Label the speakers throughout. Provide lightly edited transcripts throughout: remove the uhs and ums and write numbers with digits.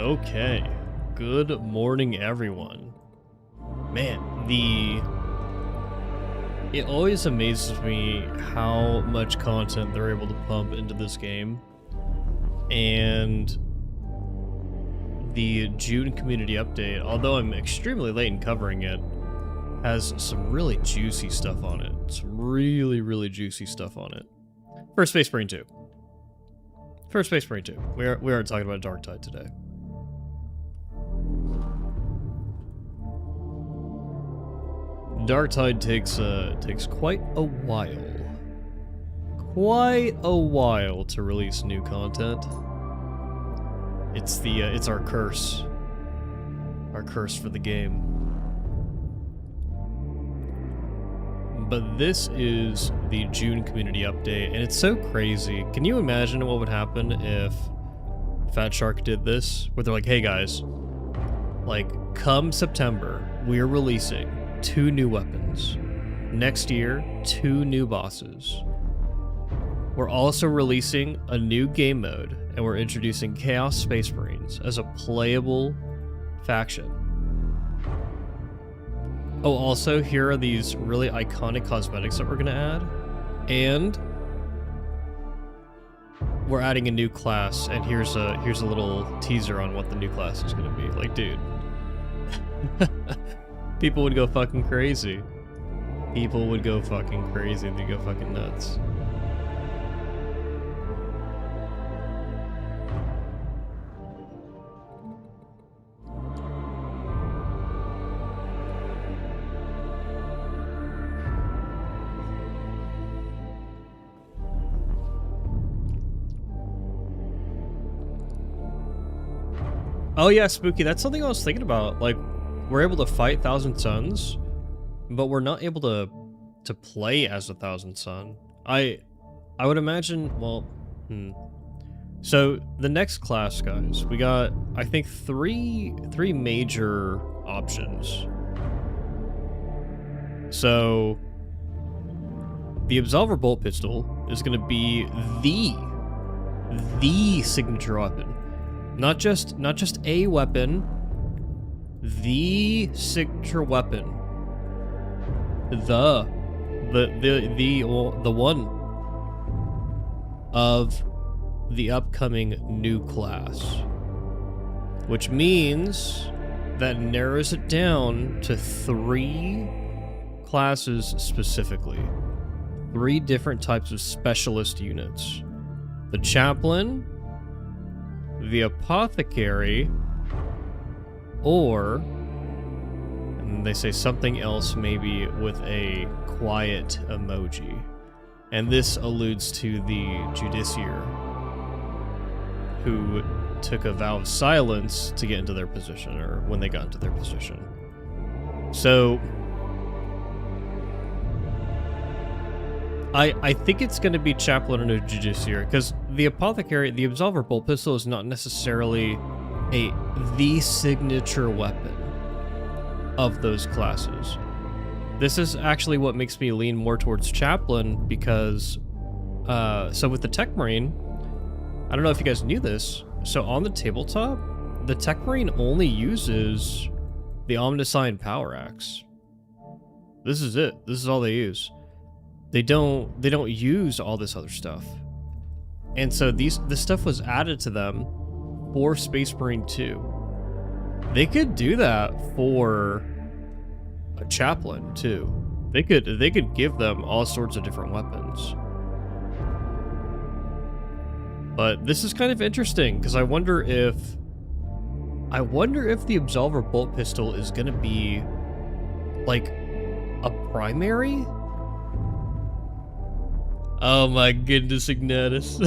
Speaker 1: Okay. Good morning, everyone. Man, it always amazes me how much content they're able to pump into this game. And the June community update, although I'm extremely late in covering it, has some really juicy stuff on it. Some really, really juicy stuff on it. First Space Marine 2. First Space Marine 2. We aren't talking about Darktide today. Darktide takes quite a while to release new content. It's our curse for the game. But this is the June community update, and it's so crazy. Can you imagine what would happen if Fat Shark did this? Where they're like, hey guys, like, come September, we're releasing 2 new weapons. Next year, 2 new bosses. We're also releasing a new game mode, and we're introducing Chaos Space Marines as a playable faction. Oh, also, here are these really iconic cosmetics that we're gonna add. And we're adding a new class, and here's a little teaser on what the new class is gonna be. Like, dude. People would go fucking crazy. People would go fucking crazy. They'd go fucking nuts. Oh yeah, Spooky, that's something I was thinking about. Like, we're able to fight Thousand Suns, but we're not able to play as a Thousand Sun. I would imagine, well, So the next class, guys, we got, I think, three major options. So the Absolver Bolt Pistol is going to be the signature weapon. Not just a weapon, the signature weapon. The one of the upcoming new class. Which means that narrows it down to 3 classes specifically. 3 different types of specialist units. The Chaplain, the Apothecary, or, and they say something else maybe with a quiet emoji. And this alludes to the Judiciary, who took a vow of silence to get into their position, or when they got into their position. So I think it's going to be Chaplain or Judiciary, because the Apothecary, the Absolver Bolt Pistol, is not necessarily the signature weapon of those classes. This is actually what makes me lean more towards Chaplain, because so with the Tech Marine, I don't know if you guys knew this, so on the tabletop, the Tech Marine only uses the Omniscient Power Axe. This is it. This is all they use. They don't use all this other stuff. And so this stuff was added to them for Space Marine 2. They could do that for a Chaplain too. They could give them all sorts of different weapons. But this is kind of interesting, because I wonder if the Absolver Bolt Pistol is gonna be like a primary? Oh my goodness, Ignatus.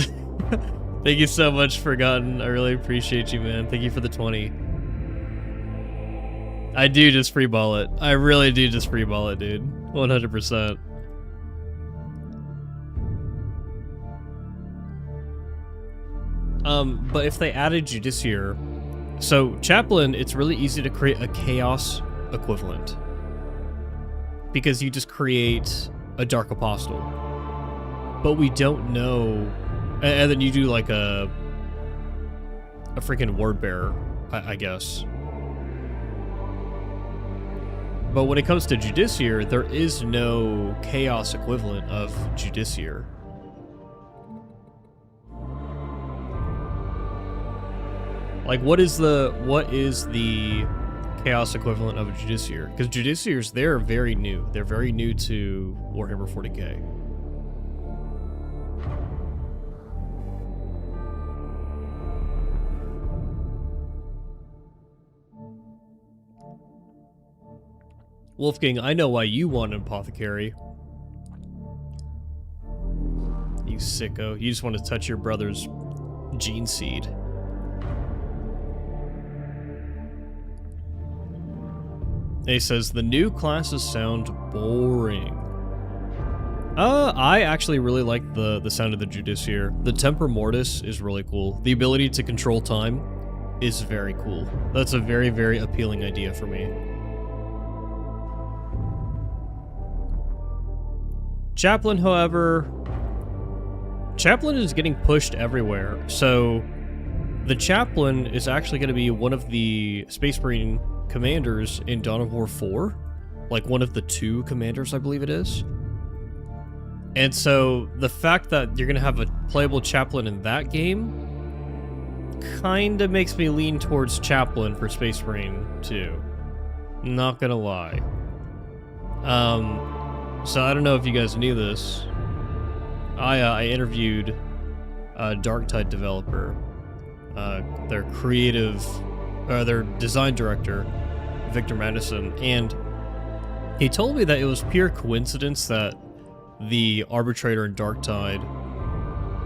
Speaker 1: Thank you so much, Forgotten. I really appreciate you, man. Thank you for the 20. I do just freeball it. I really do just freeball it, dude. 100%. But if they added Judiciary, so Chaplain, it's really easy to create a Chaos equivalent, because you just create a Dark Apostle. But we don't know, and then you do like a freaking Word Bearer. I guess. But when it comes to Judiciar, there is no Chaos equivalent of Judiciar. Like, what is the Chaos equivalent of a Judiciar? Because Judiciars, they're very new. They're very new to Warhammer 40k. Wolfgang, I know why you want an apothecary. You sicko. You just want to touch your brother's gene seed. He says, the new classes sound boring. I actually really like the sound of the Judiciar. The Tempor Mortis is really cool. The ability to control time is very cool. That's a very, very appealing idea for me. Chaplain, however... Chaplain is getting pushed everywhere, so... The Chaplain is actually going to be one of the Space Marine commanders in Dawn of War 4. Like, one of the 2 commanders, I believe it is. And so, the fact that you're going to have a playable Chaplain in that game kinda makes me lean towards Chaplain for Space Marine 2. Not gonna lie. So I don't know if you guys knew this. I interviewed a Darktide developer, their design director, Victor Madison, and he told me that it was pure coincidence that the Arbitrator in Darktide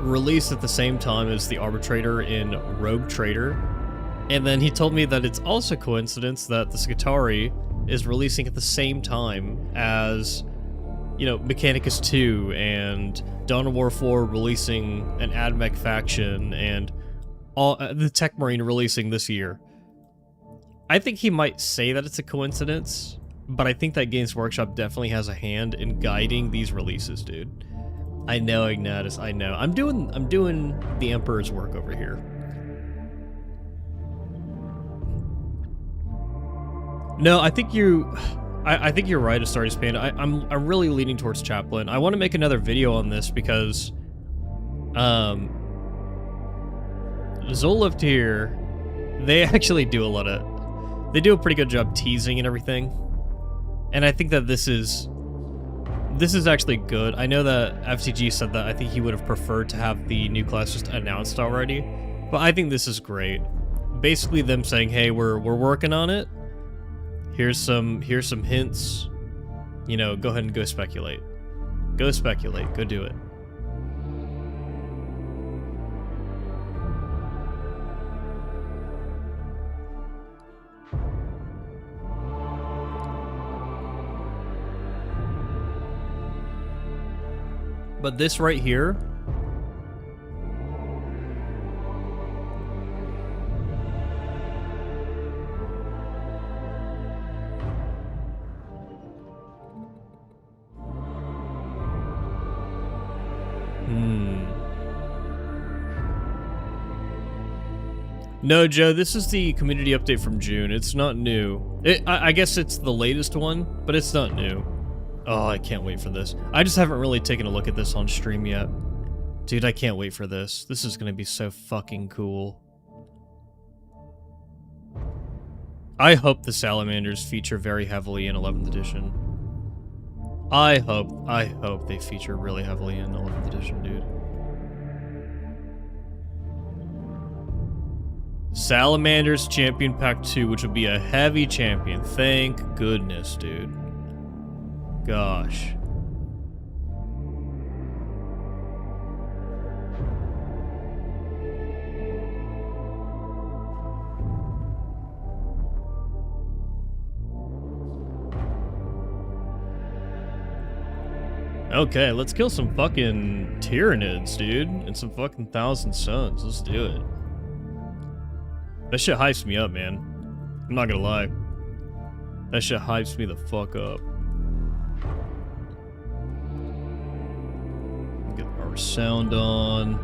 Speaker 1: released at the same time as the Arbitrator in Rogue Trader, and then he told me that it's also coincidence that the Skitarii is releasing at the same time as, you know, Mechanicus 2 and Dawn of War 4 releasing an AdMech faction, and all the Tech Marine releasing this year. I think he might say that it's a coincidence, but I think that Games Workshop definitely has a hand in guiding these releases, dude. I know, Ignatius, I know. I'm doing the Emperor's work over here. No, I think you're right, Astartes Panda. I'm really leaning towards Chaplain. I want to make another video on this because Zolift here, they actually do they do a pretty good job teasing and everything. And I think that this is actually good. I know that FCG said that I think he would have preferred to have the new class just announced already, but I think this is great. Basically them saying, hey, we're working on it. Here's some hints. You know, go ahead and go speculate. Go speculate. Go do it. But this right here, No, Joe, this is the community update from June. It's not new. I guess it's the latest one, but it's not new. Oh, I can't wait for this. I just haven't really taken a look at this on stream yet. Dude, I can't wait for this. This is gonna be so fucking cool. I hope the Salamanders feature very heavily in 11th edition. I hope they feature really heavily in 11th edition, dude. Salamanders Champion Pack 2, which would be a heavy champion. Thank goodness, dude. Gosh. Okay, let's kill some fucking Tyranids, dude. And some fucking Thousand Sons. Let's do it. That shit hypes me up, man. I'm not gonna lie. That shit hypes me the fuck up. Get our sound on.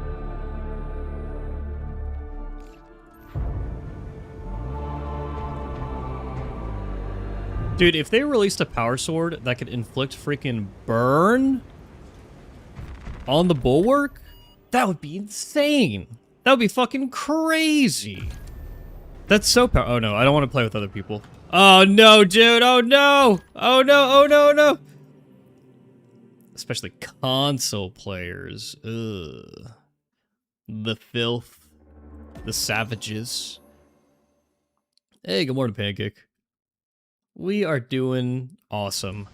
Speaker 1: Dude, if they released a power sword that could inflict freaking burn on the bulwark, that would be insane. That would be fucking crazy. That's so oh no, I don't want to play with other people. Oh no, dude, oh no! Oh no, oh no, no! Especially console players. Ugh. The filth. The savages. Hey, good morning, Pancake. We are doing awesome.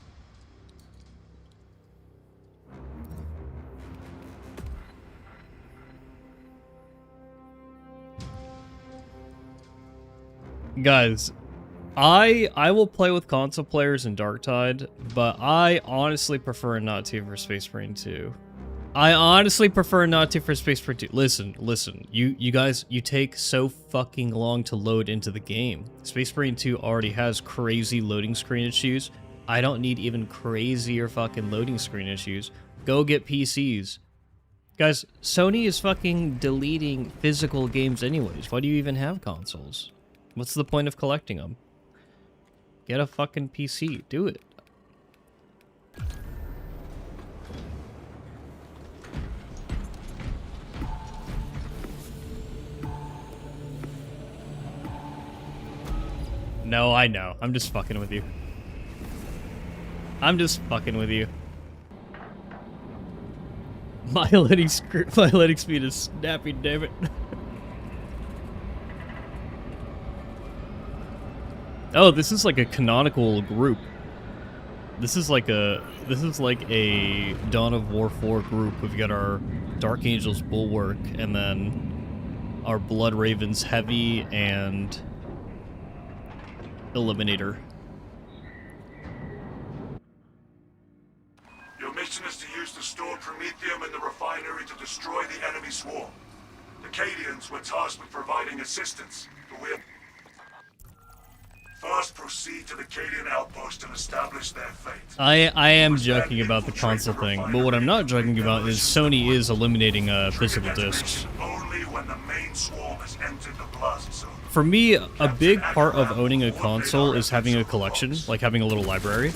Speaker 1: Guys, I will play with console players in Darktide, but I honestly prefer not to for Space Marine 2. I honestly prefer not to for Space Marine 2. Listen, you guys, you take so fucking long to load into the game. Space Marine 2 already has crazy loading screen issues. I don't need even crazier fucking loading screen issues. Go get PCs. Guys, Sony is fucking deleting physical games anyways. Why do you even have consoles? What's the point of collecting them? Get a fucking PC. Do it. No, I know. I'm just fucking with you. I'm just fucking with you. My loading speed is snappy, damn it. Oh, this is like a canonical group. This is like a Dawn of War 4 group. We've got our Dark Angels Bulwark and then our Blood Ravens Heavy and Eliminator.
Speaker 2: Your mission is to use the stored Promethium in the refinery to destroy the enemy swarm. The Cadians were tasked with providing assistance, but we're... First, proceed to the Cadian outpost and establish their fate.
Speaker 1: I am joking about the console thing, but what I'm not joking about is Sony is eliminating physical discs.
Speaker 2: Only when the main swarm has entered the plaza zone.
Speaker 1: For me, a big part of owning a console is having a collection, like having a little library.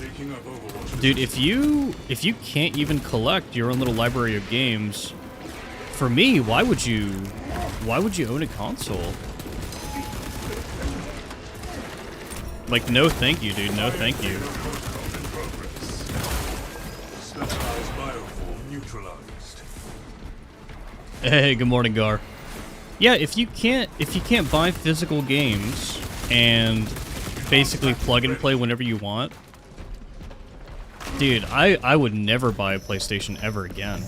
Speaker 1: Dude, if you can't even collect your own little library of games, for me, why would you own a console? Like, no thank you, dude, no thank you. Hey, good morning, Gar. Yeah, if you can't buy physical games and basically plug and play whenever you want, dude, I would never buy a PlayStation ever again.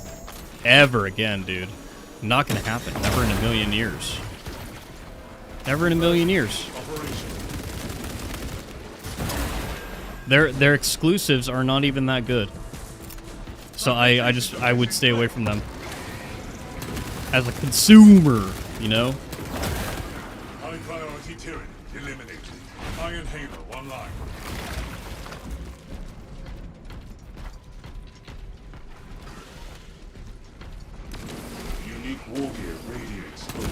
Speaker 1: Ever again, dude. Not gonna happen. Never in a million years. Never in a million years. Their exclusives are not even that good. So I would stay away from them. As a consumer, you know?
Speaker 2: High priority Tyranny eliminated. Iron Halo online. Unique war gear radiates hope.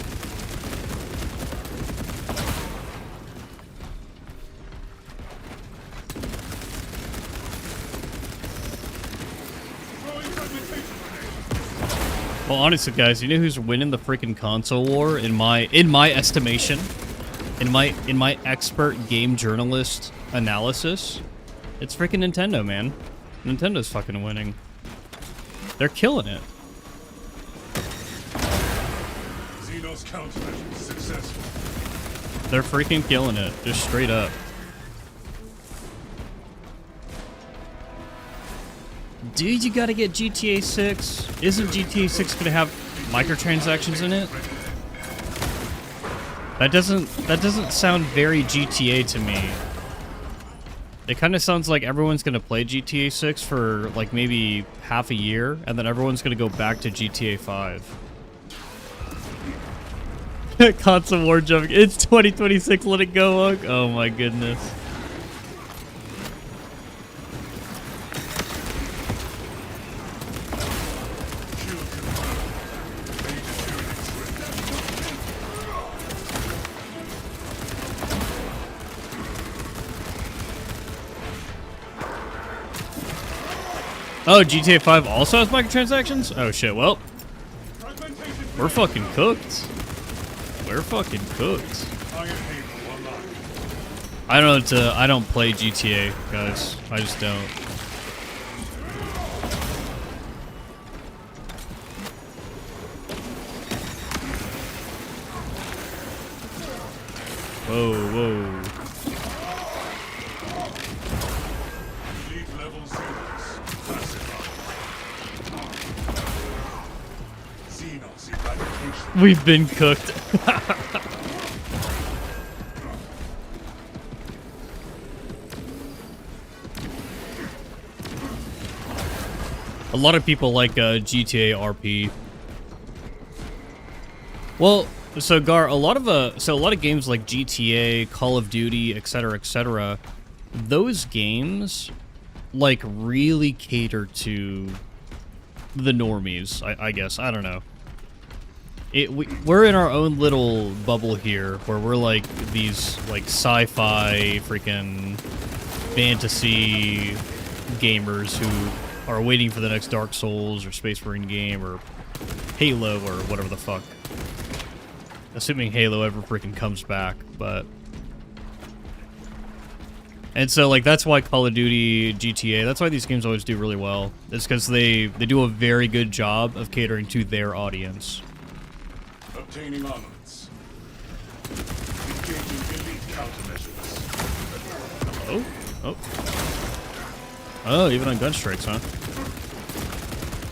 Speaker 1: Well, honestly, guys, you know who's winning the freaking console war in my estimation, in my expert game journalist analysis? It's freaking Nintendo, man. Nintendo's fucking winning. They're killing it.
Speaker 2: Xenos countermeasures successful.
Speaker 1: They're freaking killing it, just straight up. Dude, you gotta get GTA 6. Isn't GTA 6 gonna have microtransactions in it? That doesn't sound very GTA to me. It kind of sounds like everyone's gonna play GTA 6 for like maybe half a year, and then everyone's gonna go back to GTA 5. Console war jumping. It's 2026. Let it go, Ugg. Oh my goodness. Oh, GTA 5 also has microtransactions? Oh shit, well. We're fucking cooked. We're fucking cooked. I don't play GTA, guys. I just don't. Whoa, whoa. We've been cooked. A lot of people like GTA RP. Well, so Gar, a lot of games like GTA, Call of Duty, etc., those games like really cater to the normies, I guess. I don't know. We're in our own little bubble here where we're like these like sci-fi freaking fantasy gamers who are waiting for the next Dark Souls or Space Marine game or Halo or whatever the fuck. Assuming Halo ever freaking comes back, but... And so, like, that's why Call of Duty, GTA, that's why these games always do really well. It's because they do a very good job of catering to their audience.
Speaker 2: Obtaining armaments. Engaging elite countermeasures.
Speaker 1: Oh? Oh. Oh, even on gun strikes, huh?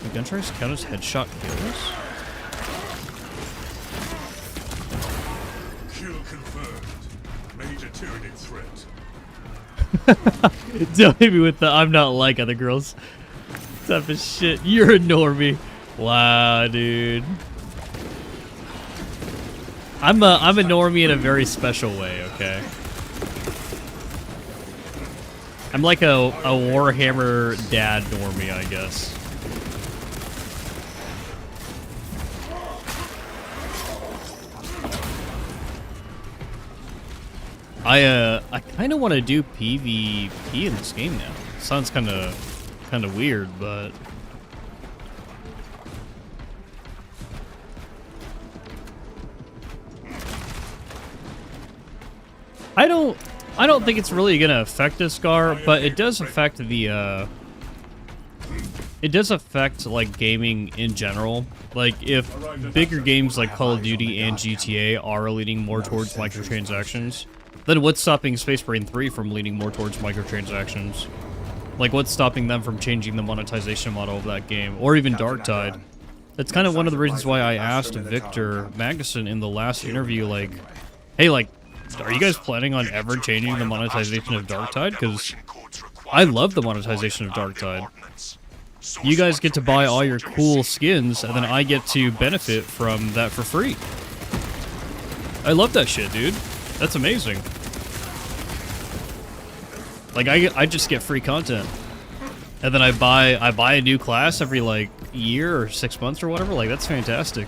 Speaker 1: Do gun strikes count as headshot kills?
Speaker 2: Kill confirmed. Major Tyranid threat.
Speaker 1: Don't hit me with the I'm not like other girls type of shit. You're a normie. Wow, dude. I'm a normie in a very special way, okay? I'm like a Warhammer dad normie, I guess. I kind of want to do PvP in this game now. Sounds kind of weird, but I don't think it's really gonna affect us, Gar, but it does affect the it does affect like gaming in general. Like if bigger games like Call of Duty and GTA are leaning more towards microtransactions, then what's stopping Space Marine 3 from leaning more towards microtransactions? Like what's stopping them from changing the monetization model of that game, or even Darktide? That's kind of one of the reasons why I asked Victor Magnuson in the last interview, like, hey, like, are you guys planning on ever changing the monetization of Darktide? Because I love the monetization of Darktide. You guys get to buy all your cool skins, and then I get to benefit from that for free. I love that shit, dude. That's amazing. Like, I just get free content. And then I buy a new class every, like, year or 6 months or whatever. Like, that's fantastic.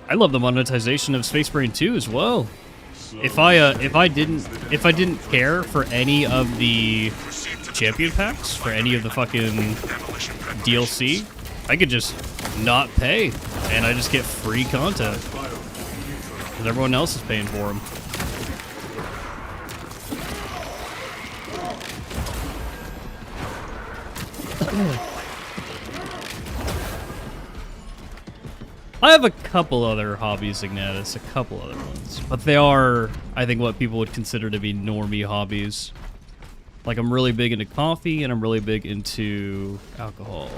Speaker 1: I love the monetization of Space Marine 2 as well. If I didn't care for any of the champion packs, for any of the fucking DLC, I could just not pay, and I just get free content. Because everyone else is paying for them. I have a couple other hobbies, Ignatus, a couple other ones. But they are, I think, what people would consider to be normie hobbies. Like, I'm really big into coffee, and I'm really big into alcohol.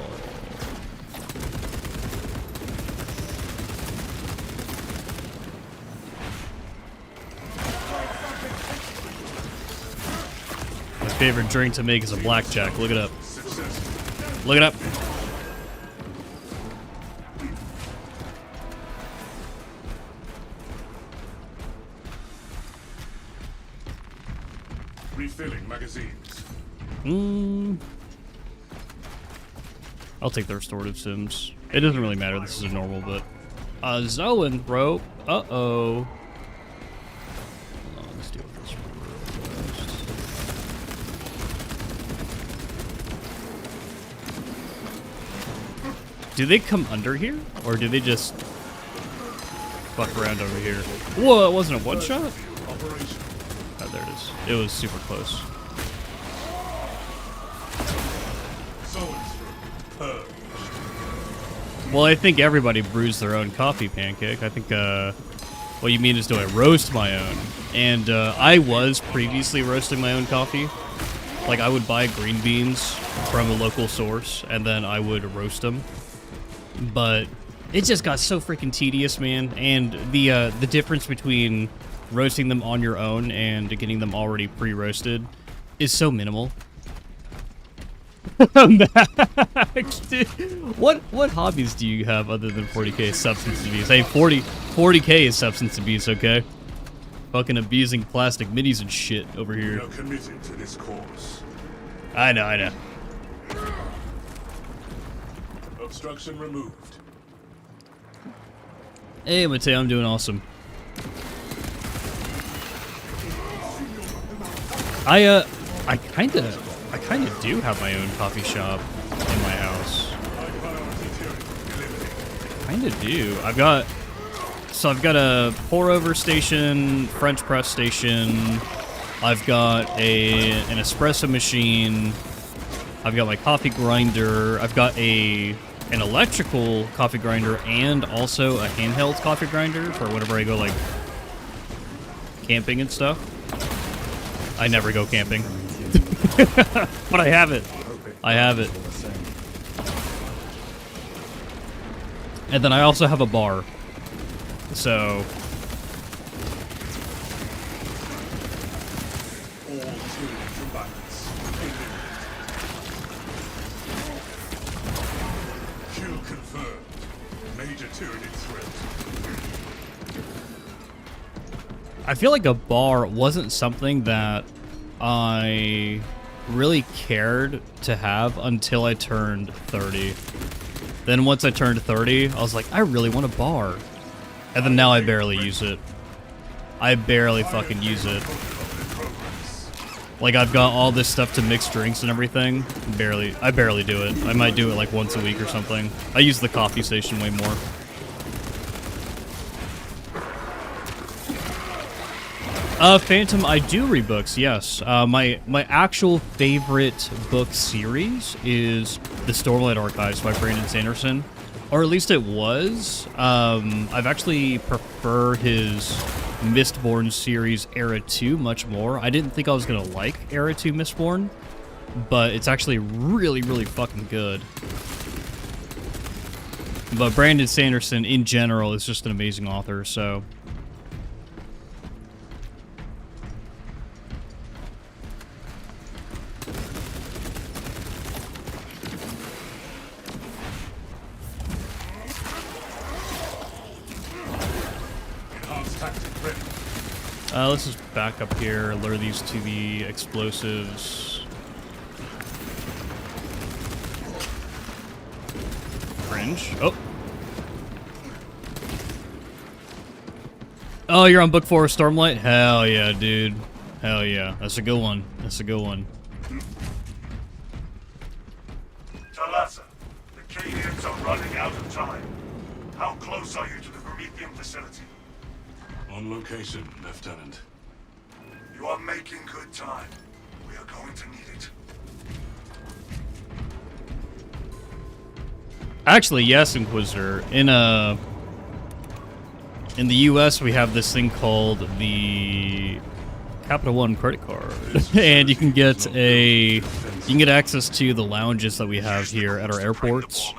Speaker 1: My favorite drink to make is a blackjack. Look it up. Look it up.
Speaker 2: Refilling magazines.
Speaker 1: I'll take the restorative sims. It doesn't really matter. This is a normal, but Zoan, bro. Uh-oh. Hold on, let's deal with this Do they come under here? Or do they just fuck around over here? Whoa, it wasn't a one-shot? Oh, there it is. It was super close. Well, I think everybody brews their own coffee, Pancake. I think, what you mean is, do I roast my own? And, I was previously roasting my own coffee. Like, I would buy green beans from a local source, and then I would roast them. But it just got so freaking tedious, man. And the difference between roasting them on your own and getting them already pre-roasted is so minimal. Max, dude. What hobbies do you have other than 40k substance abuse? Hey, 40k is substance abuse, okay? Fucking abusing plastic minis and shit over here.
Speaker 2: We are committed to this cause.
Speaker 1: I know.
Speaker 2: Obstruction removed.
Speaker 1: Hey, Mateo, I'm doing awesome. I kinda do have my own coffee shop in my house. Kinda do. I've got a pour over station, French press station. I've got an espresso machine. I've got my coffee grinder. I've got an electrical coffee grinder and also a handheld coffee grinder for whenever I go like camping and stuff. I never go camping. But I have it. And then I also have a bar. So
Speaker 2: Kill confirmed. Major Tyranid threat.
Speaker 1: I feel like a bar wasn't something that I really cared to have until I turned 30. Then once I turned 30, I was like, I really want a bar. And then now I barely use it. I barely fucking use it. Like, I've got all this stuff to mix drinks and everything. I barely do it. I might do it like once a week or something. I use the coffee station way more. Phantom, I do read books, yes. My actual favorite book series is The Stormlight Archives by Brandon Sanderson. Or at least it was. I've actually prefer his Mistborn series Era 2 much more. I didn't think I was going to like Era 2 Mistborn, but it's actually really, really fucking good. But Brandon Sanderson, in general, is just an amazing author, so... let's just back up here, lure these to the explosives. Cringe. Oh. Oh, you're on book 4 of Stormlight? Hell yeah, dude. Hell yeah. That's a good one. That's a good one.
Speaker 2: Talassa, the Cadians are running out of time. How close are you to the Prometheum facility?
Speaker 3: On location, Lieutenant.
Speaker 2: You are making good time. We are going to need it.
Speaker 1: Actually, yes, Inquisitor. In the US, we have this thing called the Capital One credit card, and you can get access to the lounges that we have here at our airports.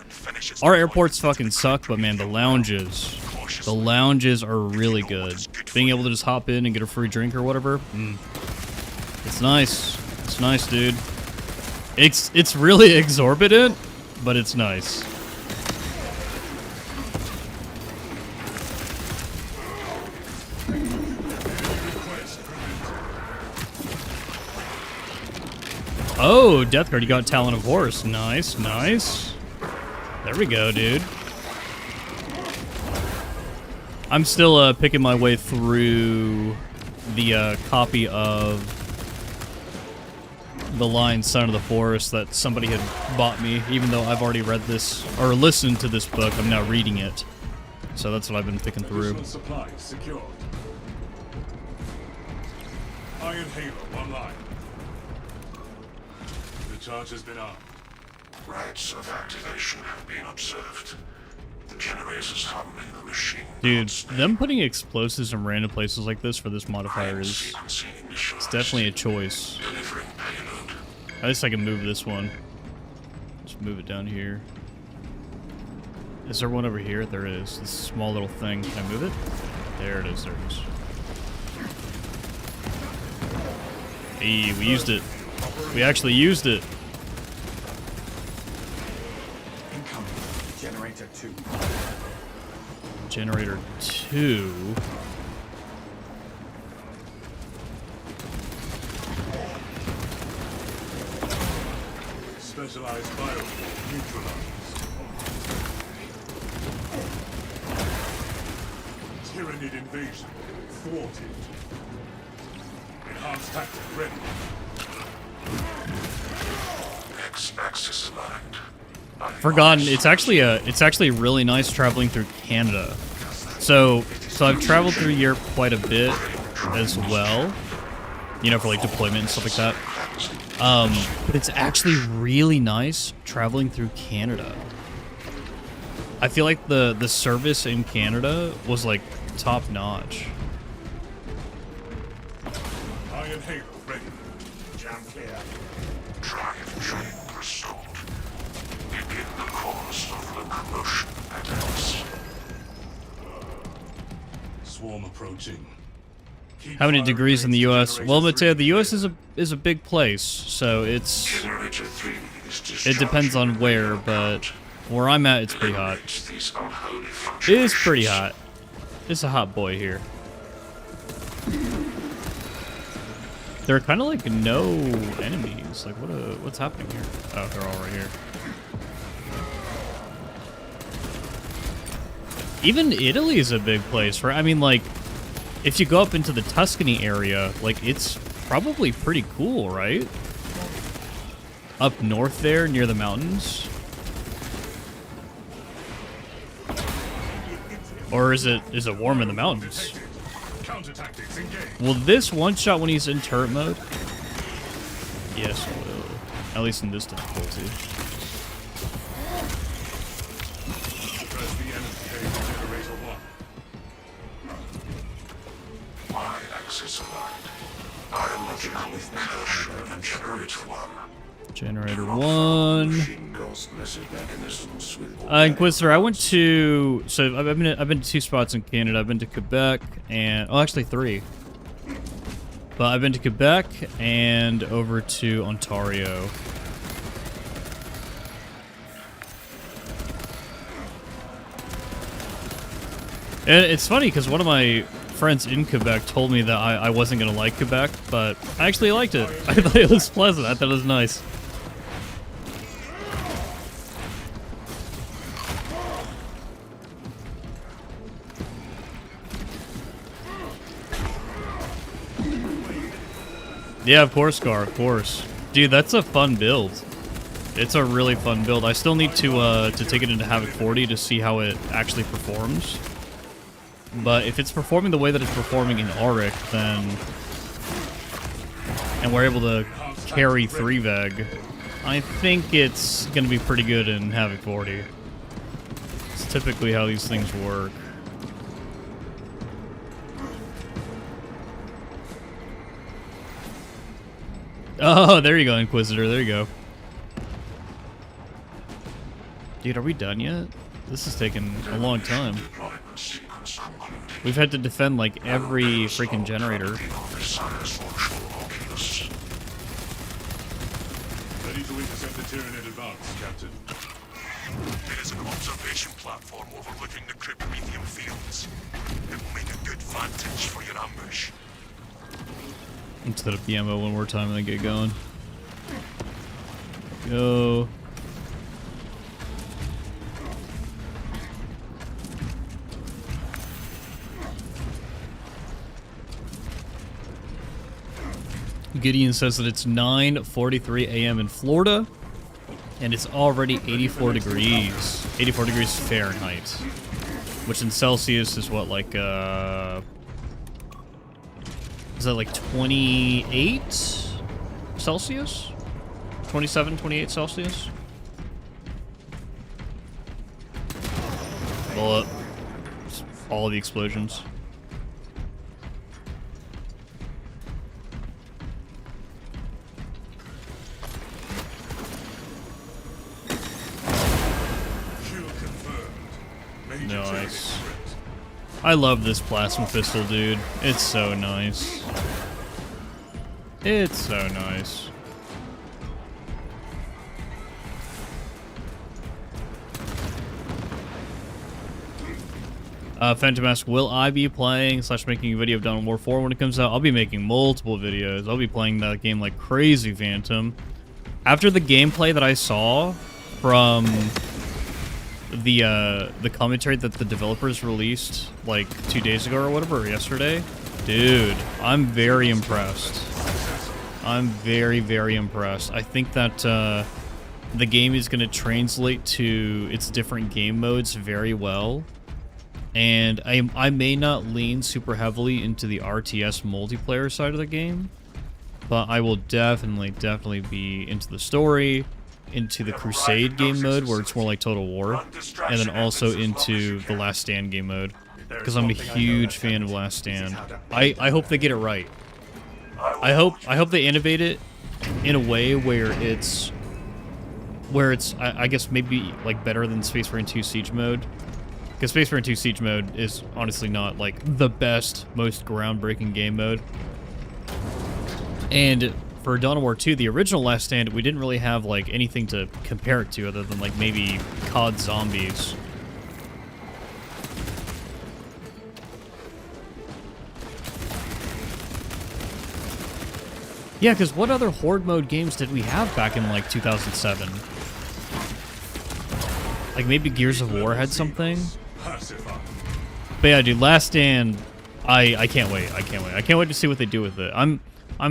Speaker 1: Our airports fucking suck, but man, the lounges are really good. Being able to just hop in and get a free drink or whatever, it's nice. It's nice, dude. It's really exorbitant, but it's nice. Oh, Death Guard, you got Talon of Horus. Nice, nice. There we go, dude. I'm still picking my way through the copy of the line Son of the Forest that somebody had bought me, even though I've already read this, or listened to this book. I'm now reading it. So that's what I've been picking through.
Speaker 3: Additional supplies secured. Iron Halo online. The charge has been armed.
Speaker 2: Rites of activation have been observed. The generators hum in the machine.
Speaker 1: Dude, them putting explosives in random places like this for this modifier is it's definitely a choice.
Speaker 2: Delivering payload.
Speaker 1: At least I can move this one. Just move it down here. Is there one over here? There is. This small little thing. Can I move it? There it is. There it is. Hey, we used it. We actually used it.
Speaker 4: Incoming. Generator 2.
Speaker 1: Generator 2.
Speaker 3: Specialized biofuel neutralized. Tyranid invasion thwarted. Enhanced tactic ready.
Speaker 2: X-axis aligned.
Speaker 1: Forgotten. It's actually really nice traveling through Canada. So I've traveled through Europe quite a bit as well. You know, for like deployment and stuff like that. But it's actually really nice traveling through Canada. I feel like the service in Canada was like top notch.
Speaker 3: Iron Halo ready.
Speaker 4: Jam clear.
Speaker 2: Drive train restored. Begin the course of locomotion at else.
Speaker 3: Swarm approaching. Keep
Speaker 1: How many
Speaker 3: fire
Speaker 1: degrees in the
Speaker 3: rates
Speaker 1: U.S.? Well, Mateo, the U.S.
Speaker 3: three.
Speaker 1: is a big place, so it's
Speaker 2: Generator 3 is
Speaker 1: it depends on where, but where I'm at, it's pretty hot.
Speaker 2: These unholy
Speaker 1: It is pretty hot. It's a hot boy here. There are kind of like no enemies. Like what's happening here? Oh, they're all right here. Even Italy is a big place, right? I mean, like, if you go up into the Tuscany area, like, it's probably pretty cool, right? Up north there, near the mountains. Or is it warm in the mountains?
Speaker 3: Counter tactics engaged.
Speaker 1: Will this one-shot when he's in turret mode? Yes, it will. At least in this difficulty.
Speaker 3: Press the enemy cable generator 1.
Speaker 2: Y-axis aligned. Biological incursion and generator 1.
Speaker 1: Generator 1.
Speaker 2: Machine ghost lizard mechanisms with
Speaker 1: Inquisitor, I went to... So, I've been to 2 spots in Canada. I've been to Quebec and... Oh, actually 3. But I've been to Quebec and over to Ontario. And it's funny because one of my friends in Quebec told me that I wasn't going to like Quebec, but I actually liked it. I thought it was pleasant. I thought it was nice. Yeah, of course, Gar, of course. Dude, that's a fun build. It's a really fun build. I still need to take it into Havoc 40 to see how it actually performs. But if it's performing the way that it's performing in Auric, then... And we're able to carry 3-Veg, I think it's going to be pretty good in Havoc 40. It's typically how these things work. Oh, there you go, Inquisitor. There you go. Dude, are we done yet? This is taking a long time.
Speaker 2: deployment sequence concluded.
Speaker 1: We've had to defend, like, every freaking generator.
Speaker 2: Precise virtual Oculus.
Speaker 3: Ready to intercept the Tyranid advance, Captain.
Speaker 2: There is an observation platform overlooking the cryptometherium fields. It will make a good vantage for your ambush.
Speaker 1: Let's set up the ammo one more time and then get going. Go. Gideon says that it's 9:43 a.m. in Florida, and it's already 84 degrees. 84 degrees Fahrenheit, which in Celsius is what, like, is that like 28 Celsius? 27, 28 Celsius? Bullet. All the explosions.
Speaker 3: Kill confirmed. Major
Speaker 1: Nice.
Speaker 3: target threat.
Speaker 1: I love this plasma pistol, dude. It's so nice. It's so nice. Phantom asks, will I be playing / making a video of Dawn of War 4 when it comes out? I'll be making multiple videos. I'll be playing that game like crazy, Phantom. After the gameplay that I saw from the commentary that the developers released like 2 days ago or whatever, or yesterday, dude, I'm very impressed. I'm very, very impressed. I think that the game is going to translate to its different game modes very well. And I may not lean super heavily into the RTS multiplayer side of the game, but I will definitely be into the story, into the Crusade game mode where it's more like Total War, and then also into the Last Stand game mode, because I'm a huge fan of Last Stand. I hope they get it right. I hope they innovate it in a way where it's I guess maybe like better than Space Marine 2 Siege mode. Because Space Marine 2 Siege mode is honestly not like the best, most groundbreaking game mode. And for Dawn of War 2, the original Last Stand, we didn't really have like anything to compare it to other than like maybe COD Zombies. Yeah, because what other Horde mode games did we have back in like 2007? Like maybe Gears of War had something?
Speaker 3: Pacify.
Speaker 1: But yeah, dude, Last Stand, I can't wait. I can't wait. I can't wait to see what they do with it. I'm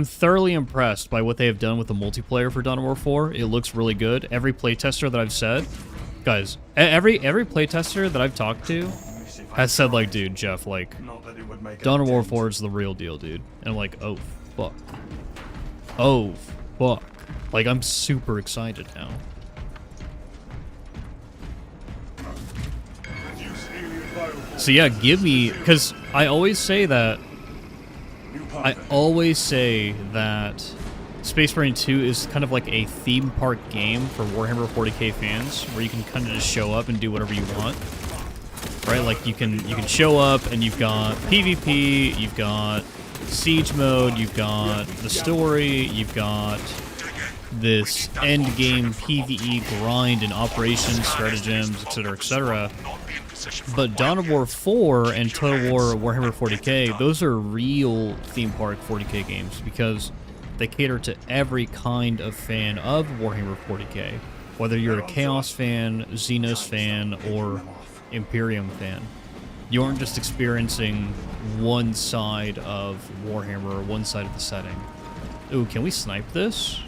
Speaker 1: thoroughly impressed by what they have done with the multiplayer for Dawn of War 4. It looks really good. Every playtester that I've said, guys, every playtester that I've talked to has said like, dude, Jeff, like,
Speaker 4: Not that it would make
Speaker 1: Dawn of
Speaker 4: a
Speaker 1: War
Speaker 4: dent.
Speaker 1: 4 is the real deal, dude. And I'm like, oh, fuck. Oh, fuck. Like, I'm super excited now.
Speaker 3: Reduce alien bioforce.
Speaker 1: So yeah, give me, because I always say that
Speaker 3: New
Speaker 1: I
Speaker 3: pathway.
Speaker 1: always say that Space Marine 2 is kind of like a theme park game for Warhammer 40k fans, where you can kind of just show up and do whatever you want. Right? Like you can show up and you've got PvP, you've got siege mode, you've got the story, you've got this end game PvE grind and operations, stratagems, etc., etc. But Dawn of War 4 and Total War Warhammer 40k, those are real theme park 40k games because they cater to every kind of fan of Warhammer 40k. Whether you're a Chaos fan, Xenos fan, or Imperium fan. You aren't just experiencing one side of Warhammer or one side of the setting. Ooh, can we snipe this?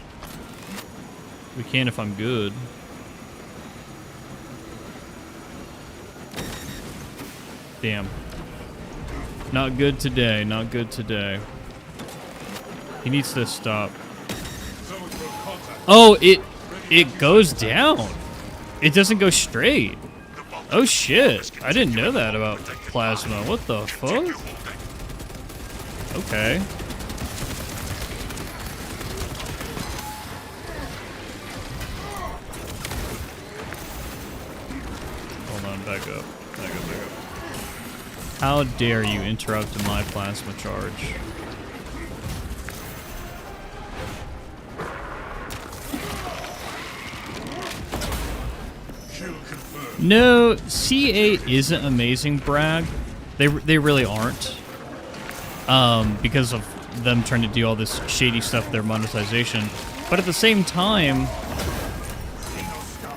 Speaker 1: We can if I'm good. Damn. Not good today, not good today. He needs to stop.
Speaker 3: Zone through contact.
Speaker 1: Oh, it goes down. It doesn't go straight. Oh shit. I didn't know that about plasma. What the fuck? Okay. Hold on, back up. Back up, back up. How dare you interrupt my plasma charge?
Speaker 3: Kill confirmed.
Speaker 1: No, C8 isn't amazing, Bragg. They really aren't. Because of them trying to do all this shady stuff with their monetization. But at the same time,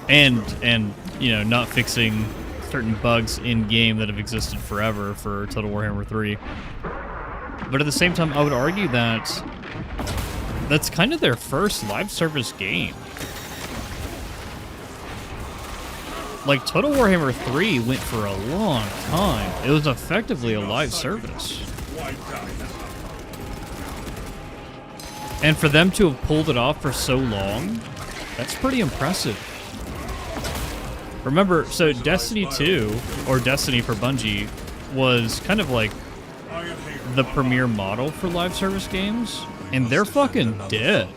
Speaker 1: and you know, not fixing certain bugs in game that have existed forever for Total Warhammer 3. But at the same time, I would argue that that's kind of their first live service game. Like, Total Warhammer 3 went for a long time. It was effectively a live service. And for them to have pulled it off for so long, that's pretty impressive. Remember, so Destiny 2, or Destiny for Bungie, was kind of like the premier model for live service games, and they're fucking dead.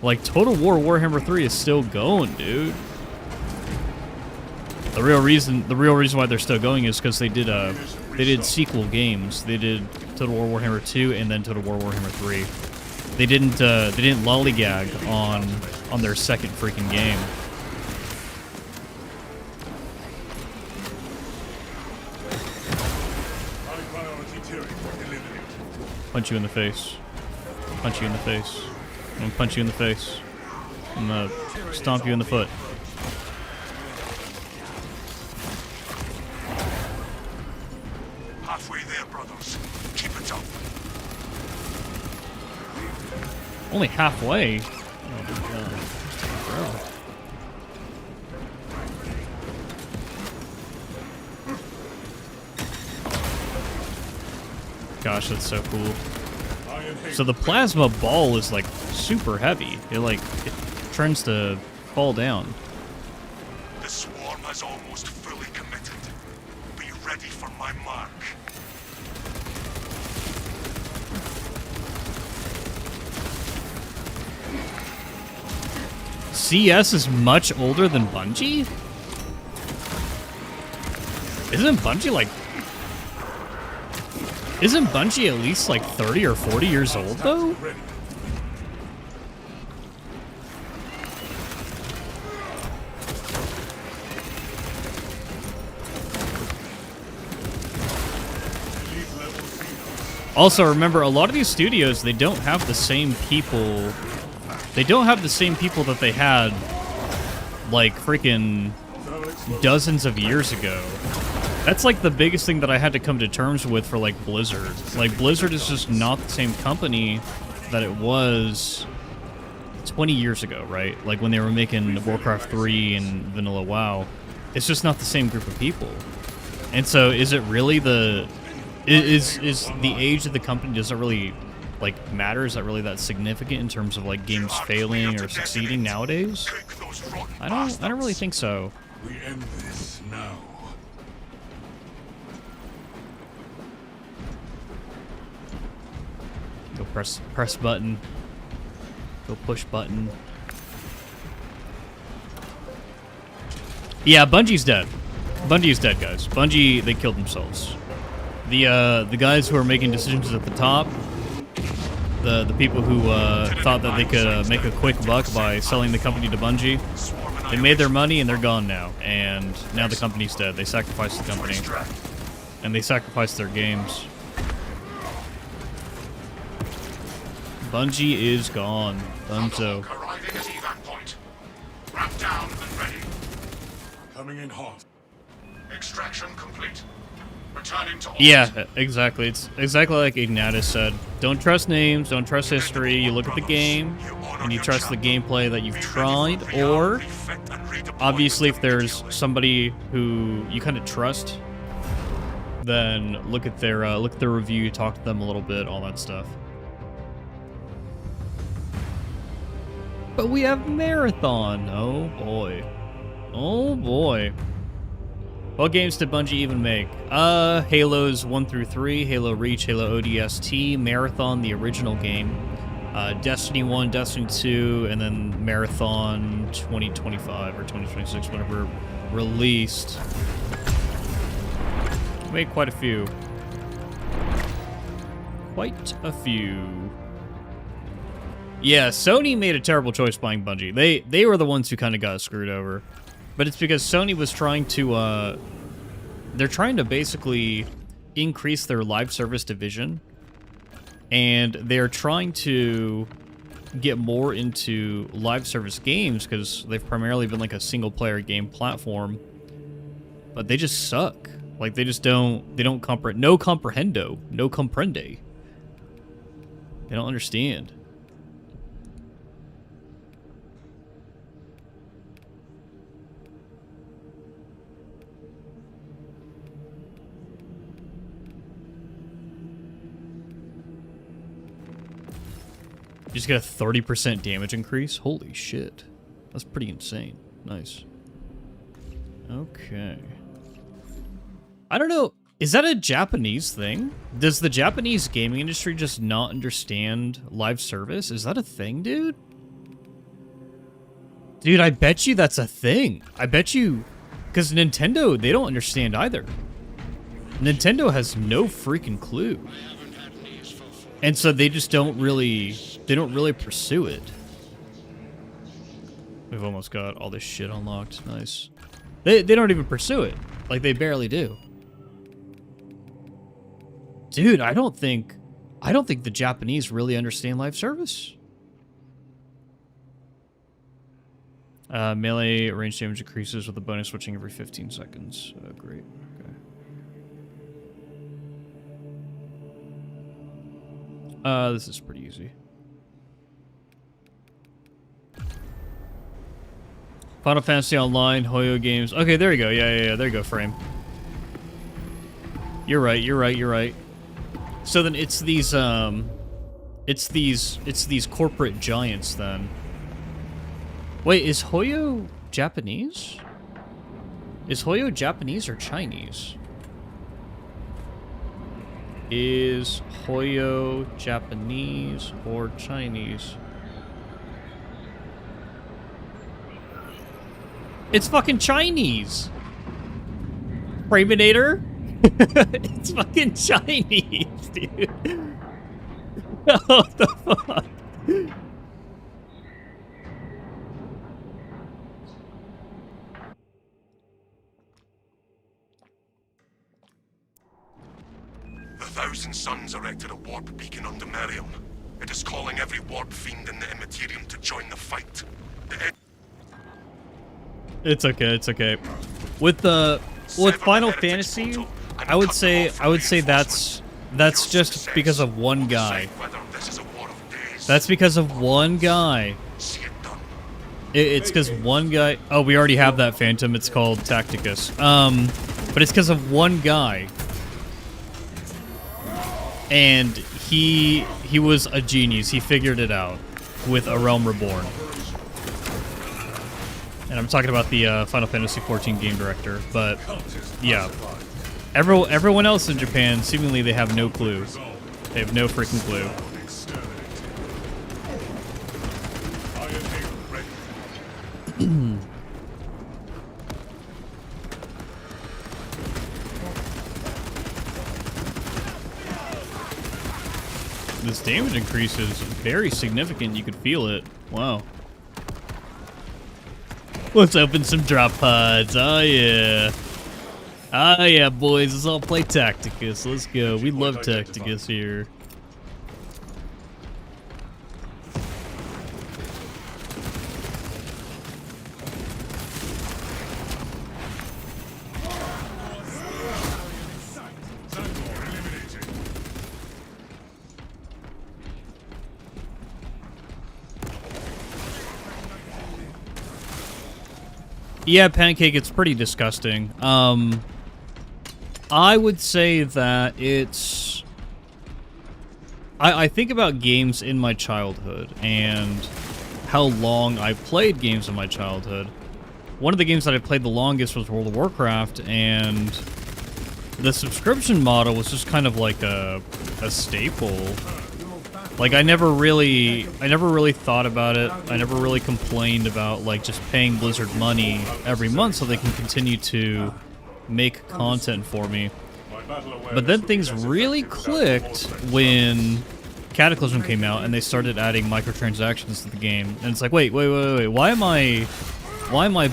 Speaker 1: Like, Total War Warhammer 3 is still going, dude. The real reason why they're still going is because they did sequel games. They did Total War Warhammer 2 and then Total War Warhammer 3. They didn't lollygag on their second freaking game. Punch you in the face. Punch you in the face. I'm gonna punch you in the face. I'm gonna stomp you in the foot.
Speaker 2: Halfway there, brothers. Keep it up.
Speaker 1: Only halfway? Oh my god. Bro. Gosh, that's so cool. So the plasma ball is like super heavy. It turns to fall down.
Speaker 2: The swarm has almost fully committed. Be ready for my mark.
Speaker 1: CS is much older than Bungie? Isn't Bungie at least like 30 or 40 years old though? Also, remember, a lot of these studios, they don't have the same people. They don't have the same people that they had, like, freaking dozens of years ago. That's, like, the biggest thing that I had to come to terms with for, like, Blizzard. Like, Blizzard is just not the same company that it was 20 years ago, right? Like, when they were making Warcraft 3 and Vanilla WoW. It's just not the same group of people. And so, is it really the... Is the age of the company, does it really, like, matter? Is that really that significant in terms of, like, games failing or succeeding nowadays? I don't really think so.
Speaker 3: We end this now.
Speaker 1: Go press button. Go push button. Yeah, Bungie's dead. Bungie's dead, guys. Bungie, they killed themselves. The guys who are making decisions at the top, the people who thought that they could make a quick buck by selling the company to Bungie, they made their money and they're gone now. And now the company's dead. They sacrificed the company. And they sacrificed their games. Bungie is gone. Dunzo.
Speaker 2: Arriving at evac point. Wrap down and ready.
Speaker 3: Coming in hot.
Speaker 2: Extraction complete. Returning to orbit.
Speaker 1: Yeah, exactly. It's exactly like Ignatius said. Don't trust names, don't trust history. You look at the game, and you trust the gameplay that you've tried, or obviously if there's somebody who you kind of trust, then look at their review, talk to them a little bit, all that stuff. But we have Marathon. Oh boy. Oh boy. What games did Bungie even make? Halos 1 through 3, Halo Reach, Halo ODST, Marathon, the original game, Destiny 1, Destiny 2, and then Marathon 2025 or 2026, whatever released. Made quite a few. Quite a few. Yeah, Sony made a terrible choice buying Bungie. They were the ones who kind of got screwed over. But it's because Sony was trying to, they're trying to basically increase their live service division. And they're trying to get more into live service games because they've primarily been like a single player game platform. But they just suck. Like, they don't comprehend. No comprehendo. No comprende. They don't understand. You just get a 30% damage increase? Holy shit. That's pretty insane. Nice. Okay. I don't know. Is that a Japanese thing? Does the Japanese gaming industry just not understand live service? Is that a thing, dude? Dude, I bet you that's a thing. I bet you... Because Nintendo, they don't understand either. Nintendo has no freaking clue. And so they just don't really... They don't really pursue it. We've almost got all this shit unlocked. Nice. They don't even pursue it. Like, they barely do. Dude, I don't think the Japanese really understand live service. Melee range damage increases with a bonus switching every 15 seconds. Great. Okay. This is pretty easy. Final Fantasy Online, Hoyo Games. Okay, there you go. Yeah. There you go, Frame. You're right. So then it's these corporate giants then. Wait, is Hoyo Japanese? Is Hoyo Japanese or Chinese? Is Hoyo Japanese or Chinese? It's fucking Chinese! Framinator? It's fucking Chinese, dude. What the fuck?
Speaker 2: The Thousand Suns erected a warp beacon on Demerium. It is calling every warp fiend in the Immaterium to join the fight.
Speaker 1: It's okay. With Final Fantasy, I would say that's just because of one guy. That's because of one guy. It's because one guy. Oh, we already have that Phantom. It's called Tacticus. But it's because of one guy. And he was a genius. He figured it out with A Realm Reborn. And I'm talking about the Final Fantasy XIV game director, but yeah. Everyone else in Japan, seemingly they have no clue. They have no freaking clue. This damage increase is very significant. You could feel it. Wow. Let's open some drop pods. Oh, yeah. Oh, yeah, boys. Let's all play Tacticus. Let's go. We love Tacticus here. Yeah, Pancake, it's pretty disgusting. I would say that it's... I think about games in my childhood and how long I played games in my childhood. One of the games that I played the longest was World of Warcraft, and the subscription model was just kind of like a staple. Like, I never really thought about it. I never really complained about, like, just paying Blizzard money every month so they can continue to make content for me. But then things really clicked when Cataclysm came out and they started adding microtransactions to the game. And it's like, wait, why am I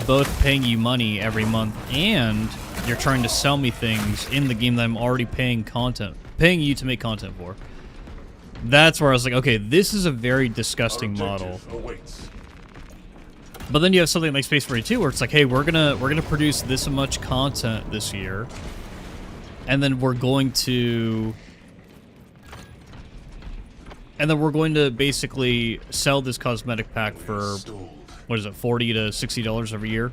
Speaker 1: both paying you money every month and you're trying to sell me things in the game that I'm already paying you to make content for? That's where I was like, okay, this is a very disgusting model. But then you have something like Space Marine 2 where it's like, hey, we're gonna produce this much content this year, and then we're going to basically sell this cosmetic pack for, what is it, $40 to $60 every year?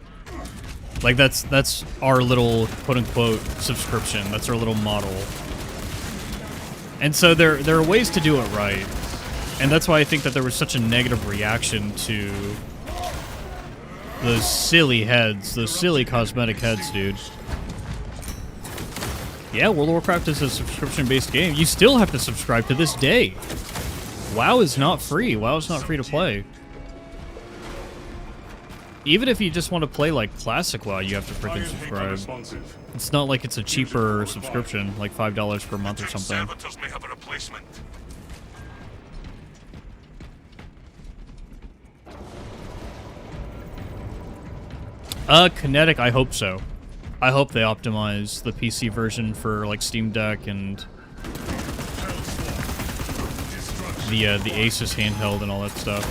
Speaker 1: Like, that's our little quote-unquote subscription. That's our little model. And so there are ways to do it right. And that's why I think that there was such a negative reaction to those silly heads, those silly cosmetic heads, dude. Yeah, World of Warcraft is a subscription-based game. You still have to subscribe to this day. WoW is not free. WoW is not free to play. Even if you just want to play like classic WoW, you have to freaking subscribe.
Speaker 3: Unresponsive.
Speaker 1: It's not like it's a cheaper subscription, like $5 per month or something.
Speaker 2: Servitors may have a replacement.
Speaker 1: Kinetic, I hope so. I hope they optimize the PC version for like Steam Deck and the Asus handheld and all that stuff.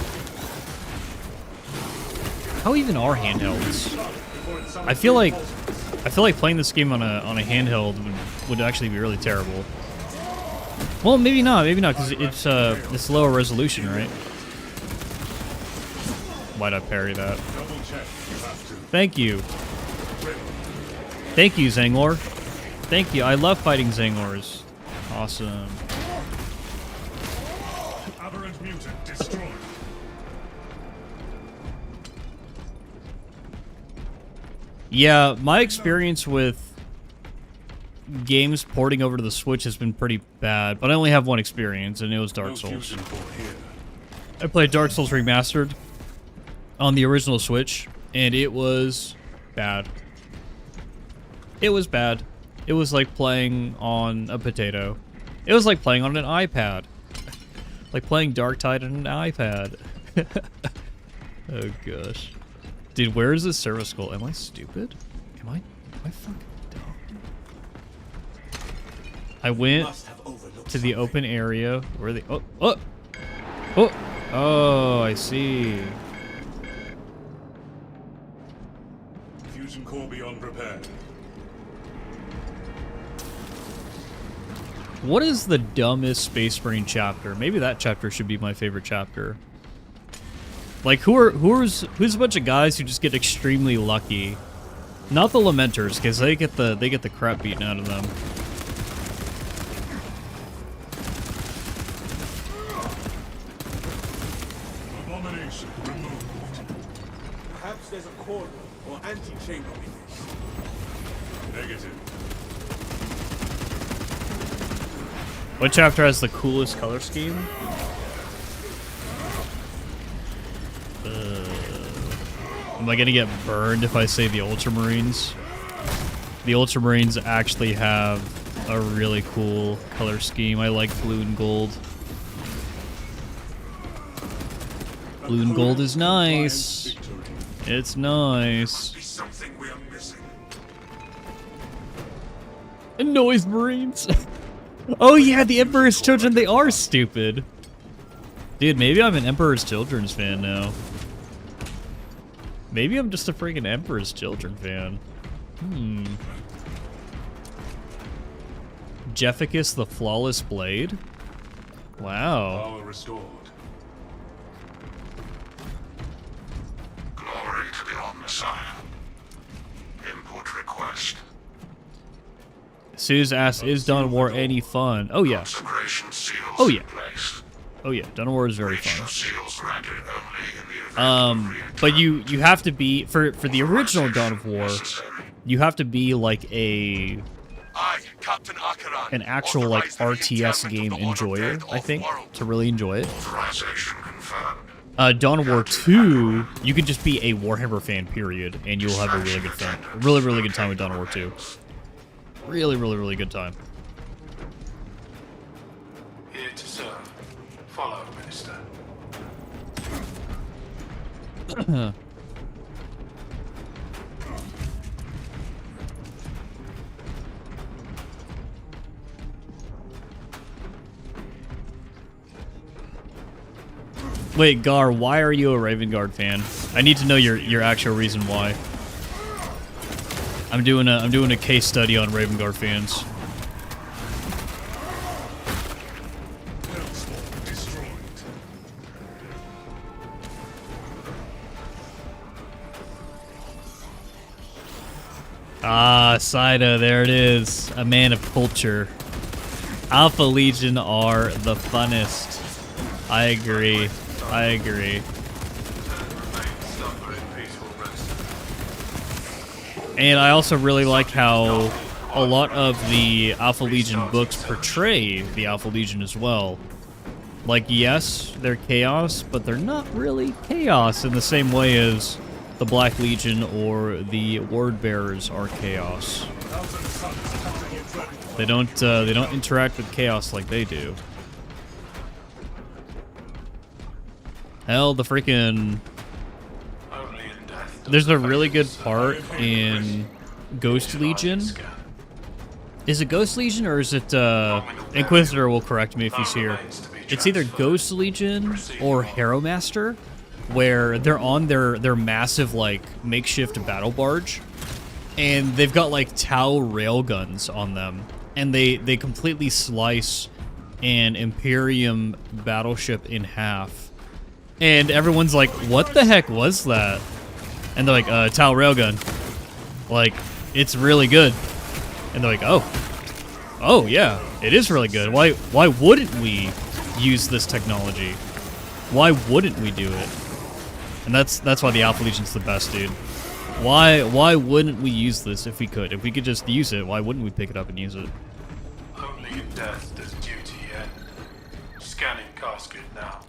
Speaker 1: How even are handhelds? I feel like playing this game on a handheld would actually be really terrible. Well, maybe not, because it's lower resolution, right? Why'd I parry that?
Speaker 3: Double check. You have to.
Speaker 1: Thank you. Thank you, Zangor. Thank you. I love fighting Zangors. Awesome.
Speaker 3: Aberrant mutant destroyed.
Speaker 1: Yeah, my experience with games porting over to the Switch has been pretty bad, but I only have one experience, and it was Dark
Speaker 3: No
Speaker 1: Souls.
Speaker 3: fusion core here.
Speaker 1: I played Dark Souls Remastered on the original Switch, and it was bad. It was bad. It was like playing on a potato. It was like playing on an iPad. Like playing Darktide on an iPad. Oh gosh. Dude, where is this service skull? Am I stupid? Am I fucking dumb? I went to the open area where they oh, I see.
Speaker 3: Fusion core beyond repair.
Speaker 1: What is the dumbest Space Marine chapter? Maybe that chapter should be my favorite chapter. Like, who's a bunch of guys who just get extremely lucky? Not the Lamenters, because they get the crap beaten out of them.
Speaker 3: Abomination removed.
Speaker 4: Perhaps there's a core or anti-chamber in it.
Speaker 3: Negative.
Speaker 1: What chapter has the coolest color scheme? Am I gonna get burned if I say the Ultramarines? The Ultramarines actually have a really cool color scheme. I like blue and gold. Blue and gold is nice.
Speaker 3: Victory.
Speaker 1: It's nice.
Speaker 2: Be something we're missing.
Speaker 1: Noise Marines. Oh yeah, the Emperor's Children, they are stupid. Dude, maybe I'm an Emperor's Children's fan now. Maybe I'm just a freaking Emperor's Children fan. Jefficus the Flawless Blade? Wow.
Speaker 3: Power restored.
Speaker 2: Glory to the Omnissiah. Import request.
Speaker 1: Sue's asked, is Dawn of War any fun? Oh yeah.
Speaker 2: Consecration seals
Speaker 1: Oh, yeah.
Speaker 2: in place.
Speaker 1: Oh yeah, Dawn of War is very
Speaker 2: Reach
Speaker 1: fun.
Speaker 2: of seals granted only in the event of
Speaker 1: But you have to be, for the original Dawn of War,
Speaker 2: necessary.
Speaker 1: you have to be like a
Speaker 2: I, Captain Akaran,
Speaker 1: an actual like
Speaker 2: authorize the
Speaker 1: RTS
Speaker 2: interment
Speaker 1: game
Speaker 2: of the honored
Speaker 1: enjoyer,
Speaker 2: dead
Speaker 1: I think,
Speaker 2: off-world.
Speaker 1: to really enjoy it.
Speaker 2: Authorization confirmed.
Speaker 1: Dawn of War 2, you can just be a Warhammer fan, period, and you'll have a really good time. Really, really good time with Dawn of War 2. Really, really, really good time.
Speaker 5: Here to serve. Follow, Minister.
Speaker 1: Wait, Gar, why are you a Raven Guard fan? I need to know your actual reason why. I'm doing a case study on Raven Guard fans.
Speaker 3: Hellspawn destroyed.
Speaker 1: Ah, Saida, there it is. A man of culture. Alpha Legion are the funnest. I agree. I agree.
Speaker 5: Remain slumber in peaceful rest.
Speaker 1: And I also really like how a lot of the Alpha Legion books portray the Alpha Legion as well. Like, yes, they're chaos, but they're not really chaos in the same way as the Black Legion or the Word Bearers are chaos. They don't interact with chaos like they do. Hell, the freaking...
Speaker 5: Only in death.
Speaker 1: There's a really good part in Ghost Legion. Is it Ghost Legion or is it, Inquisitor will correct me if he's here. It's either Ghost Legion or Harrow Master, where they're on their massive, like, makeshift battle barge, and they've got, like, Tau railguns on them, and they completely slice an Imperium battleship in half. And everyone's like, what the heck was that? And they're like, Tau railgun. Like, it's really good. And they're like, oh yeah, it is really good. Why wouldn't we use this technology? Why wouldn't we do it? And that's why the Alpha Legion's the best, dude. Why wouldn't we use this if we could? If we could just use it, why wouldn't we pick it up and use it?
Speaker 5: Only in death does duty end. Scanning casket now.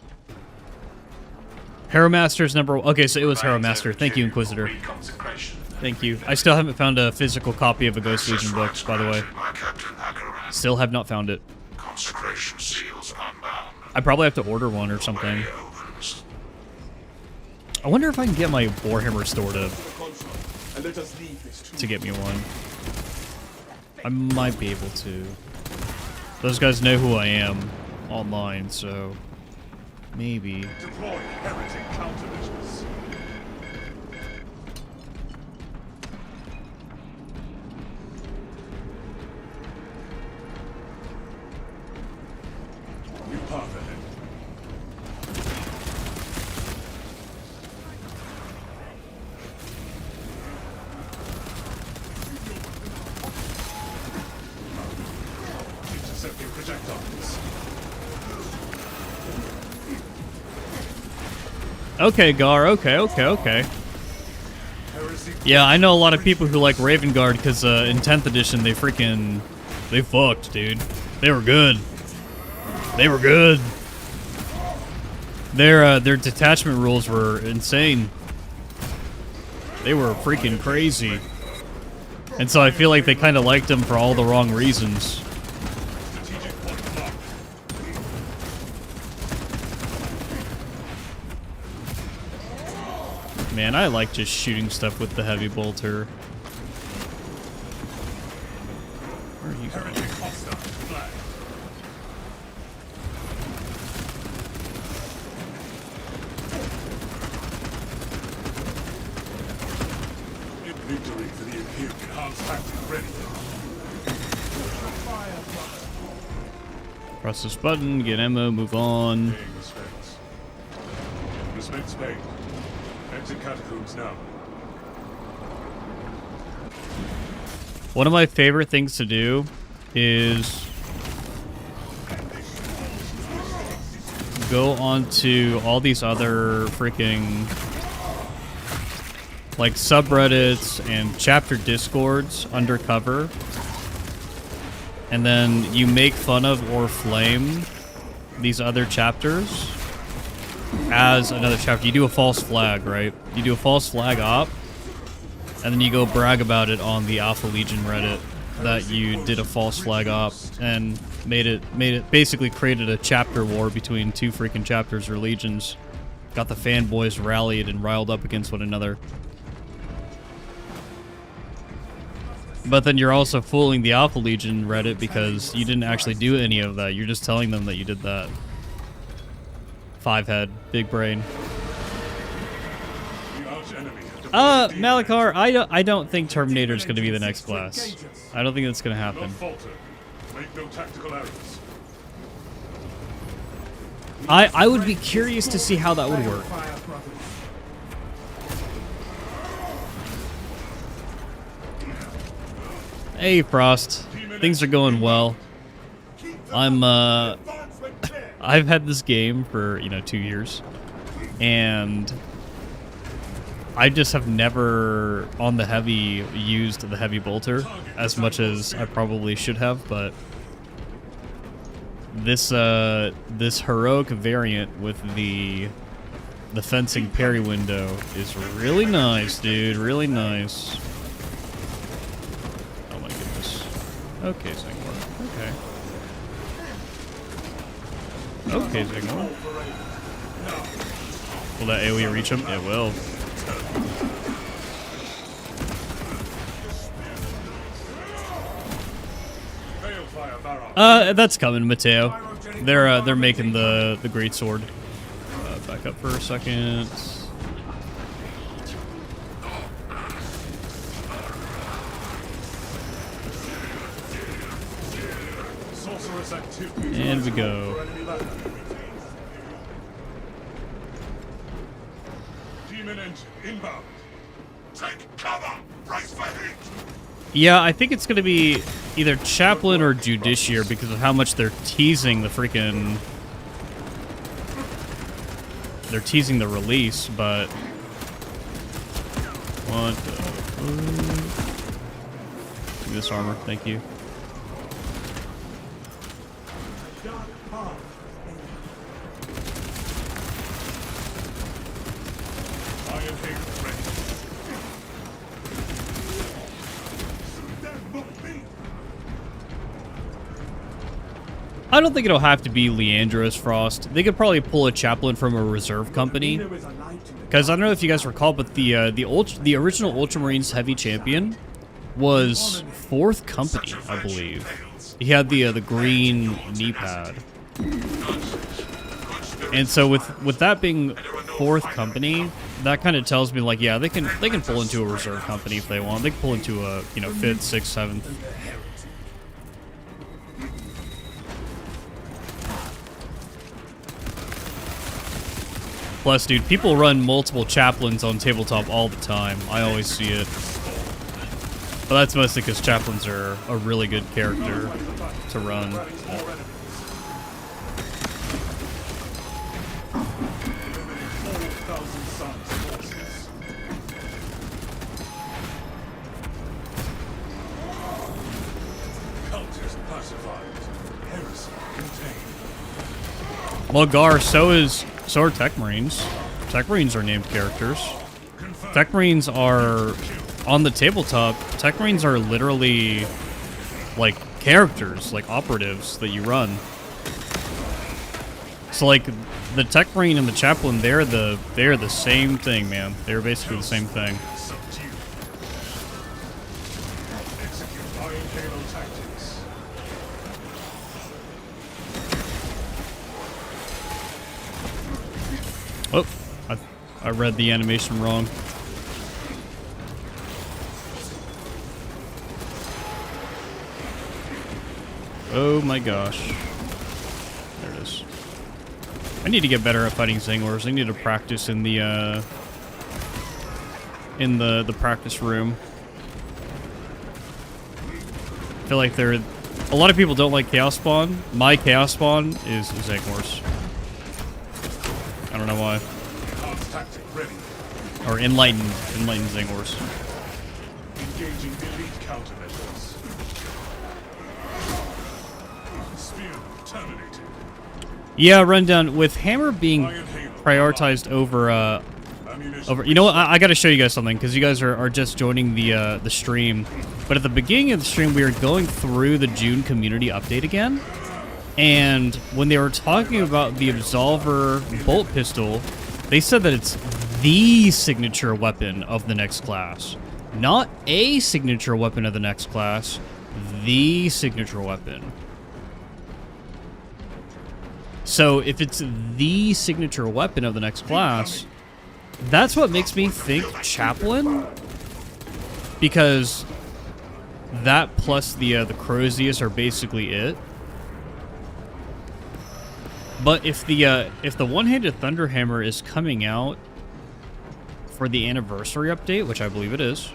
Speaker 1: Harrow Master's number... Okay, so it was Harrow Master. Thank you, Inquisitor.
Speaker 5: Reconsecration.
Speaker 1: Thank you. I still haven't found a physical copy of a Ghost Legion book, by the way.
Speaker 2: My Captain Akaran.
Speaker 1: Still have not found it.
Speaker 2: Consecration seals unbound.
Speaker 1: I probably have to order one or something.
Speaker 2: Way opens.
Speaker 1: I wonder if I can get my Warhammer store to
Speaker 4: And let us leave this too.
Speaker 1: get me one. I might be able to. Those guys know who I am online, so maybe.
Speaker 3: Deploy heretic countermeasures. New path ahead. Intercepting projectiles.
Speaker 1: Okay, Gar. Okay.
Speaker 3: Heresy.
Speaker 1: Yeah, I know a lot of people who like Raven Guard because in 10th edition they fucked, dude. They were good. They were good. Their detachment rules were insane. They were freaking crazy. And so I feel like they kind of liked them for all the wrong reasons.
Speaker 3: Strategic point locked.
Speaker 1: Man, I like just shooting stuff with the heavy bolter. Where are you going?
Speaker 3: Heretic hostile. Flag. Victory for the Imperium. Enhanced tactic ready.
Speaker 1: Press this button, get ammo, move on.
Speaker 3: Paying respects. Respects paid. Exit catacombs now.
Speaker 1: One of my favorite things to do is go onto all these other freaking like subreddits and chapter discords undercover, and then you make fun of or flame these other chapters as another chapter. You do a false flag, right? You do a false flag op, and then you go brag about it on the Alpha Legion Reddit that you did a false flag op and made it basically created a chapter war between two freaking chapters or legions. Got the fanboys rallied and riled up against one another. But then you're also fooling the Alpha Legion Reddit because you didn't actually do any of that. You're just telling them that you did that. Five head, big brain.
Speaker 3: The arch enemy has deployed
Speaker 1: Malachar, I don't think Terminator's going to be the next class. I don't think that's going to
Speaker 3: Not
Speaker 1: happen.
Speaker 3: falter. Make no tactical errors.
Speaker 1: I would be curious to see how that would work. Hey Frost, things are going well. I'm I've had this game for, 2 years, and I just have never, on the heavy, used the heavy bolter as much as I probably should have, but this heroic variant with the fencing parry window is really nice, dude, really nice. Oh my goodness. Okay, Zangor. Okay, Zangor. Will that AoE reach him? It will. That's coming, Mateo. They're making the great sword. Back up for a second. And we go.
Speaker 3: Demon engine inbound.
Speaker 2: Take cover! Brace for hit!
Speaker 1: Yeah, I think it's going to be either Chaplain or Judiciary because of how much they're teasing the freaking... They're teasing the release, but... What the... Give me this armor, thank you. I don't think it'll have to be Leandros Frost. They could probably pull a Chaplain from a reserve company. Because I don't know if you guys recall, but the original Ultramarines Heavy Champion was 4th Company, I believe. He had the green knee pad. And so with that being 4th Company, that kind of tells me like, yeah, they can pull into a reserve company if they want. They can pull into a 5th, 6th, 7th. Plus, dude, people run multiple Chaplains on tabletop all the time. I always see it. But that's mostly because Chaplains are a really good character to run. Well, Gar, so are Tech Marines. Tech Marines are named characters. Tech Marines are on the tabletop. Tech Marines are literally like characters, like operatives that you run. So like the Tech Marine and the Chaplain, they're the same thing, man. They're basically the same thing. Oh, I read the animation wrong. Oh my gosh. There it is. I need to get better at fighting Zangors. I need to practice in the practice room. I feel like a lot of people don't like Chaos Spawn. My Chaos Spawn is Zangors. I don't know why. Or Enlightened Zangors.
Speaker 3: Engaging elite countermeasures. Spear terminated.
Speaker 1: Yeah, rundown with Hammer being prioritized over you know what? I got to show you guys something because you guys are just joining the stream. But at the beginning of the stream, we were going through the June community update again, and when they were talking about the Absolver bolt pistol, they said that it's the signature weapon of the next class, not a signature weapon of the next class, the signature weapon. So if it's the signature weapon of the next class, that's what makes me think Chaplain, because that plus the Crozius are basically it. But if the one-handed Thunderhammer is coming out for the anniversary update, which I believe it is,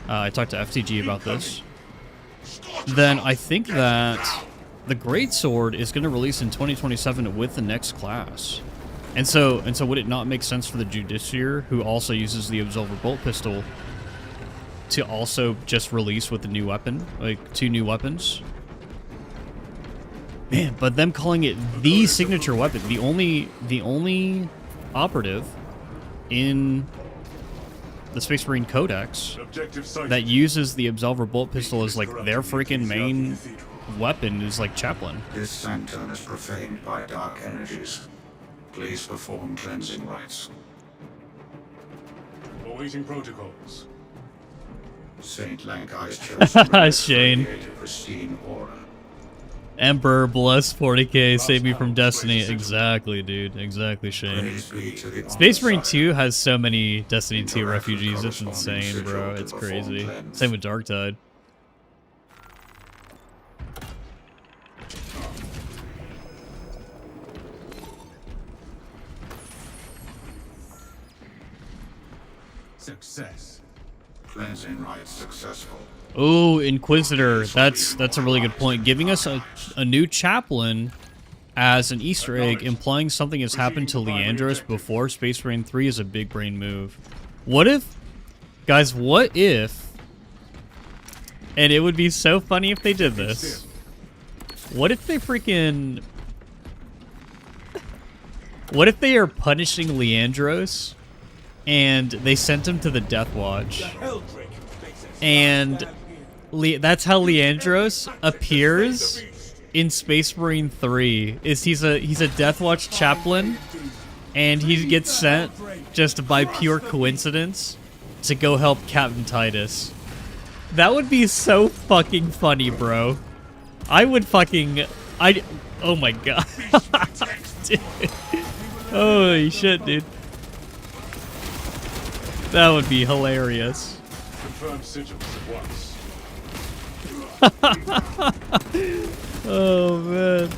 Speaker 1: I talked to FTG about this, then I think that the Greatsword is going to release in 2027 with the next class. And so would it not make sense for the Judiciary, who also uses the Absolver Bolt Pistol, to also just release with the new weapon, like 2 new weapons? Man, but them calling it the signature weapon, the only operative in the Space Marine Codex
Speaker 3: Objective sighted.
Speaker 1: that uses the Absolver Bolt Pistol as like their freaking main weapon is like Chaplain.
Speaker 2: This sanctum is profaned by dark energies. Please perform cleansing rites.
Speaker 3: Awaiting protocols.
Speaker 2: Saint Lankai's chosen relic
Speaker 1: Shane.
Speaker 2: create a pristine aura.
Speaker 1: Emperor bless 40k, save me from Destiny. Exactly, dude. Exactly, Shane.
Speaker 2: Praise be to the
Speaker 1: Space Marine
Speaker 2: Almighty.
Speaker 1: 2 has so many Destiny 2 refugees. It's insane, bro. It's crazy. Same with Darktide.
Speaker 3: Success.
Speaker 2: Cleansing rites successful.
Speaker 1: Oh, Inquisitor. That's a really good point. Giving us a new chaplain as an Easter egg, implying something has happened to Leandros before Space Marine 3 is a big brain move. What if, guys, what if, and it would be so funny if they did this, what if they freaking, what if they are punishing Leandros and they sent him to the Death Watch? And that's how Leandros appears in Space Marine 3. He's a Death Watch chaplain, and he gets sent just by pure coincidence to go help Captain Titus. That would be so fucking funny, bro. I would fucking oh my god. Dude. Holy shit, dude. That would be hilarious.
Speaker 3: Confirm sigils at once.
Speaker 1: Oh man.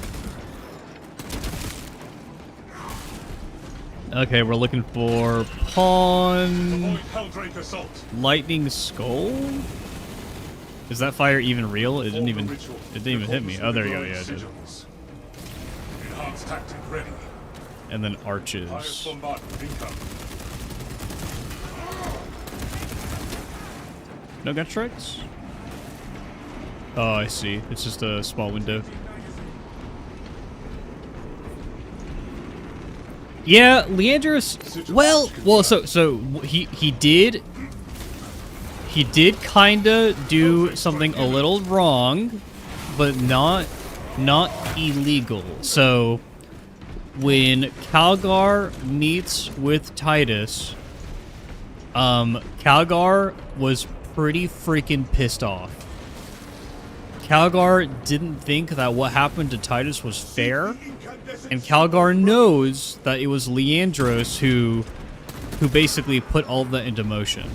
Speaker 1: Okay, we're looking for Pawn
Speaker 3: Avoid Helldrake assault.
Speaker 1: Lightning Skull. Is that fire even real? It didn't even hit me. Oh, there you go. Yeah, it did.
Speaker 3: Sigils. Enhanced tactic ready.
Speaker 1: And then
Speaker 3: Highest
Speaker 1: arches.
Speaker 3: bombardment incoming.
Speaker 1: No gun strikes? Oh, I see. It's just a small window. Yeah, Leandros. Well, so he did kinda do something a little wrong, but not illegal. So when Calgar meets with Titus, Calgar was pretty freaking pissed off. Calgar didn't think that what happened to Titus was fair, and Calgar knows that it was Leandros who basically put all of that into motion.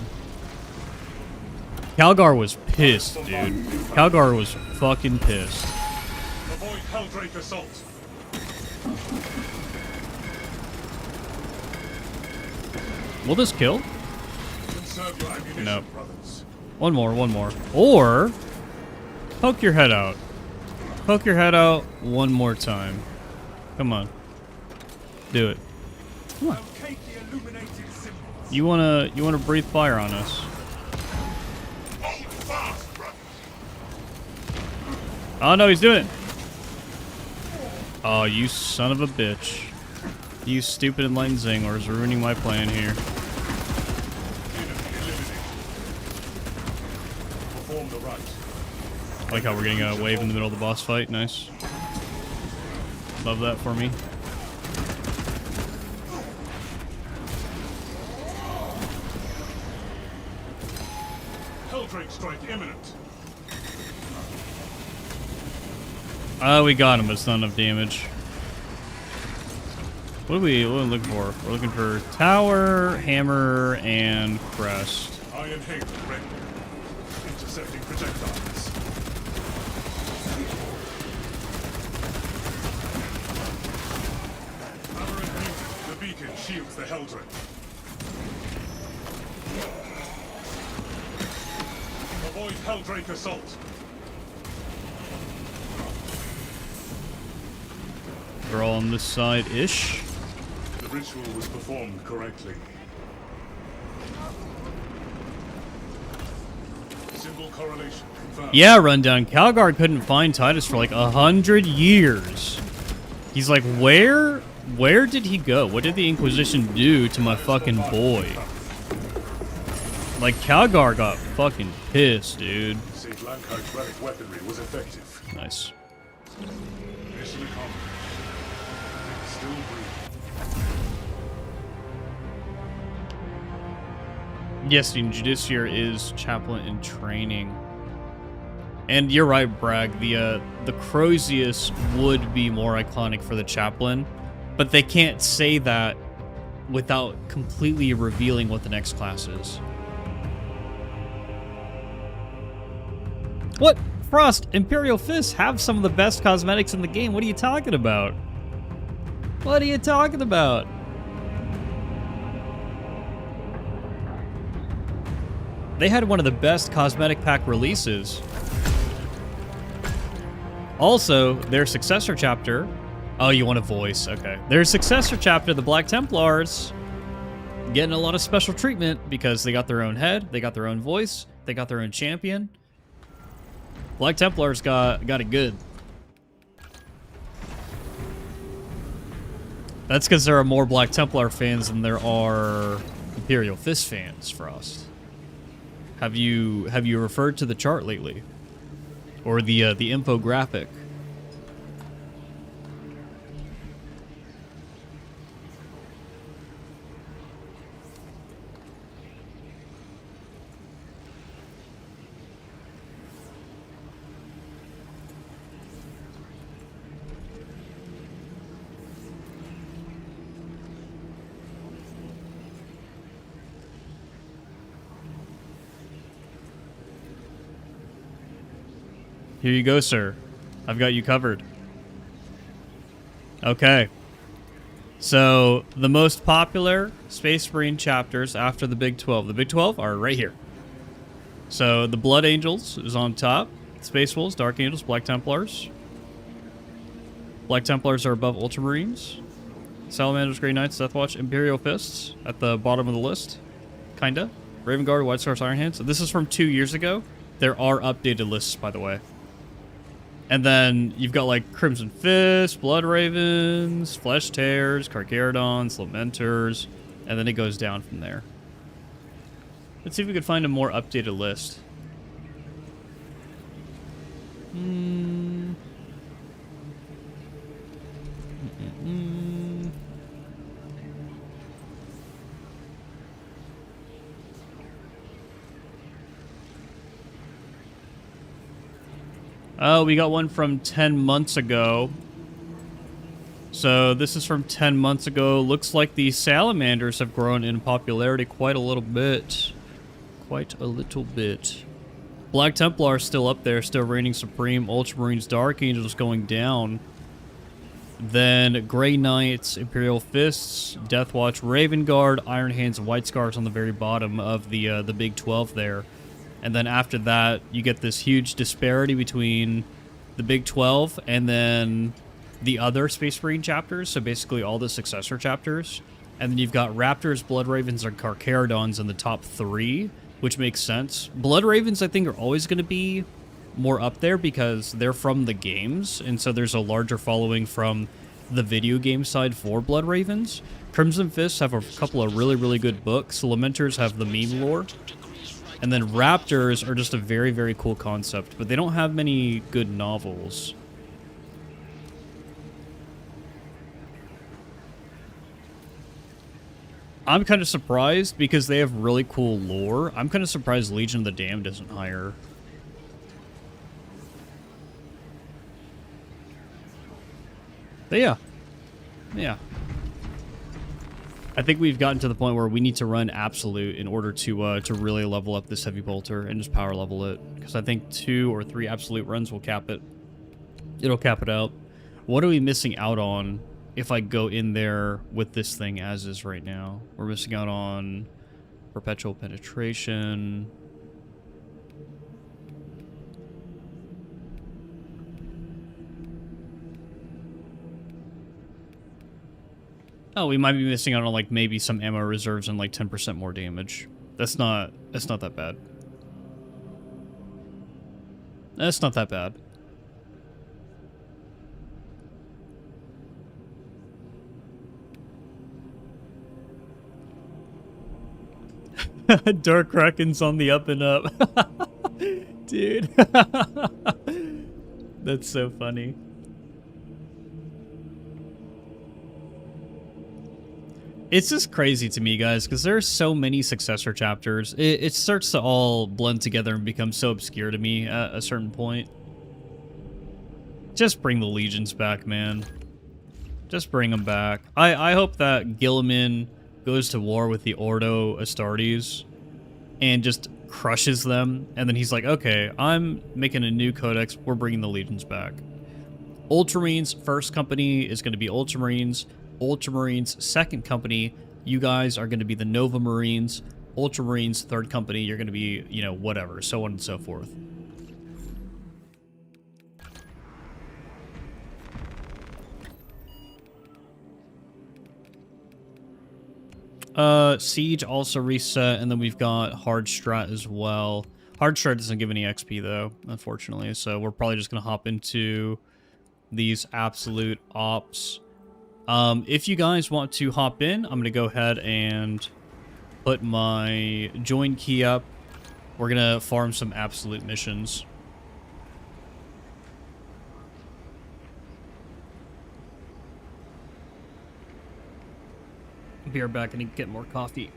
Speaker 1: Calgar was pissed, dude. Calgar was fucking pissed.
Speaker 3: Avoid Helldrake assault.
Speaker 1: Will this kill?
Speaker 3: Conserve your ammunition,
Speaker 1: Nope.
Speaker 3: brothers.
Speaker 1: One more. Or poke your head out. Poke your head out one more time. Come on. Do it. Come on.
Speaker 3: Locate the illuminated symbols.
Speaker 1: You wanna breathe fire on us.
Speaker 2: Hold fast, brothers.
Speaker 1: Oh no, he's doing it. Oh, you son of a bitch. You stupid enlightened Zangor is ruining my plan here.
Speaker 3: Enemy eliminated. Perform the rite.
Speaker 1: I like how we're getting a wave in the middle of the boss fight. Nice. Love that for me.
Speaker 3: Helldrake strike imminent.
Speaker 1: We got him, but it's not enough damage. What are we looking for? We're looking for tower, hammer, and crest.
Speaker 3: Iron Halo ready. Intercepting projectiles. Hammer and beacon. The beacon shields the Helldrake. Avoid Helldrake assault.
Speaker 1: we're all on this side-ish.
Speaker 3: The ritual was performed correctly. Symbol correlation confirmed.
Speaker 1: Yeah, Rundown. Calgar couldn't find Titus for like 100 years. He's like, where did he go? What did the Inquisition do to my fucking boy? Like, Calgar got fucking pissed, dude.
Speaker 3: St. Lankard's relic weaponry was effective.
Speaker 1: Nice.
Speaker 3: Mission accomplished. Still breathing.
Speaker 1: Yes, the Judiciary is chaplain in training. And you're right, Bragg. The Crozius would be more iconic for the chaplain, but they can't say that without completely revealing what the next class is. What? Frost, Imperial Fists have some of the best cosmetics in the game. What are you talking about? What are you talking about? They had one of the best cosmetic pack releases. Also, their successor chapter... Oh, you want a voice. Okay. Their successor chapter, the Black Templars, getting a lot of special treatment because they got their own head, they got their own voice, they got their own champion. Black Templars got it good. That's because there are more Black Templar fans than there are Imperial Fist fans, Frost. Have you referred to the chart lately? Or the infographic? Here you go, sir. I've got you covered. Okay. So, the most popular Space Marine chapters after the Big 12. The Big 12 are right here. So, the Blood Angels is on top. Space Wolves, Dark Angels, Black Templars. Black Templars are above Ultramarines. Salamanders, Grey Knights, Deathwatch, Imperial Fists at the bottom of the list. Kinda. Raven Guard, White Scars, Iron Hands. So this is from 2 years ago. There are updated lists, by the way. And then you've got like Crimson Fist, Blood Ravens, Flesh Tears, Carcharodons, Lamenters, and then it goes down from there. Let's see if we could find a more updated list. Oh, we got one from 10 months ago. So this is from 10 months ago. Looks like the Salamanders have grown in popularity quite a little bit. Quite a little bit. Black Templar is still up there, still reigning supreme. Ultramarines, Dark Angels going down. Then Grey Knights, Imperial Fists, Deathwatch, Raven Guard, Iron Hands, White Scars on the very bottom of the Big 12 there. And then after that, you get this huge disparity between the Big 12 and then the other Space Marine chapters. So basically all the successor chapters. And then you've got Raptors, Blood Ravens, and Carcharodons in the top 3, which makes sense. Blood Ravens, I think, are always going to be more up there because they're from the games. And so there's a larger following from the video game side for Blood Ravens. Crimson Fists have a couple of really, really good books. Lamenters have the meme lore. And then Raptors are just a very, very cool concept, but they don't have many good novels. I'm kind of surprised because they have really cool lore. I'm kind of surprised Legion of the Damned isn't higher. But yeah. Yeah. I think we've gotten to the point where we need to run Absolute in order to really level up this Heavy Bolter and just power level it. Because I think 2 or 3 Absolute runs will cap it. It'll cap it out. What are we missing out on if I go in there with this thing as is right now? We're missing out on Perpetual Penetration. Oh, we might be missing out on like maybe some ammo reserves and like 10% more damage. That's not that bad. That's not that bad. Dark Kraken's on the up and up. Dude. That's so funny. It's just crazy to me, guys, because there's so many successor chapters. It starts to all blend together and become so obscure to me at a certain point. Just bring the legions back, man. Just bring them back. I hope that Guilliman goes to war with the Ordo Astartes and just crushes them, and then he's like, okay, I'm making a new codex, we're bringing the legions back. Ultramarines first company is going to be Ultramarines. Ultramarines second company, you guys are going to be the Nova Marines. Ultramarines third company, you're going to be, you know, whatever, so on and so forth. Siege also reset, and then we've got Hard Strat as well. Hard Strat doesn't give any XP though, unfortunately, so we're probably just gonna hop into these absolute ops. If you guys want to hop in, I'm gonna go ahead and put my join key up. We're gonna farm some absolute missions. Be right back and get more coffee.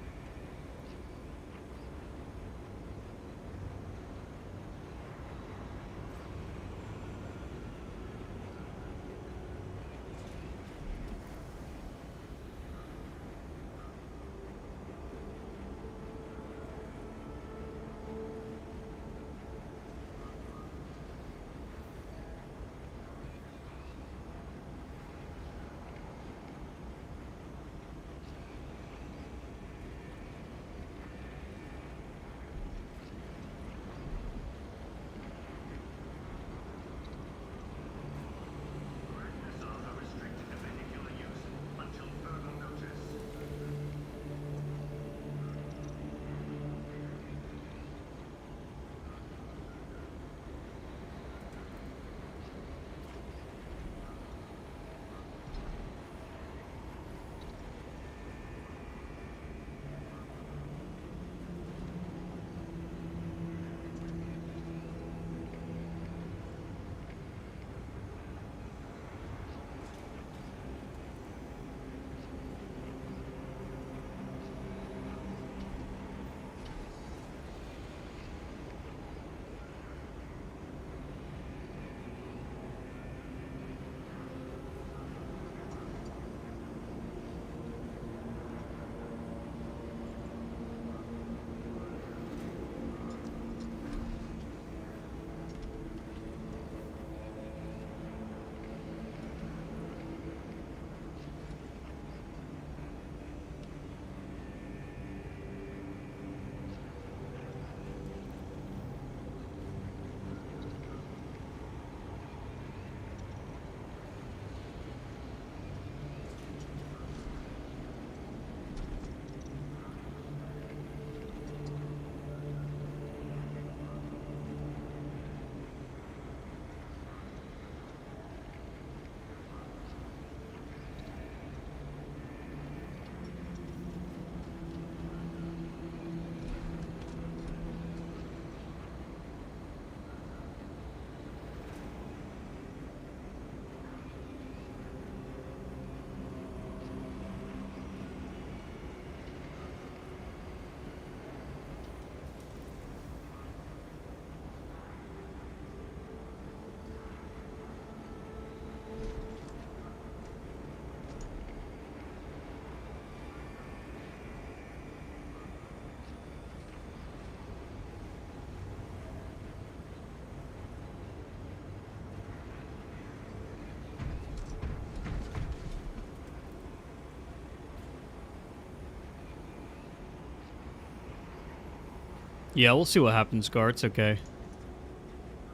Speaker 1: Yeah, we'll see what happens, Gar. It's okay.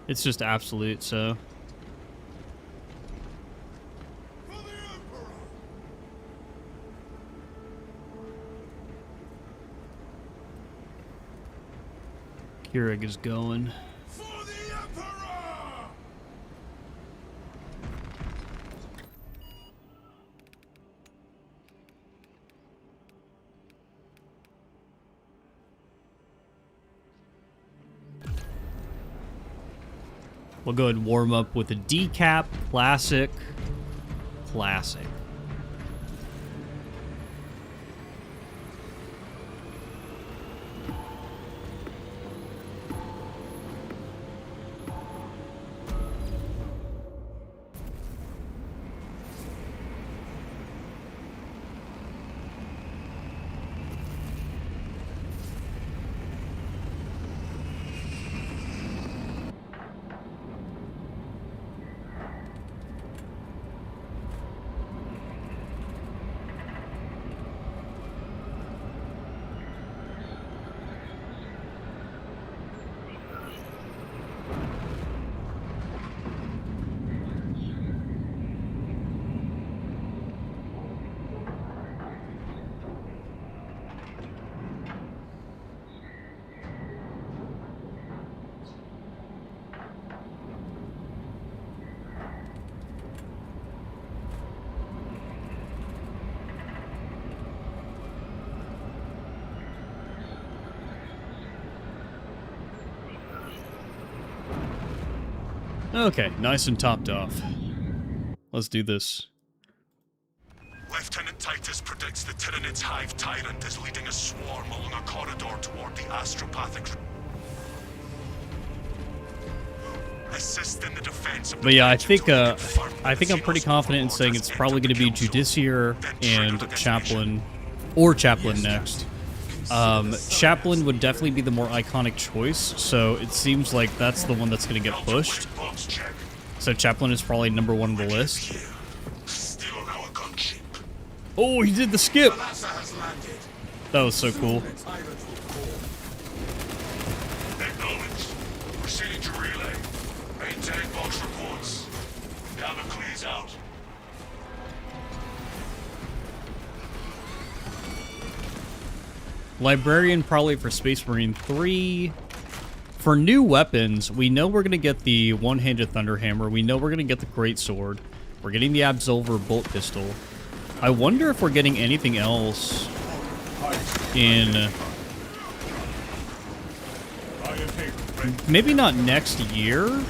Speaker 1: It's just absolute, so... Keurig is going.
Speaker 3: For the Emperor!
Speaker 1: We'll go ahead and warm up with a decap. Classic. Classic. Okay, nice and topped off. Let's do this.
Speaker 2: Lieutenant Titus predicts the Tyranids Hive Tyrant is leading a swarm along a corridor toward the Astropathic. Assist in the defense of the
Speaker 1: But yeah, I
Speaker 2: bridge
Speaker 1: think
Speaker 2: until we confirm
Speaker 1: I'm
Speaker 2: the
Speaker 1: pretty
Speaker 2: Xenos
Speaker 1: confident in
Speaker 2: overlord
Speaker 1: saying
Speaker 2: has
Speaker 1: it's probably going to be
Speaker 2: entered the
Speaker 1: Judiciar
Speaker 2: capsule. Then
Speaker 1: and
Speaker 2: trigger the
Speaker 1: Chaplain, or Chaplain next. Chaplain would definitely be the more iconic choice, so it seems like that's the one that's going to get pushed.
Speaker 2: Box check.
Speaker 1: So Chaplain is probably number one on the list.
Speaker 2: Still on our gunship.
Speaker 1: Oh, he did the skip!
Speaker 2: Lhasa has landed.
Speaker 1: That was so cool.
Speaker 2: Acknowledged. Proceeding to relay. Maintain box reports. Damocles out.
Speaker 1: Librarian probably for Space Marine 3. For new weapons, we know we're going to get the one-handed Thunderhammer. We know we're going to get the Great Sword. We're getting the Absolver Bolt Pistol. I wonder if we're getting anything else in... Maybe not next year?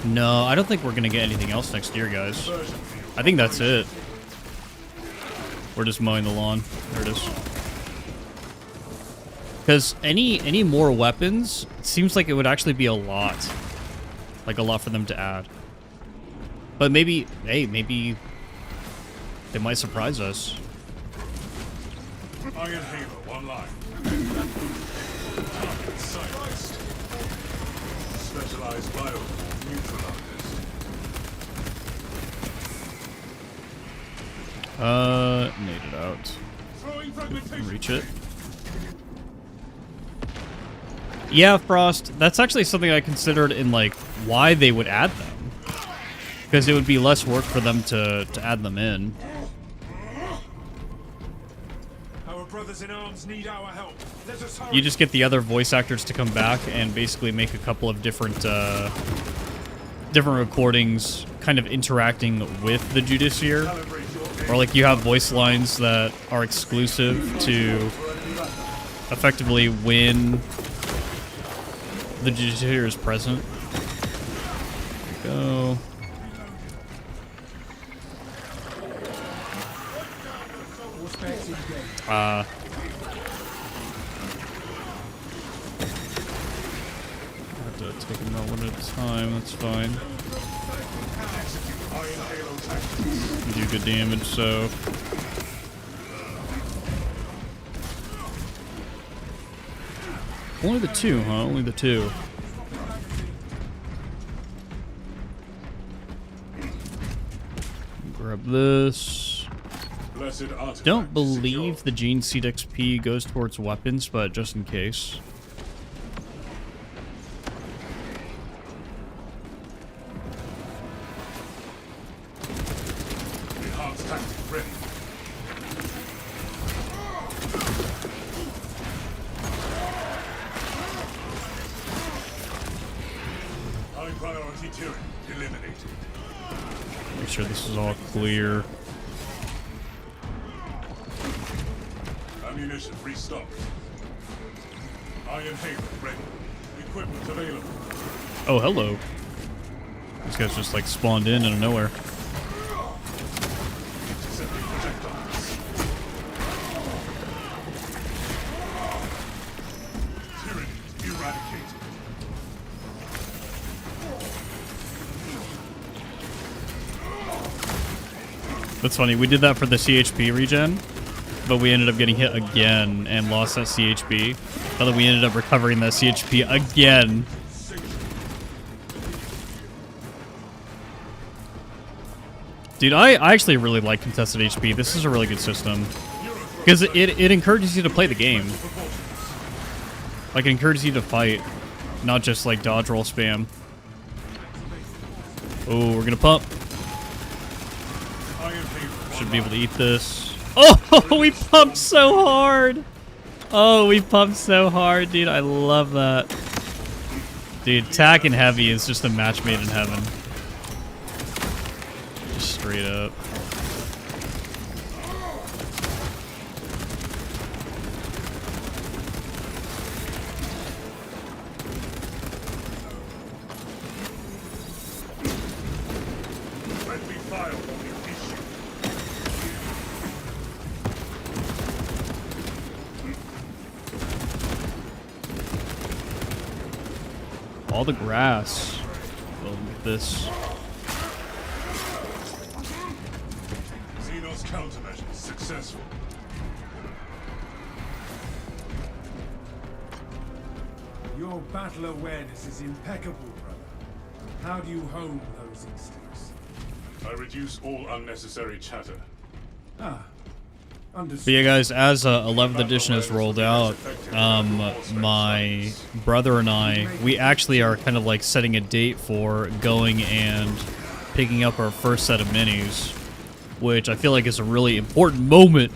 Speaker 1: No, I don't think we're going to get anything else next year, guys. I think that's it. We're just mowing the lawn. There it is. Because any more weapons, it seems like it would actually be a lot. Like a lot for them to add. But maybe, hey, maybe they might surprise us.
Speaker 3: Iron Halo, one line. Target silenced. Specialized bioform neutralized.
Speaker 1: Nade it out.
Speaker 3: Throwing fragmentation.
Speaker 1: Reach it. Yeah, Frost, that's actually something I considered in, like, why they would add them. Because it would be less work for them to add them in.
Speaker 3: Our brothers in arms need our help. Let us hurry.
Speaker 1: You just get the other voice actors to come back and basically make a couple of different recordings kind of interacting with the Judiciar. Or like you have voice lines that are exclusive to effectively when the Judiciar is present. Go. Have to take them out one at a time, that's fine. You do good damage, so. Only the two, huh? Only the two. Grab this.
Speaker 3: Blessed artifact
Speaker 1: Don't believe
Speaker 3: secure.
Speaker 1: the Gene Seed XP goes towards weapons, but just in case.
Speaker 3: Enhanced tactic ready. Priority tyranny eliminated.
Speaker 1: Make sure this is all clear.
Speaker 3: Ammunition restocked. Iron Haven ready. Equipment available.
Speaker 1: Oh, hello. These guys just like spawned in out of nowhere.
Speaker 3: Intercepting projectiles. Tyranny eradicated.
Speaker 1: That's funny. We did that for the CHP regen, but we ended up getting hit again and lost that CHP. But then we ended up recovering that CHP again. Dude, I actually really like contested HP. This is a really good system. Because it encourages you to play the game. Like, it encourages you to fight. Not just, like, dodge roll spam. Oh, we're gonna pump. Should be able to eat this. Oh, we pumped so hard! Oh, we pumped so hard, dude. I love that. Dude, tack and heavy is just a match made in heaven. Just straight up.
Speaker 3: Friendly fire will be issued.
Speaker 1: All the grass. Oh, look at this.
Speaker 3: Xenos countermeasures successful.
Speaker 6: Your battle awareness is impeccable, brother. How do you hone those instincts?
Speaker 3: I reduce all unnecessary chatter.
Speaker 6: Ah,
Speaker 1: But
Speaker 6: understood.
Speaker 1: yeah, guys, as 11th edition has rolled out, my brother and I, we actually are kind of like setting a date for going and picking up our first set of minis, which I feel like is a really important moment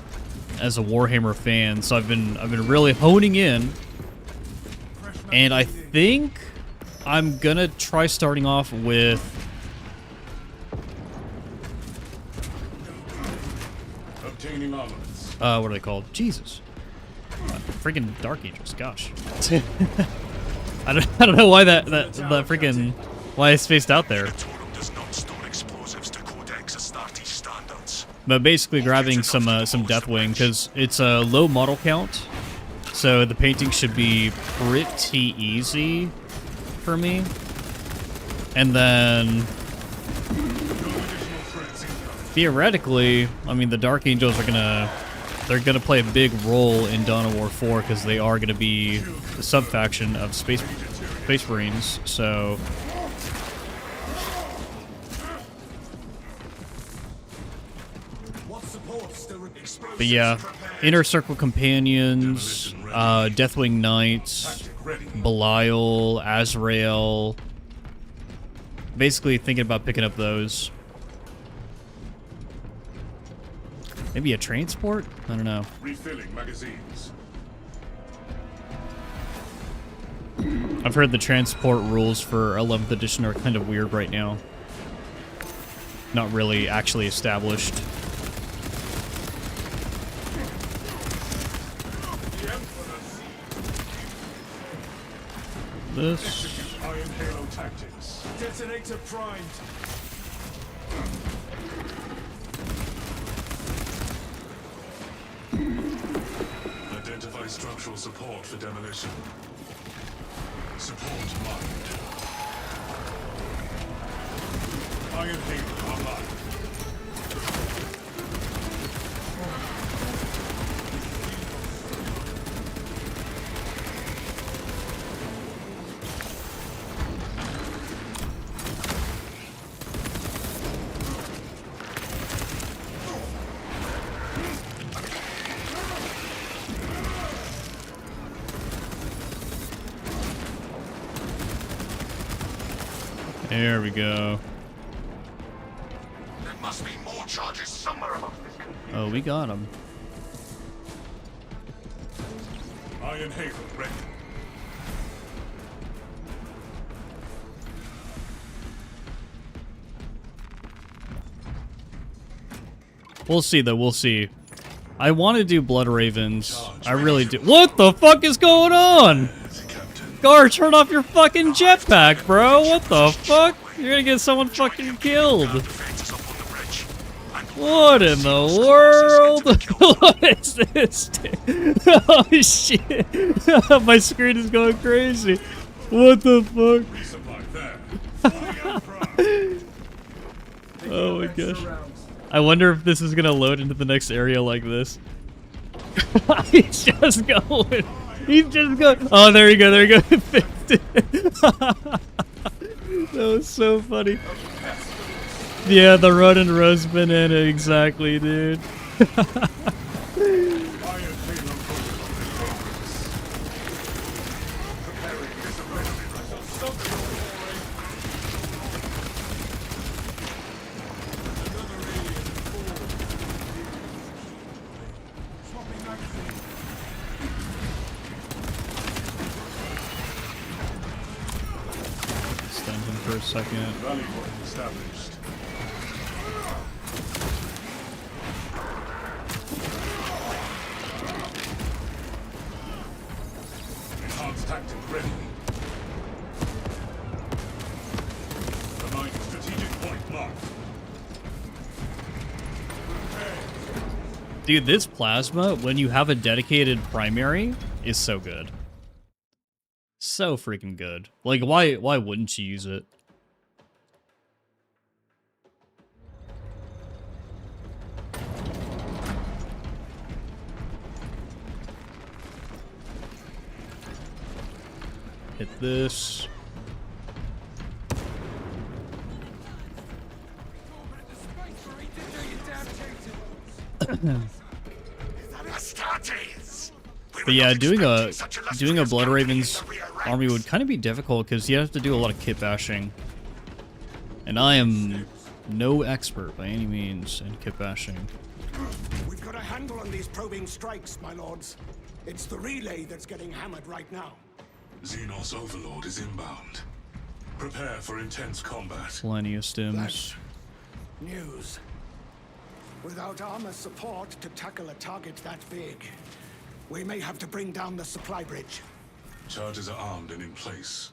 Speaker 1: as a Warhammer fan. So I've been really honing in, and I think I'm gonna try starting off with
Speaker 3: Obtaining armaments.
Speaker 1: what are they called? Jesus. Freaking Dark Angels, gosh. I don't know why that freaking why I spaced out there.
Speaker 2: Totem does not store explosives to Codex Astartes standards.
Speaker 1: But basically grabbing some Deathwing because it's a low model count, so the painting should be pretty easy for me. And then theoretically, I mean, the Dark Angels are they're gonna play a big role in Dawn of War 4 because they are gonna be the sub-faction of Space Marines. So but yeah, Inner Circle Companions, Deathwing Knights, Belial, Azrael. Basically thinking about picking up those. Maybe a transport? I don't know.
Speaker 3: Refilling magazines.
Speaker 1: I've heard the transport rules for 11th edition are kind of weird right now. Not really actually established. This.
Speaker 3: Iron Halo tactics.
Speaker 6: Detonator primed.
Speaker 3: Identify structural support for demolition. Support marked. Iron Halo online.
Speaker 1: There we go.
Speaker 2: There must be more charges somewhere amongst this confusion.
Speaker 1: Oh, we got him.
Speaker 3: Iron Halo ready.
Speaker 1: We'll see, though. We'll see. I want to do Blood Ravens. I really do. What the fuck is going on? Gar, turn off your fucking jetpack, bro. What the fuck? You're gonna get someone fucking killed. What in the world? What is this, dude? Oh shit. My screen is going crazy. What the fuck? Oh my gosh. I wonder if this is gonna load into the next area like this. He's just going. He's just going. Oh, there you go. There you go. That was so funny. Yeah, the run and roast banana, exactly, dude. Stand him for a second.
Speaker 3: Rally point established. Enhanced tactic ready. Remind strategic point marked.
Speaker 1: Dude, this plasma, when you have a dedicated primary, is so good. So freaking good. Like, why wouldn't you use it? Hit this. But yeah, doing a Blood Ravens army would kind of be difficult because you have to do a lot of kit bashing. And I am no expert by any means in kit bashing.
Speaker 7: We've got a handle on these probing strikes, my lords. It's the relay that's getting hammered right now.
Speaker 3: Xenos Overlord is inbound. Prepare for intense combat.
Speaker 1: Plenty of stims.
Speaker 7: News. Without armor support to tackle a target that big, we may have to bring down the supply bridge.
Speaker 3: Charges are armed and in place.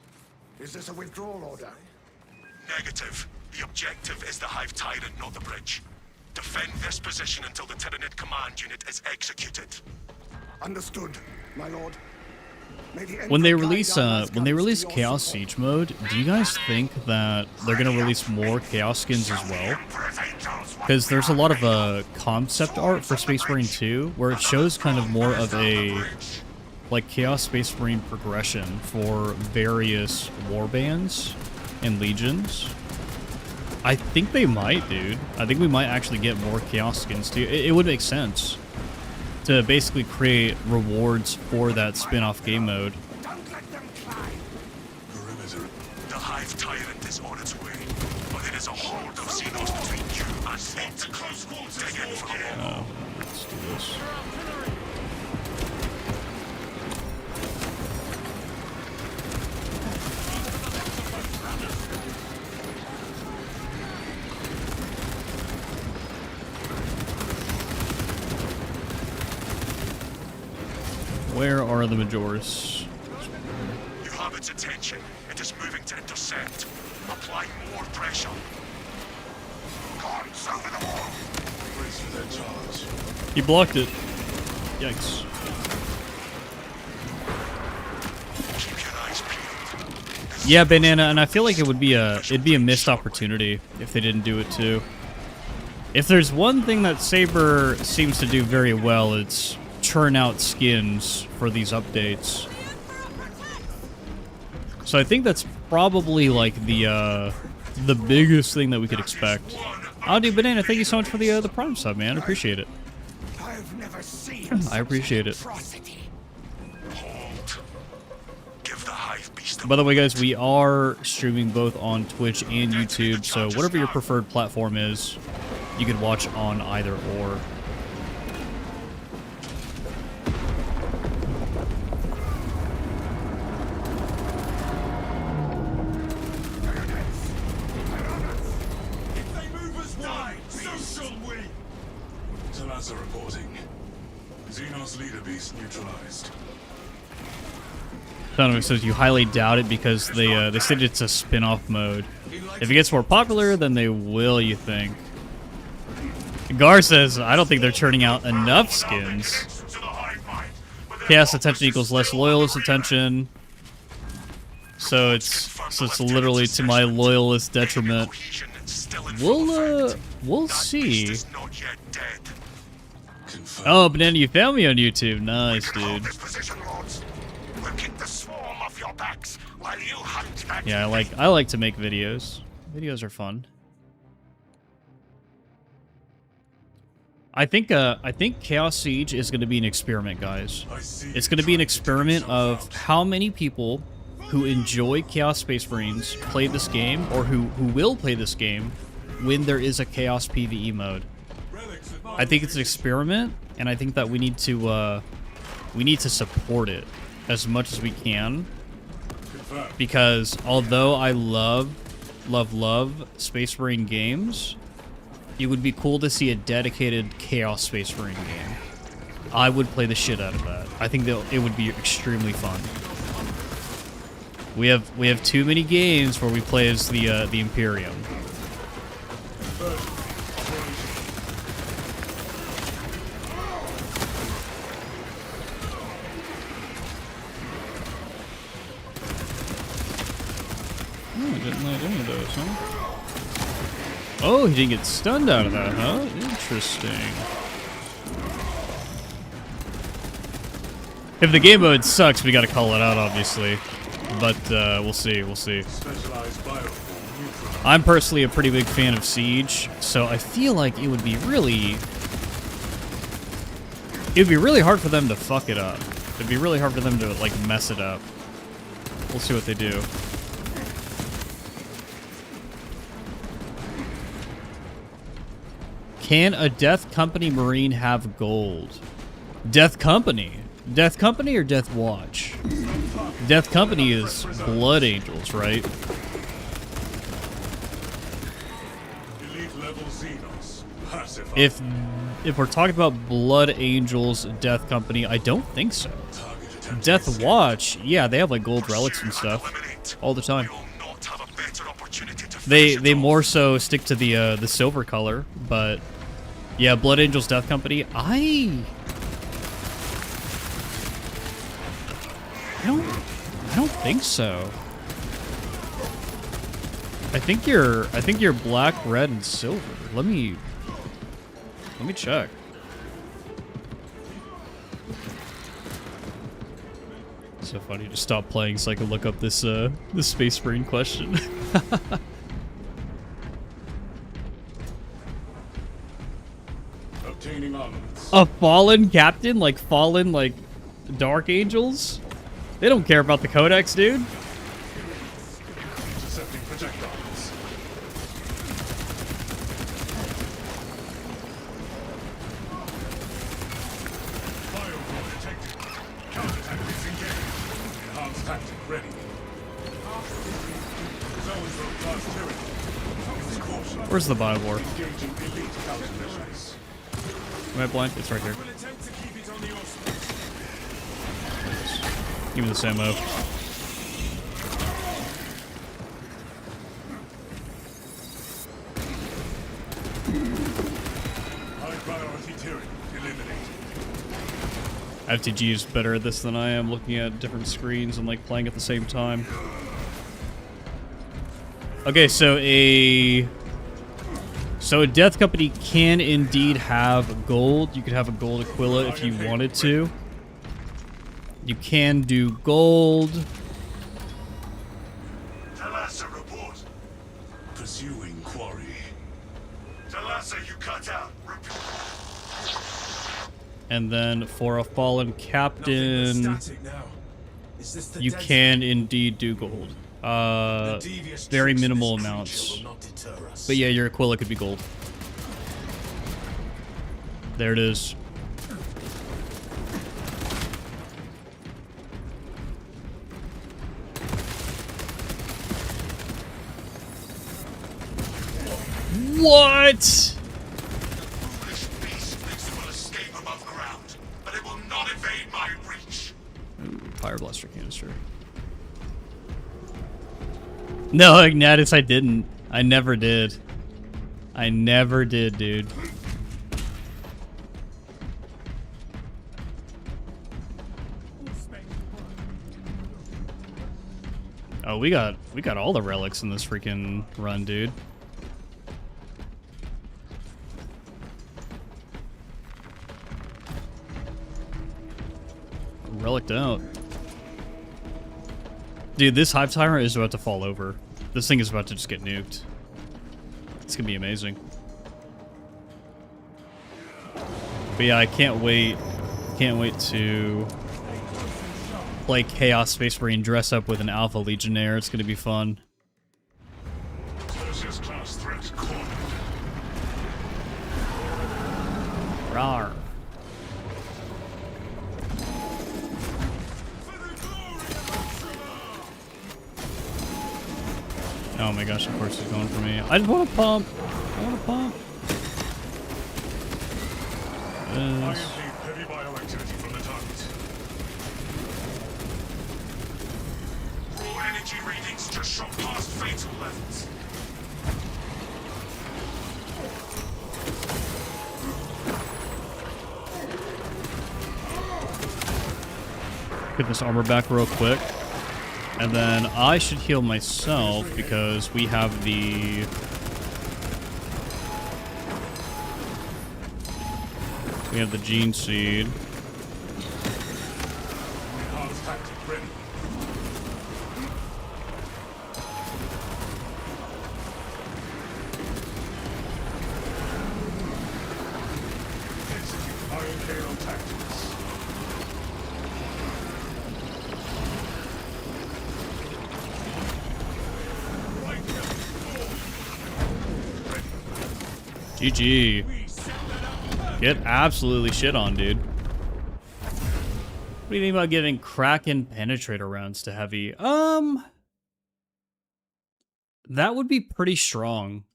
Speaker 7: Is this a withdrawal order?
Speaker 2: Negative. The objective is the Hive Tyrant, not the bridge. Defend this position until the Tyranid command unit is executed.
Speaker 7: Understood, my lord. May the
Speaker 1: When they
Speaker 7: Emperor
Speaker 1: release
Speaker 7: guide our
Speaker 1: when they
Speaker 7: scouts
Speaker 1: release
Speaker 7: to your
Speaker 1: Chaos
Speaker 7: support.
Speaker 1: Siege mode, do you guys think that they're gonna release more Chaos skins as well? Because there's a lot of concept art for Space Marine 2 where it shows kind of more of a like Chaos Space Marine progression for various warbands and legions. I think they might, dude. I think we might actually get more Chaos skins too. It would make sense to basically create rewards for that spin-off game mode.
Speaker 7: Don't let them climb.
Speaker 3: Perimeter.
Speaker 2: The Hive Tyrant is on its way, but it is a hold of Xenos between you and it. Dig in for more.
Speaker 1: Oh, let's do this. Where are the Majoris?
Speaker 2: You have its attention. It is moving to intercept. Apply more pressure. Guards over the wall.
Speaker 3: Brace for their charge.
Speaker 1: He blocked it. Yikes.
Speaker 2: Keep your eyes peeled.
Speaker 1: Yeah, Banana, and I feel like it'd be a missed opportunity if they didn't do it too. If there's one thing that Saber seems to do very well, it's churn out skins for these updates. So I think that's probably like the biggest thing that we could expect. Oh, dude, Banana, thank you so much for the Prime sub, man. I appreciate it.
Speaker 7: I've never seen
Speaker 1: I appreciate it.
Speaker 7: atrocity.
Speaker 2: Hold. Give the Hive beast a
Speaker 1: By the way, guys, we are streaming both on Twitch and YouTube, so whatever your preferred platform is, you could watch on either or.
Speaker 3: leader beast neutralized.
Speaker 8: Sonovan says you highly doubt it because they said it's a spin-off mode. If it gets more popular, then they will, you think. Gar says, I don't think they're churning out enough skins. Chaos attention equals less loyalist attention. So it's literally to my loyalist detriment. We'll see. Oh, Banana, you found me on YouTube. Nice, dude. Yeah, I like to make videos. Videos are fun. I think Chaos Siege is going to be an experiment, guys. It's going to be an experiment of how many people who enjoy Chaos Space Marines play this game, or who will play this game when there is a Chaos PvE mode. I think it's an experiment, and I think that we need to support it as much as we can. Because although I love Space Marine games, it would be cool to see a dedicated Chaos Space Marine game. I would play the shit out of that. I think that it would be extremely fun. We have too many games where we play as the Imperium. Didn't land any of those, huh? Oh, he didn't get stunned out of that, huh? Interesting. If the game mode sucks, we gotta call it out, obviously. But, we'll see, we'll see. I'm personally a pretty big fan of Siege, so I feel like it would be really hard for them to fuck it up. It'd be really hard for them to, like, mess it up. We'll see what they do. Can a Death Company Marine have gold? Death Company? Death Company or Death Watch? Death Company is Blood Angels, right? If we're talking about Blood Angels, Death Company, I don't think so. Death Watch, yeah, they have like gold relics and stuff all the time. They more so stick to the silver color, but yeah, Blood Angels, Death Company, I don't think so. I think you're black, red, and silver. Let me check. So funny to stop playing so I can look up this Space Marine question.
Speaker 3: Obtaining armaments.
Speaker 8: A fallen captain, like fallen like Dark Angels? They don't care about the Codex, dude.
Speaker 3: Intercepting projectiles. Firewall detected. Counter-tactics engaged. Enhanced tactic ready. Zones of class territory. Use caution.
Speaker 8: Where's the Biowar?
Speaker 3: Engaging elite countermeasures.
Speaker 8: Am I blind? It's right here. Give me this ammo.
Speaker 3: High priority Tyranny eliminated.
Speaker 8: FTG is better at this than I am, looking at different screens and like playing at the same time. Okay, so a Death Company can indeed have gold. You could have a gold Aquila if you wanted to. You can do gold.
Speaker 2: Talassa report.
Speaker 3: Pursuing quarry.
Speaker 2: Talassa, you cut out.
Speaker 8: And then for a fallen captain, you can indeed do gold. Very minimal amounts. But yeah, your Aquila could be gold. There it is. What?
Speaker 2: Foolish beast thinks it will escape above ground, but it will not
Speaker 8: fire blaster canister. No, Ignatus, I didn't. I never did. I never did, dude. Oh, we got all the relics in this freaking run, dude. Relic out. Dude, this Hive Tyrant is about to fall over. This thing is about to just get nuked. It's gonna be amazing. But yeah, I can't wait. Can't wait to play Chaos Space Marine, dress up with an Alpha Legionnaire. It's gonna be fun.
Speaker 2: Closest class threat cornered.
Speaker 8: Rawr. Oh my gosh, of course he's going for me. I just want to pump. I want to pump.
Speaker 2: Heavy bioactivity from the target. Raw energy readings just shot past fatal levels.
Speaker 8: Get this armor back real quick. And then I should heal myself because we have the... We have the Gene Seed.
Speaker 2: Enhanced tactic ready. Execute Iron Halo tactics.
Speaker 8: GG. Get absolutely shit on, dude. What do you think about giving Kraken Penetrator rounds to Heavy? That would be pretty strong.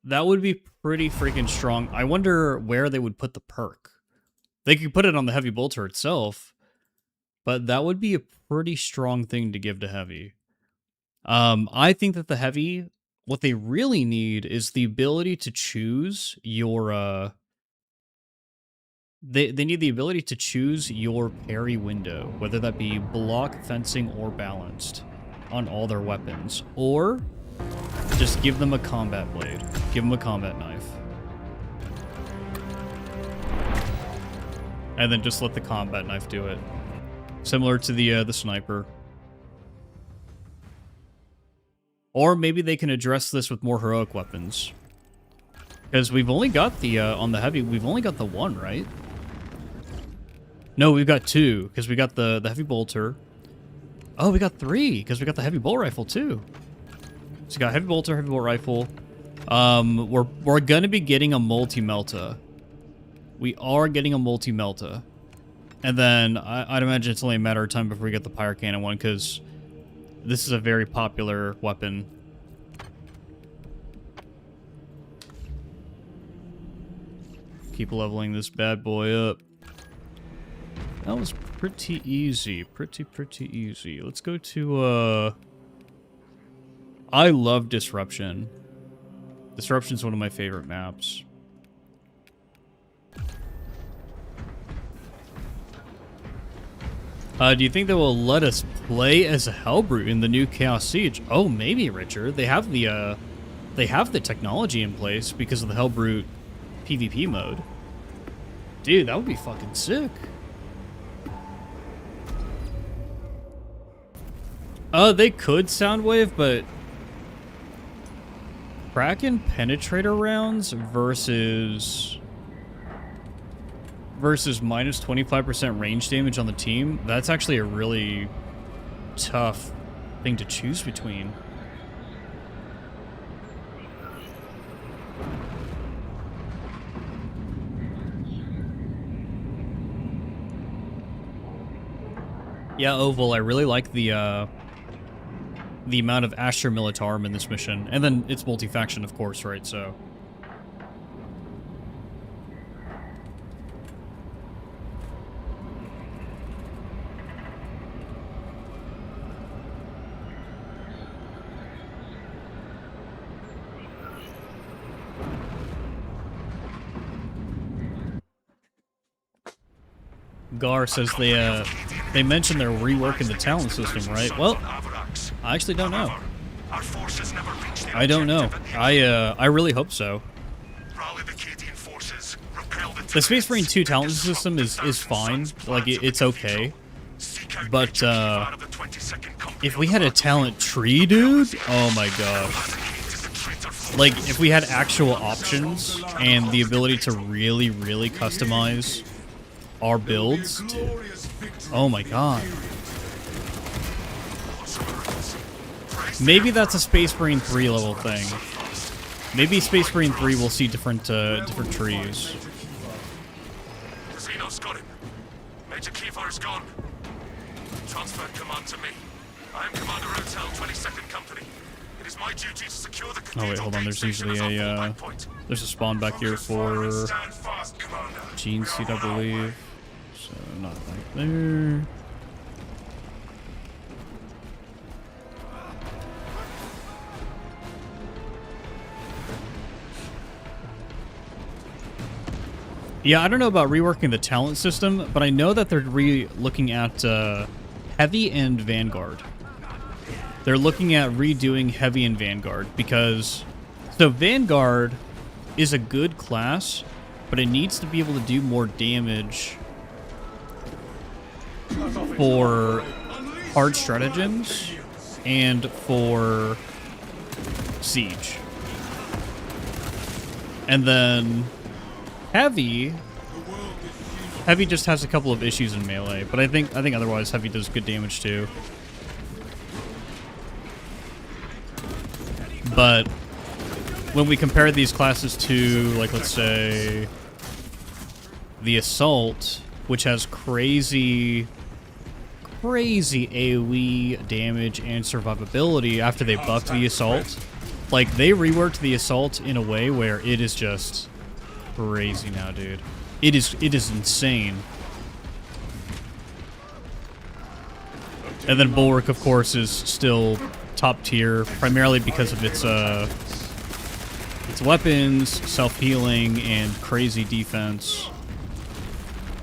Speaker 8: That would be pretty freaking strong. I wonder where they would put the perk. They could put it on the Heavy Bolter itself, but that would be a pretty strong thing to give to Heavy. I think that the Heavy, what they really need is the ability to choose your, They need the ability to choose your parry window, whether that be block, fencing, or balanced on all their weapons. Or just give them a combat blade. Give them a combat knife. And then just let the combat knife do it. Similar to the sniper. Or maybe they can address this with more heroic weapons. Because we've only got the, on the Heavy, we've only got the one, right? No, we've got two, because we got the Heavy Bolter. Oh, we got three, because we got the Heavy Bolt Rifle, too. So we got Heavy Bolter, Heavy Bolt Rifle. We're going to be getting a Multi-Melta. We are getting a Multi-Melta. And then, I'd imagine it's only a matter of time before we get the Pyro Cannon one, because this is a very popular weapon. Keep leveling this bad boy up. That was pretty easy. Pretty easy. Let's go to, I love Disruption. Disruption's one of my favorite maps. Do you think they will let us play as a Hellbrute in the new Chaos Siege? Oh, maybe, Richard. They have the technology in place because of the Hellbrute PvP mode. Dude, that would be fucking sick. They could Soundwave, but Kraken Penetrator rounds versus minus 25% range damage on the team, that's actually a really tough thing to choose between. Yeah, Oval, I really like the amount of Astra Militarum in this mission. And then it's multi-faction, of course, right? So Gar says they mentioned they're reworking the talent system, right? Well, I actually don't know. I don't know. I really hope so. The Space Marine 2 talent system is fine. Like, it's okay. But, if we had a talent tree, dude, oh my gosh. Like, if we had actual options and the ability to really, really customize our builds, dude, oh my god. Maybe that's a Space Marine 3 level thing. Maybe Space Marine 3 will see different trees.
Speaker 2: Zeno's got him. Major Kievar's gone. Transfer command to me. I am Commander Rotel, 22nd Company. It is my duty to secure the
Speaker 8: Oh wait, hold on. There's usually a there's a spawn back here for Gene Seed, I believe. So not right there. Yeah, I don't know about reworking the talent system, but I know that they're looking at Heavy and Vanguard. They're looking at redoing Heavy and Vanguard because... So Vanguard is a good class, but it needs to be able to do more damage for hard stratagems and for siege. And then Heavy just has a couple of issues in melee, but I think otherwise Heavy does good damage too. But when we compare these classes to, like, let's say the Assault, which has crazy AoE damage and survivability after they buffed the Assault, like, they reworked the Assault in a way where it is just crazy now, dude. It is insane. And then Bulwark, of course, is still top tier, primarily because of its weapons, self-healing, and crazy defense.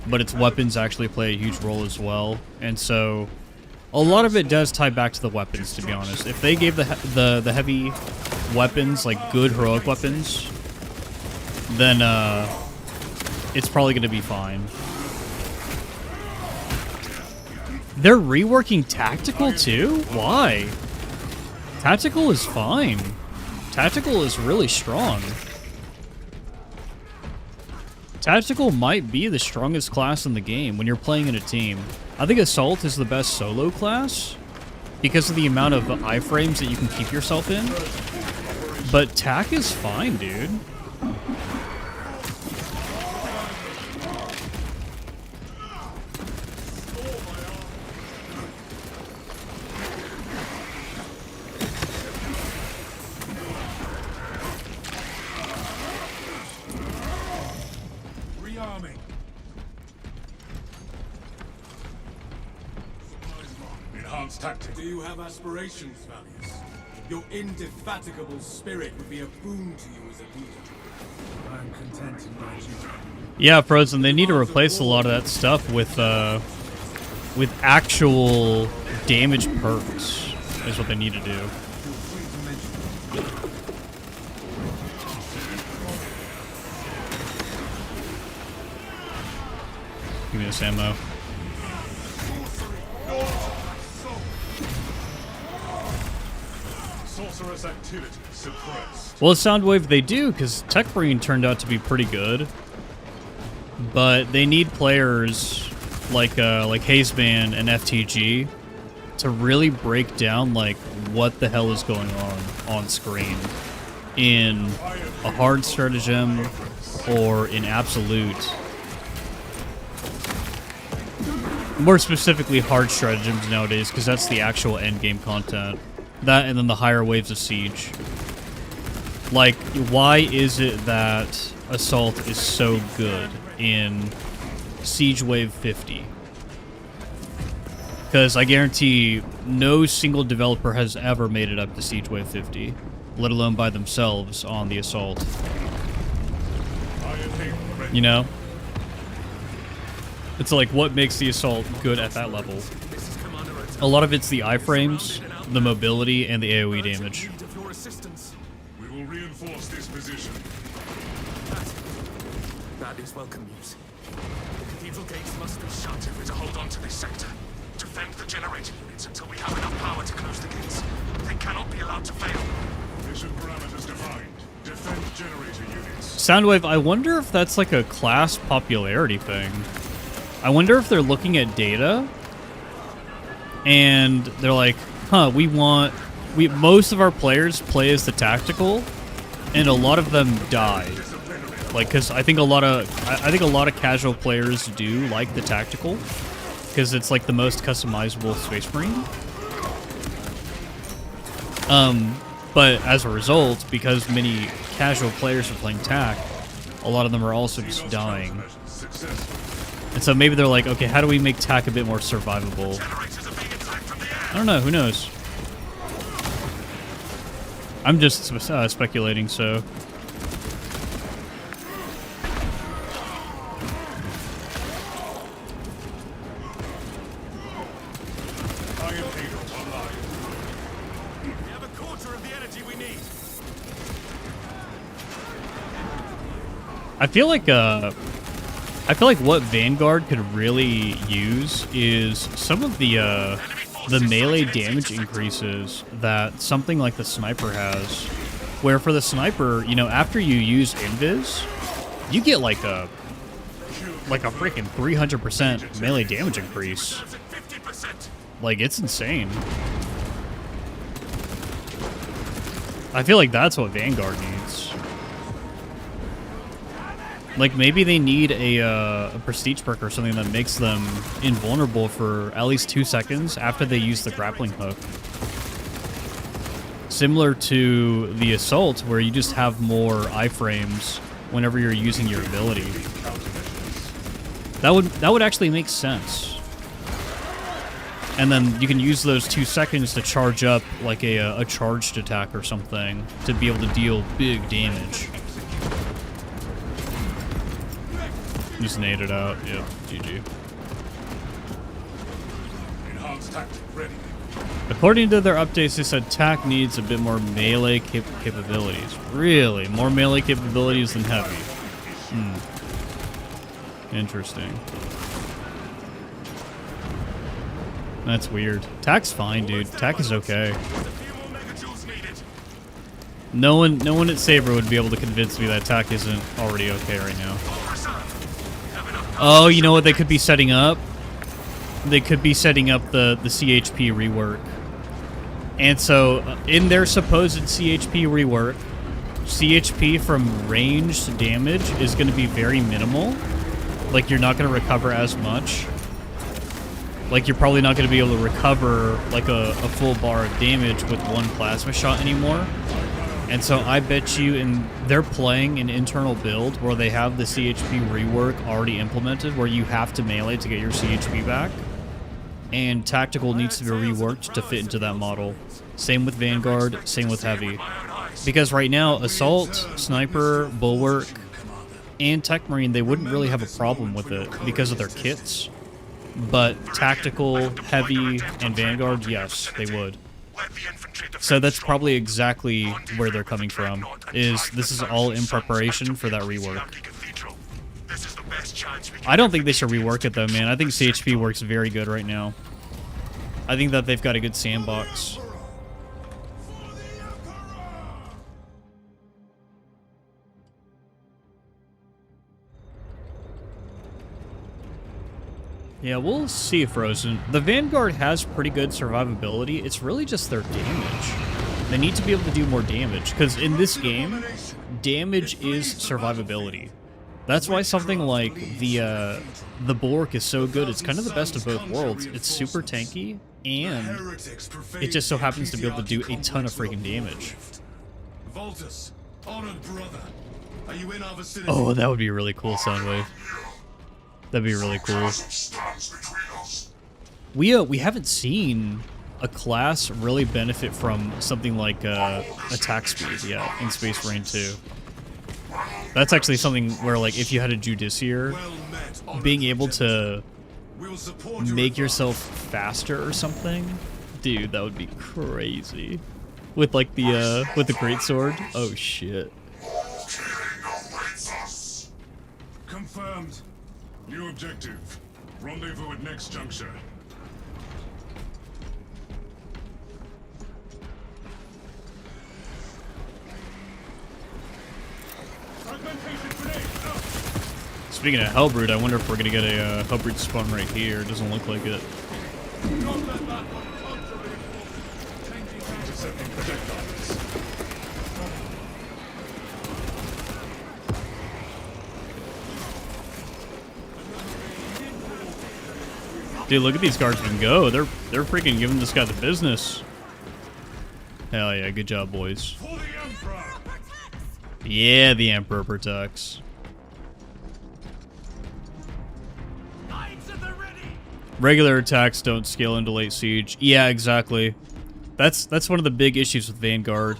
Speaker 8: But its weapons actually play a huge role as well, and so a lot of it does tie back to the weapons, to be honest. If they gave the heavy weapons, like good heroic weapons, then it's probably going to be fine. They're reworking Tactical too? Why? Tactical is fine. Tactical is really strong. Tactical might be the strongest class in the game when you're playing in a team. I think Assault is the best solo class because of the amount of iframes that you can keep yourself in. But Tac is fine, dude.
Speaker 6: Do you have aspirations, Valius? Your indefatigable spirit would be a boon to you as a leader. I'm content in my duty.
Speaker 8: Yeah, Frozen, they need to replace a lot of that stuff with actual damage perks, is what they need to do. Give me this ammo.
Speaker 3: Sorceress activity suppressed.
Speaker 8: Well, Soundwave they do, because Tech Marine turned out to be pretty good. But they need players like Hazeman and FTG to really break down like what the hell is going on screen in a hard stratagem or in Absolute. More specifically, hard stratagems nowadays, because that's the actual end game content. That and then the higher waves of siege. Like, why is it that Assault is so good in Siege Wave 50? Because I guarantee no single developer has ever made it up to Siege Wave 50, let alone by themselves on the Assault. You know? It's like, what makes the Assault good at that level? A lot of it's the iframes, the mobility, and the AoE damage.
Speaker 3: We will reinforce this position.
Speaker 9: That is welcome news. The cathedral gates must be shut if we're to hold on to this sector. Defend the generator units until we have enough power to close the gates. They cannot be allowed to fail.
Speaker 3: Mission parameters defined. Defend generator units.
Speaker 8: Soundwave, I wonder if that's like a class popularity thing. I wonder if they're looking at data and they're like, huh, most of our players play as the tactical, and a lot of them die. Like, because I think a lot of casual players do like the tactical, because it's like the most customizable Space Marine. But as a result, because many casual players are playing TAC, a lot of them are also just dying. And so maybe they're like, okay, how do we make TAC a bit more survivable? I don't know, who knows? I'm just speculating, so... I feel like what Vanguard could really use is some of the melee damage increases that something like the sniper has. Where for the sniper, you know, after you use invis, you get like a freaking 300% melee damage increase. Like, it's insane. I feel like that's what Vanguard needs. Like, maybe they need a prestige perk or something that makes them invulnerable for at least 2 seconds after they use the grappling hook. Similar to the Assault, where you just have more iframes whenever you're using your ability. That would actually make sense. And then you can use those 2 seconds to charge up like a charged attack or something to be able to deal big damage. Just nade it out. Yep, GG.
Speaker 3: Enhanced tactic ready.
Speaker 8: According to their updates, they said TAC needs a bit more melee capabilities. Really? More melee capabilities than heavy? Interesting. That's weird. TAC's fine, dude. TAC is okay. No one at Saber would be able to convince me that TAC isn't already okay right now. Oh, you know what they could be setting up? They could be setting up the CHP rework. And so, in their supposed CHP rework, CHP from ranged damage is going to be very minimal. Like, you're not going to recover as much. Like, you're probably not going to be able to recover, like, a full bar of damage with one plasma shot anymore. And so I bet you they're playing an internal build where they have the CHP rework already implemented, where you have to melee to get your CHP back. And Tactical needs to be reworked to fit into that model. Same with Vanguard, same with Heavy. Because right now, Assault, Sniper, Bulwark, and Tech Marine, they wouldn't really have a problem with it because of their kits. But Tactical, Heavy, and Vanguard, yes, they would. So that's probably exactly where they're coming from, is this is all in preparation for that rework. I don't think they should rework it though, man. I think CHP works very good right now. I think that they've got a good sandbox. Yeah, we'll see, Frozen. The Vanguard has pretty good survivability. It's really just their damage. They need to be able to do more damage, because in this game, damage is survivability. That's why something like the Bulwark is so good. It's kind of the best of both worlds. It's super tanky, and it just so happens to be able to do a ton of freaking damage.
Speaker 6: Voltus, honored brother, are you in our vicinity?
Speaker 8: Oh, that would be really cool, Soundwave. That'd be really cool. We haven't seen a class really benefit from something like attack speed yet in Space Marine 2. That's actually something where, like, if you had a Judiciary,
Speaker 3: Well met, honorable
Speaker 8: being able to
Speaker 3: gentlemen. We'll support your
Speaker 8: make
Speaker 3: advice.
Speaker 8: yourself faster or something, dude, that would be crazy. With like the greatsword. Oh shit.
Speaker 3: Confirmed. New objective. Rendezvous at next juncture.
Speaker 8: Speaking of Hellbrood, I wonder if we're gonna get a Hellbrood spawn right here. Doesn't look like it.
Speaker 3: Intercepting projectiles.
Speaker 8: Dude, look at these guardsmen go. They're freaking giving this guy the business. Hell yeah, good job, boys.
Speaker 3: For the Emperor!
Speaker 8: Yeah, the Emperor protects. Regular attacks don't scale into late siege. Yeah, exactly. That's one of the big issues with Vanguard.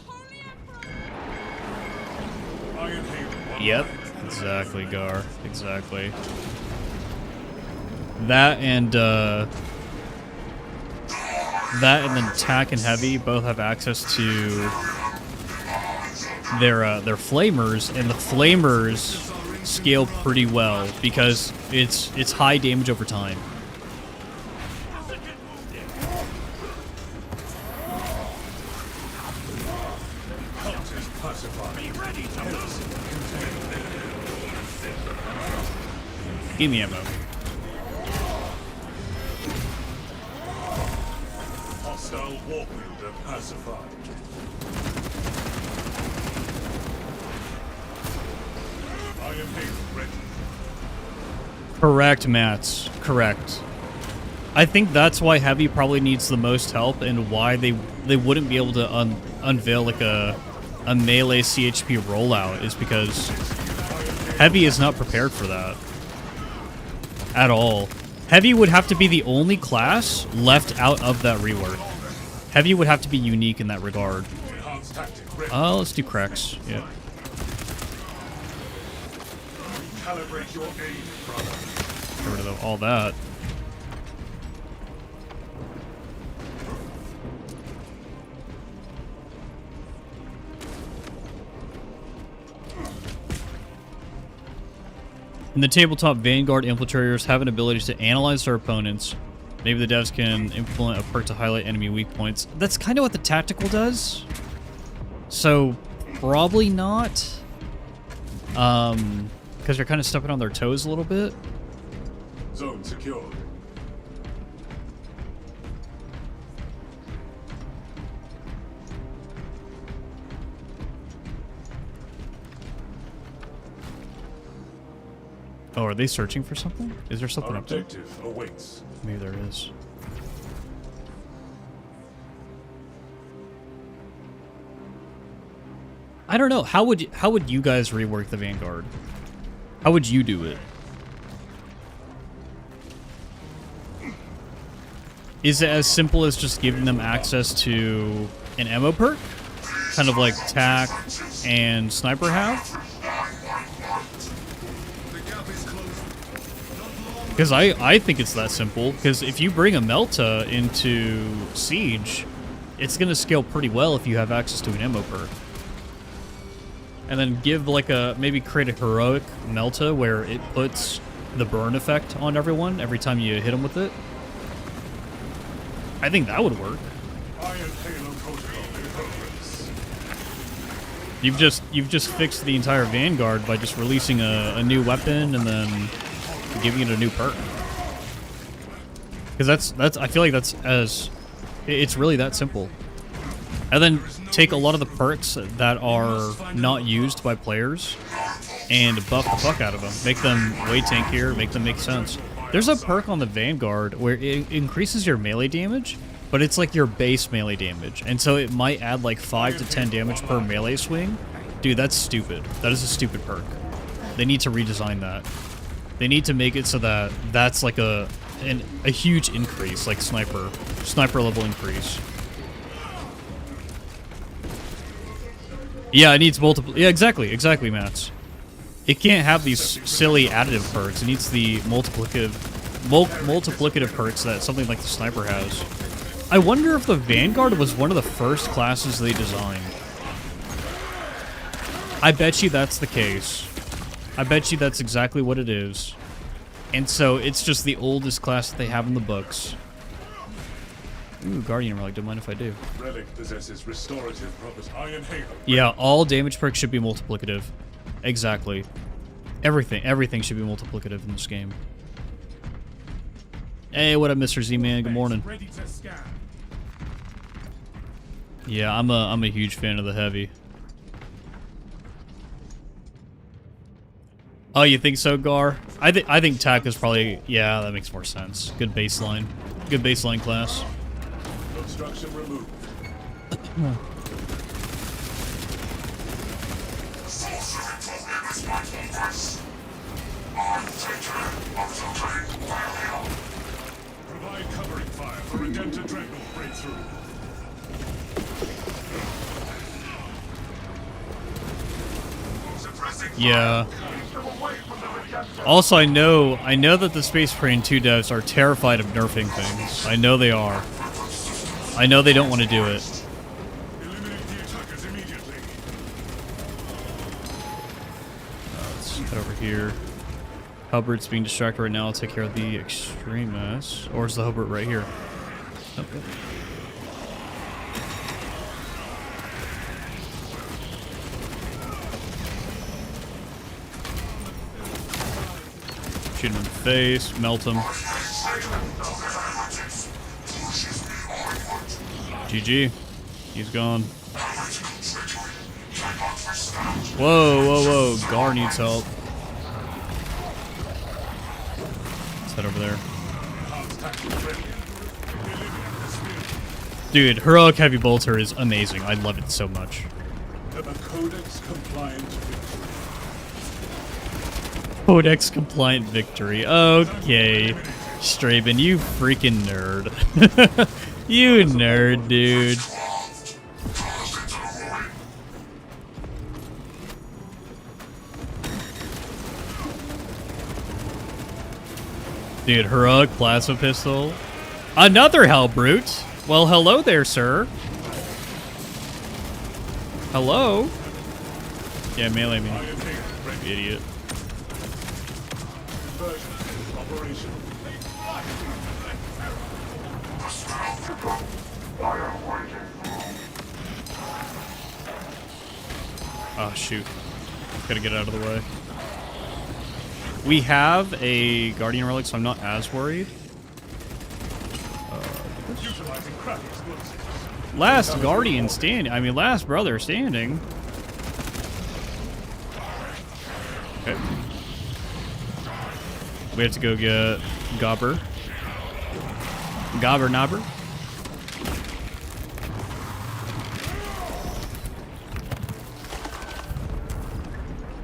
Speaker 3: Iron Halo.
Speaker 8: Yep, exactly, Gar. Exactly. That and then Attack and Heavy both have access to their flamers, and the flamers scale pretty well because it's high damage over time. Give me ammo.
Speaker 3: Hostile warp wielder pacified. Iron Halo ready.
Speaker 8: Correct, Mats. Correct. I think that's why Heavy probably needs the most help, and why they wouldn't be able to unveil like a melee CHP rollout is because Heavy is not prepared for that at all. Heavy would have to be the only class left out of that rework. Heavy would have to be unique in that regard.
Speaker 3: Enhanced tactic ready.
Speaker 8: Let's do cracks. Yeah.
Speaker 3: Calibrate your aim, brother.
Speaker 8: Get rid of all that. In the tabletop, Vanguard infiltrators have an ability to analyze their opponents. Maybe the devs can implement a perk to highlight enemy weak points. That's kind of what the tactical does. So, probably not. Because you're kind of stepping on their toes a little bit.
Speaker 3: Zone secured.
Speaker 8: Oh, are they searching for something? Is there something
Speaker 3: Our
Speaker 8: up there?
Speaker 3: objective awaits.
Speaker 8: Maybe there is. I don't know. How would you guys rework the Vanguard? How would you do it? Is it as simple as just giving them access to an ammo perk? Kind of like TAC and Sniper have? Because I think it's that simple. Because if you bring a Melta into Siege, it's going to scale pretty well if you have access to an ammo perk. And then give like maybe create a heroic Melta where it puts the burn effect on everyone every time you hit them with it. I think that would work.
Speaker 3: Iron Halo protocol in progress.
Speaker 8: You've just fixed the entire Vanguard by just releasing a new weapon and then giving it a new perk. Because that's I feel like it's really that simple. And then take a lot of the perks that are not used by players and buff the fuck out of them. Make them way tankier, make them make sense. There's a perk on the Vanguard where it increases your melee damage, but it's like your base melee damage. And so it might add like 5 to 10 damage per melee swing. Dude, that's stupid. That is a stupid perk. They need to redesign that. They need to make it so that that's like a huge increase, like sniper level increase. Yeah, it needs multiple. Yeah, exactly, Mats. It can't have these silly additive perks. It needs the multiplicative perks that something like the sniper has. I wonder if the Vanguard was one of the first classes they designed. I bet you that's the case. I bet you that's exactly what it is. And so it's just the oldest class that they have in the books. Ooh, Guardian Relic, don't mind if I do.
Speaker 3: Relic possesses restorative properties. Iron Halo.
Speaker 8: Yeah, all damage perks should be multiplicative. Exactly. Everything should be multiplicative in this game. Hey, what up, Mr. Z-Man? Good morning.
Speaker 6: Ready to scan.
Speaker 8: Yeah, I'm a huge fan of the heavy. Oh, you think so, Gar? I think TAC is probably, yeah, that makes more sense. Good baseline. Good baseline class.
Speaker 3: Obstruction removed. Provide covering fire for Redemptor Dreadnought breakthrough.
Speaker 8: Yeah. Also, I know that the Space Marine 2 devs are terrified of nerfing things. I know they are. I know they don't want to do it.
Speaker 3: Eliminate the attackers immediately.
Speaker 8: Let's head over here. Hubbard's being distracted right now. I'll take care of the Extremis. Or is the Hubbard right here? Oh, good. Shoot him in the face, melt him. GG. He's gone. Whoa, whoa, whoa. Gar needs help. Let's head over there. Dude, Heroic Heavy Bolter is amazing. I love it so much.
Speaker 3: A Codex compliant victory.
Speaker 8: Codex compliant victory. Okay. Straben, you freaking nerd. You nerd, dude. Dude, Heroic Plasma Pistol. Another Hellbrute. Well, hello there, sir. Hello? Yeah, melee me. Idiot.
Speaker 3: Operation.
Speaker 8: Oh, shoot. Gotta get out of the way. We have a Guardian Relic, so I'm not as worried.
Speaker 3: Utilizing crack explosives.
Speaker 8: Last Guardian standing. I mean, last brother standing. Okay. We have to go get Gobber. Gobber Nobber.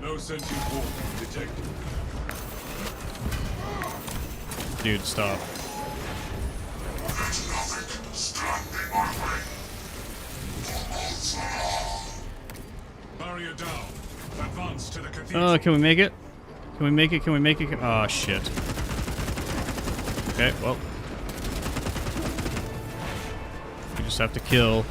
Speaker 3: No sentient warp detected.
Speaker 8: Dude, stop.
Speaker 3: Barrier down. Advance to the cathedral.
Speaker 8: Oh, can we make it? Can we make it? Can we make it? Oh, shit. Okay, well. We just have to kill.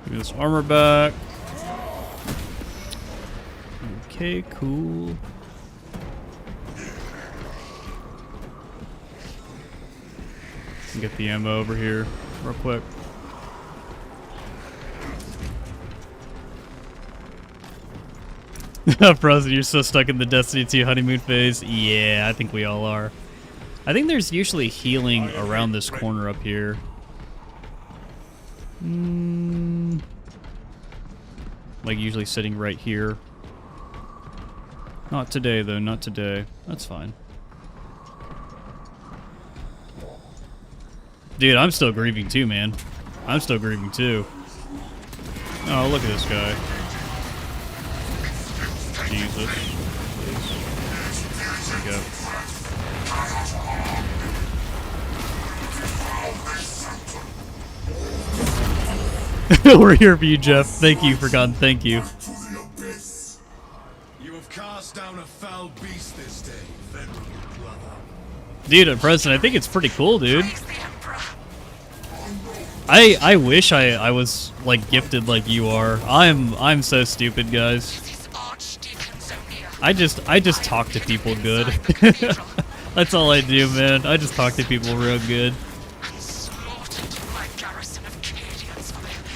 Speaker 8: Give me this armor back. Okay, cool. Get the ammo over here real quick. Frozen, you're so stuck in the Destiny 2 honeymoon phase. Yeah, I think we all are. I think there's usually healing around this corner up here. Like usually sitting right here. Not today though, not today. That's fine. Dude, I'm still grieving too, man. I'm still grieving too. Oh, look at this guy. Jesus. Please. There we go. We're here for you, Jeff. Thank you, Forgotten. Thank you.
Speaker 6: You have cast down a foul beast this day, venerable brother.
Speaker 8: Dude, at present, I think it's pretty cool, dude. I wish I was like gifted like you are. I'm so stupid, guys. I just talk to people good. That's all I do, man. I just talk to people real good.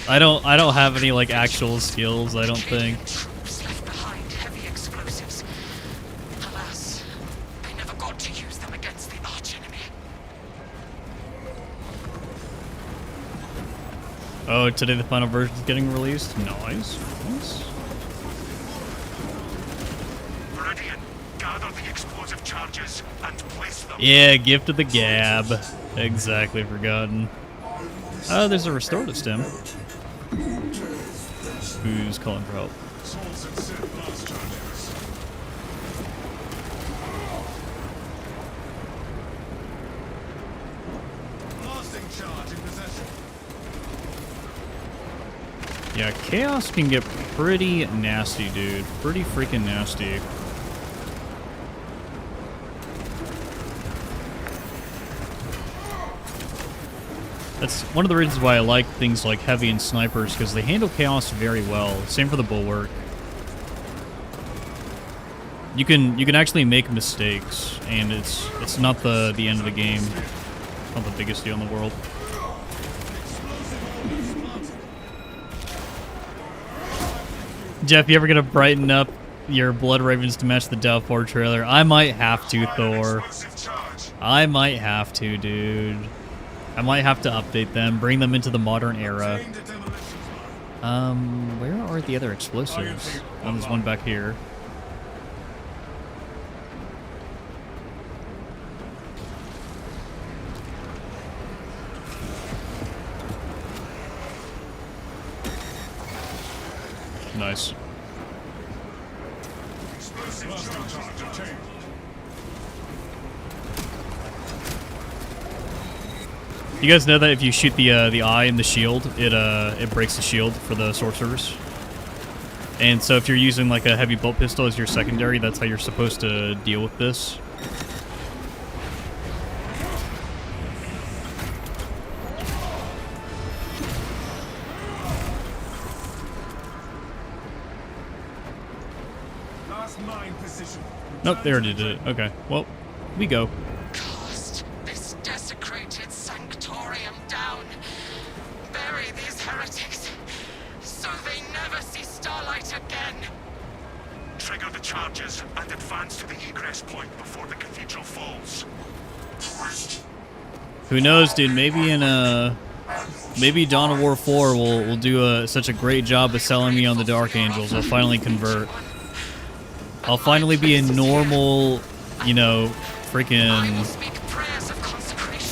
Speaker 8: I don't have any like actual skills, I don't think. Oh, today the final version is getting released? Nice. Nice.
Speaker 2: Gather the explosive charges and place them.
Speaker 8: Yeah, gift of the gab. Exactly, Forgotten. Oh, there's a restorative stem. Who's calling for help?
Speaker 6: Blasting charge in possession.
Speaker 8: Yeah, Chaos can get pretty nasty, dude. Pretty freaking nasty. That's one of the reasons why I like things like Heavy and Snipers, because they handle Chaos very well. Same for the Bulwark. You can actually make mistakes, and it's not the end of the game. Not the biggest deal in the world. Jeff, you ever gonna brighten up your Blood Ravens to match the Doubtfire trailer? I might have to, Thor. I might have to, dude. I might have to update them, bring them into the modern era. Where are the other explosives? Oh, there's one back here. Nice. You guys know that if you shoot the eye in the shield, it breaks the shield for the sorcerers. And so if you're using like a heavy bolt pistol as your secondary, that's how you're supposed to deal with this. Nope, they already did it. Okay, well, we go.
Speaker 9: Cast this desecrated sanctorium down. Bury these heretics, so they never see starlight again.
Speaker 2: Trigger the charges and advance to the egress point before the cathedral falls.
Speaker 8: Who knows, dude? Maybe maybe Dawn of War 4 will do such a great job of selling me on the Dark Angels. I'll finally convert. I'll finally be a normal, you know, freaking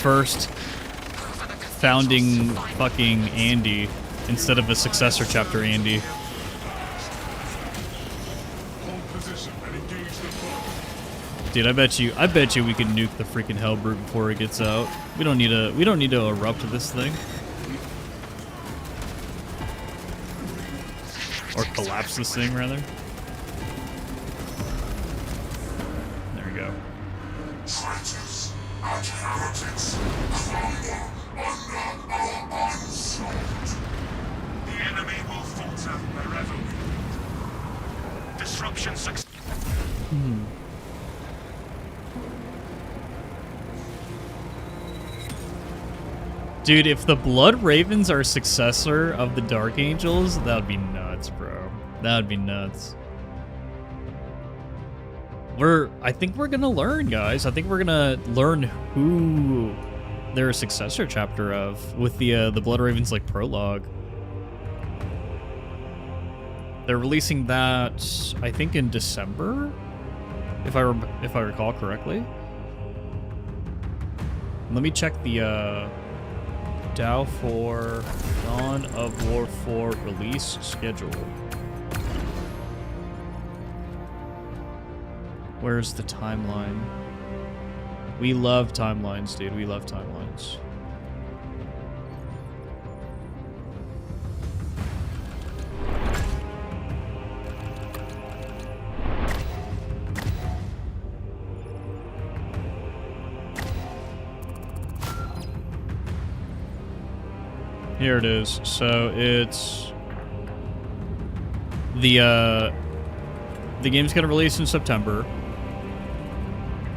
Speaker 8: first founding fucking Andy instead of a successor chapter Andy. Dude, I bet you we can nuke the freaking Hellbrute before it gets out. We don't need to erupt this thing. Or collapse this thing rather. There we go.
Speaker 2: Traitors and heretics crumble under our onslaught. The enemy will falter wherever we go. Disruption success.
Speaker 8: Dude, if the Blood Ravens are successor of the Dark Angels, that would be nuts, bro. That would be nuts. I think we're gonna learn, guys. I think we're gonna learn who they're a successor chapter of with the Blood Ravens like prologue. They're releasing that, I think, in December, if I recall correctly. Let me check the Dawn of War 4 release schedule. Where's the timeline? We love timelines, dude. We love timelines. Here it is. So it's the game's gonna release in September,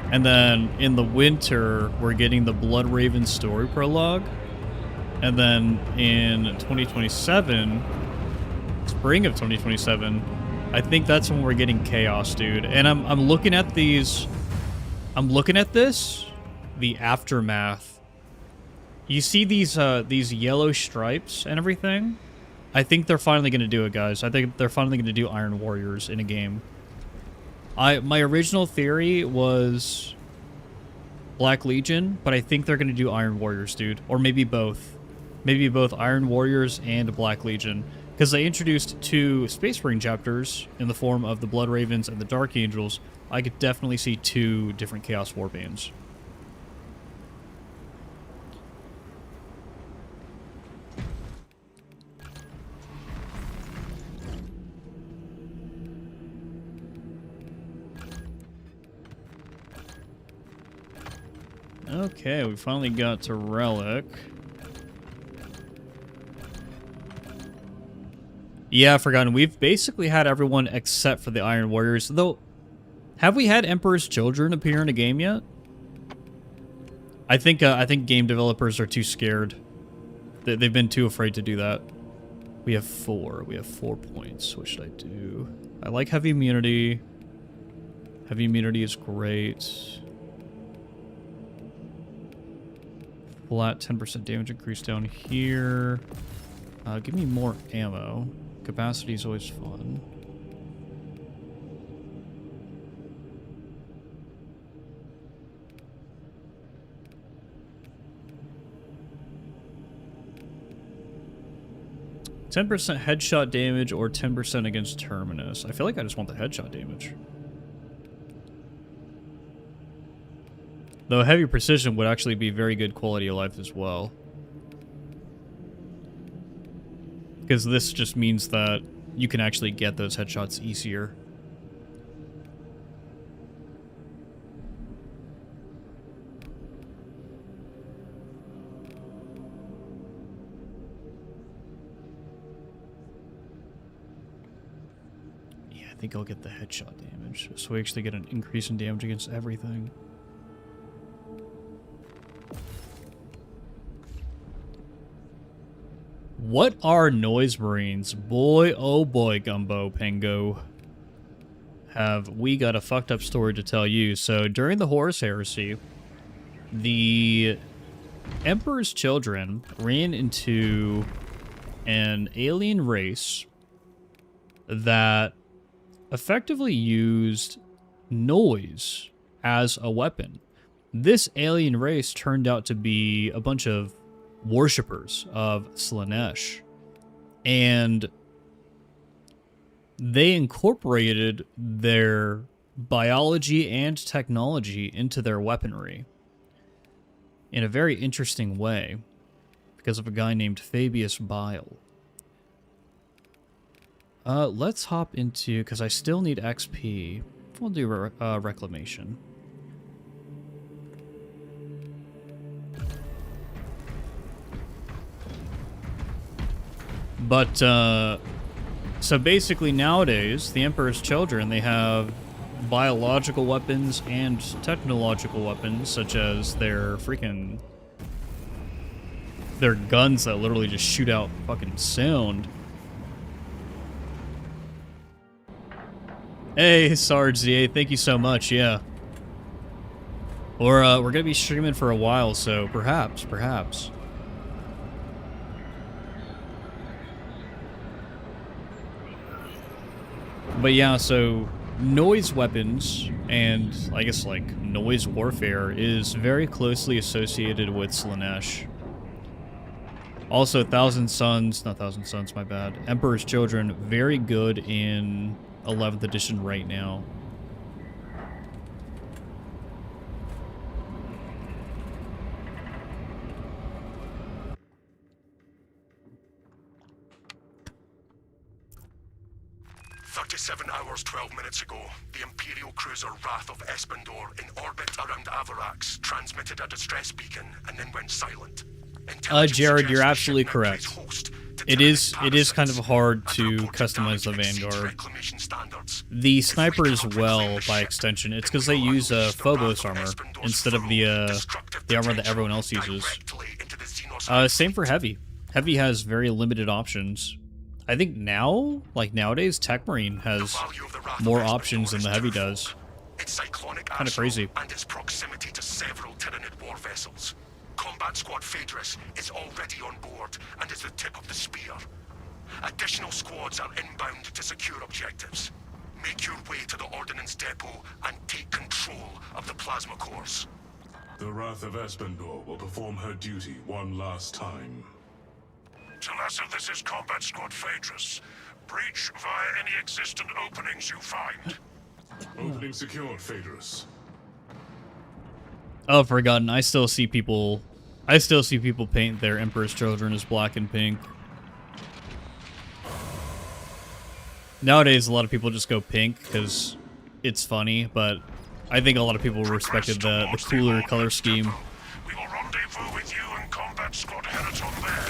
Speaker 8: and then in the winter we're getting the Bloodraven story prologue, and then in 2027, spring of 2027, I think that's when we're getting Chaos, dude. And I'm looking at these. I'm looking at this, the aftermath. You see these yellow stripes and everything? I think they're finally going to do it, guys. I think they're finally going to do Iron Warriors in a game. My original theory was Black Legion, but I think they're going to do Iron Warriors, dude. Or maybe both. Maybe both Iron Warriors and Black Legion. Because they introduced 2 Space Marine chapters in the form of the Blood Ravens and the Dark Angels. I could definitely see 2 different Chaos Warbands. Okay, we finally got to Relic. Yeah, Forgotten. We've basically had everyone except for the Iron Warriors. Though, have we had Emperor's Children appear in a game yet? I think game developers are too scared. They've been too afraid to do that. We have 4. We have 4 points. What should I do? I like Heavy Immunity. Heavy Immunity is great. Flat 10% damage increase down here. Give me more ammo. Capacity is always fun. %10 headshot damage or 10% against Terminus. I feel like I just want the headshot damage. Though heavy precision would actually be very good quality of life as well. Because this just means that you can actually get those headshots easier. Yeah, I think I'll get the headshot damage. So we actually get an increase in damage against everything. What are Noise Marines? Boy, oh boy, Gumbo Pengo. Have we got a fucked up story to tell you. So, during the Horus Heresy, the Emperor's Children ran into an alien race that effectively used noise as a weapon. This alien race turned out to be a bunch of worshippers of Slaanesh, and they incorporated their biology and technology into their weaponry in a very interesting way because of a guy named Fabius Bile. Let's hop into, because I still need XP, we'll do Reclamation. But, so basically nowadays, the Emperor's Children, they have biological weapons and technological weapons, such as their guns that literally just shoot out fucking sound. Hey, Sarge ZA, thank you so much, yeah. Or, we're gonna be streaming for a while, so perhaps. But yeah, so noise weapons and I guess like noise warfare is very closely associated with Slaanesh. Also, Thousand Sons, my bad. Emperor's Children, very good in 11th edition right now.
Speaker 9: 37 hours, 12 minutes ago, the Imperial cruiser Wrath of Espandor, in orbit around Avarax, transmitted a distress beacon and then went silent.
Speaker 8: Jared, you're absolutely correct. It is kind of hard to customize the Vanguard. The sniper as well, by extension. It's because they use Phobos armor instead of the armor that everyone else uses. Same for Heavy. Heavy has very limited options. I think now, like nowadays, Tech Marine has more options than the Heavy does. Kind of crazy.
Speaker 9: And its proximity to several Tyranid war vessels. Combat Squad Phaedrus is already on board and is the tip of the spear. Additional squads are inbound to secure objectives. Make your way to the Ordnance Depot and take control of the plasma cores.
Speaker 3: The Wrath of Espandor will perform her duty one last time.
Speaker 2: Talassa, this is Combat Squad Phaedrus. Breach via any existent openings you find.
Speaker 3: Opening secured, Phaedrus.
Speaker 8: Oh, forgotten. I still see people paint their Emperor's Children as black and pink. Nowadays, a lot of people just go pink because it's funny, but I think a lot of people respected the cooler color scheme.
Speaker 2: We will rendezvous with you and Combat Squad Heraton there.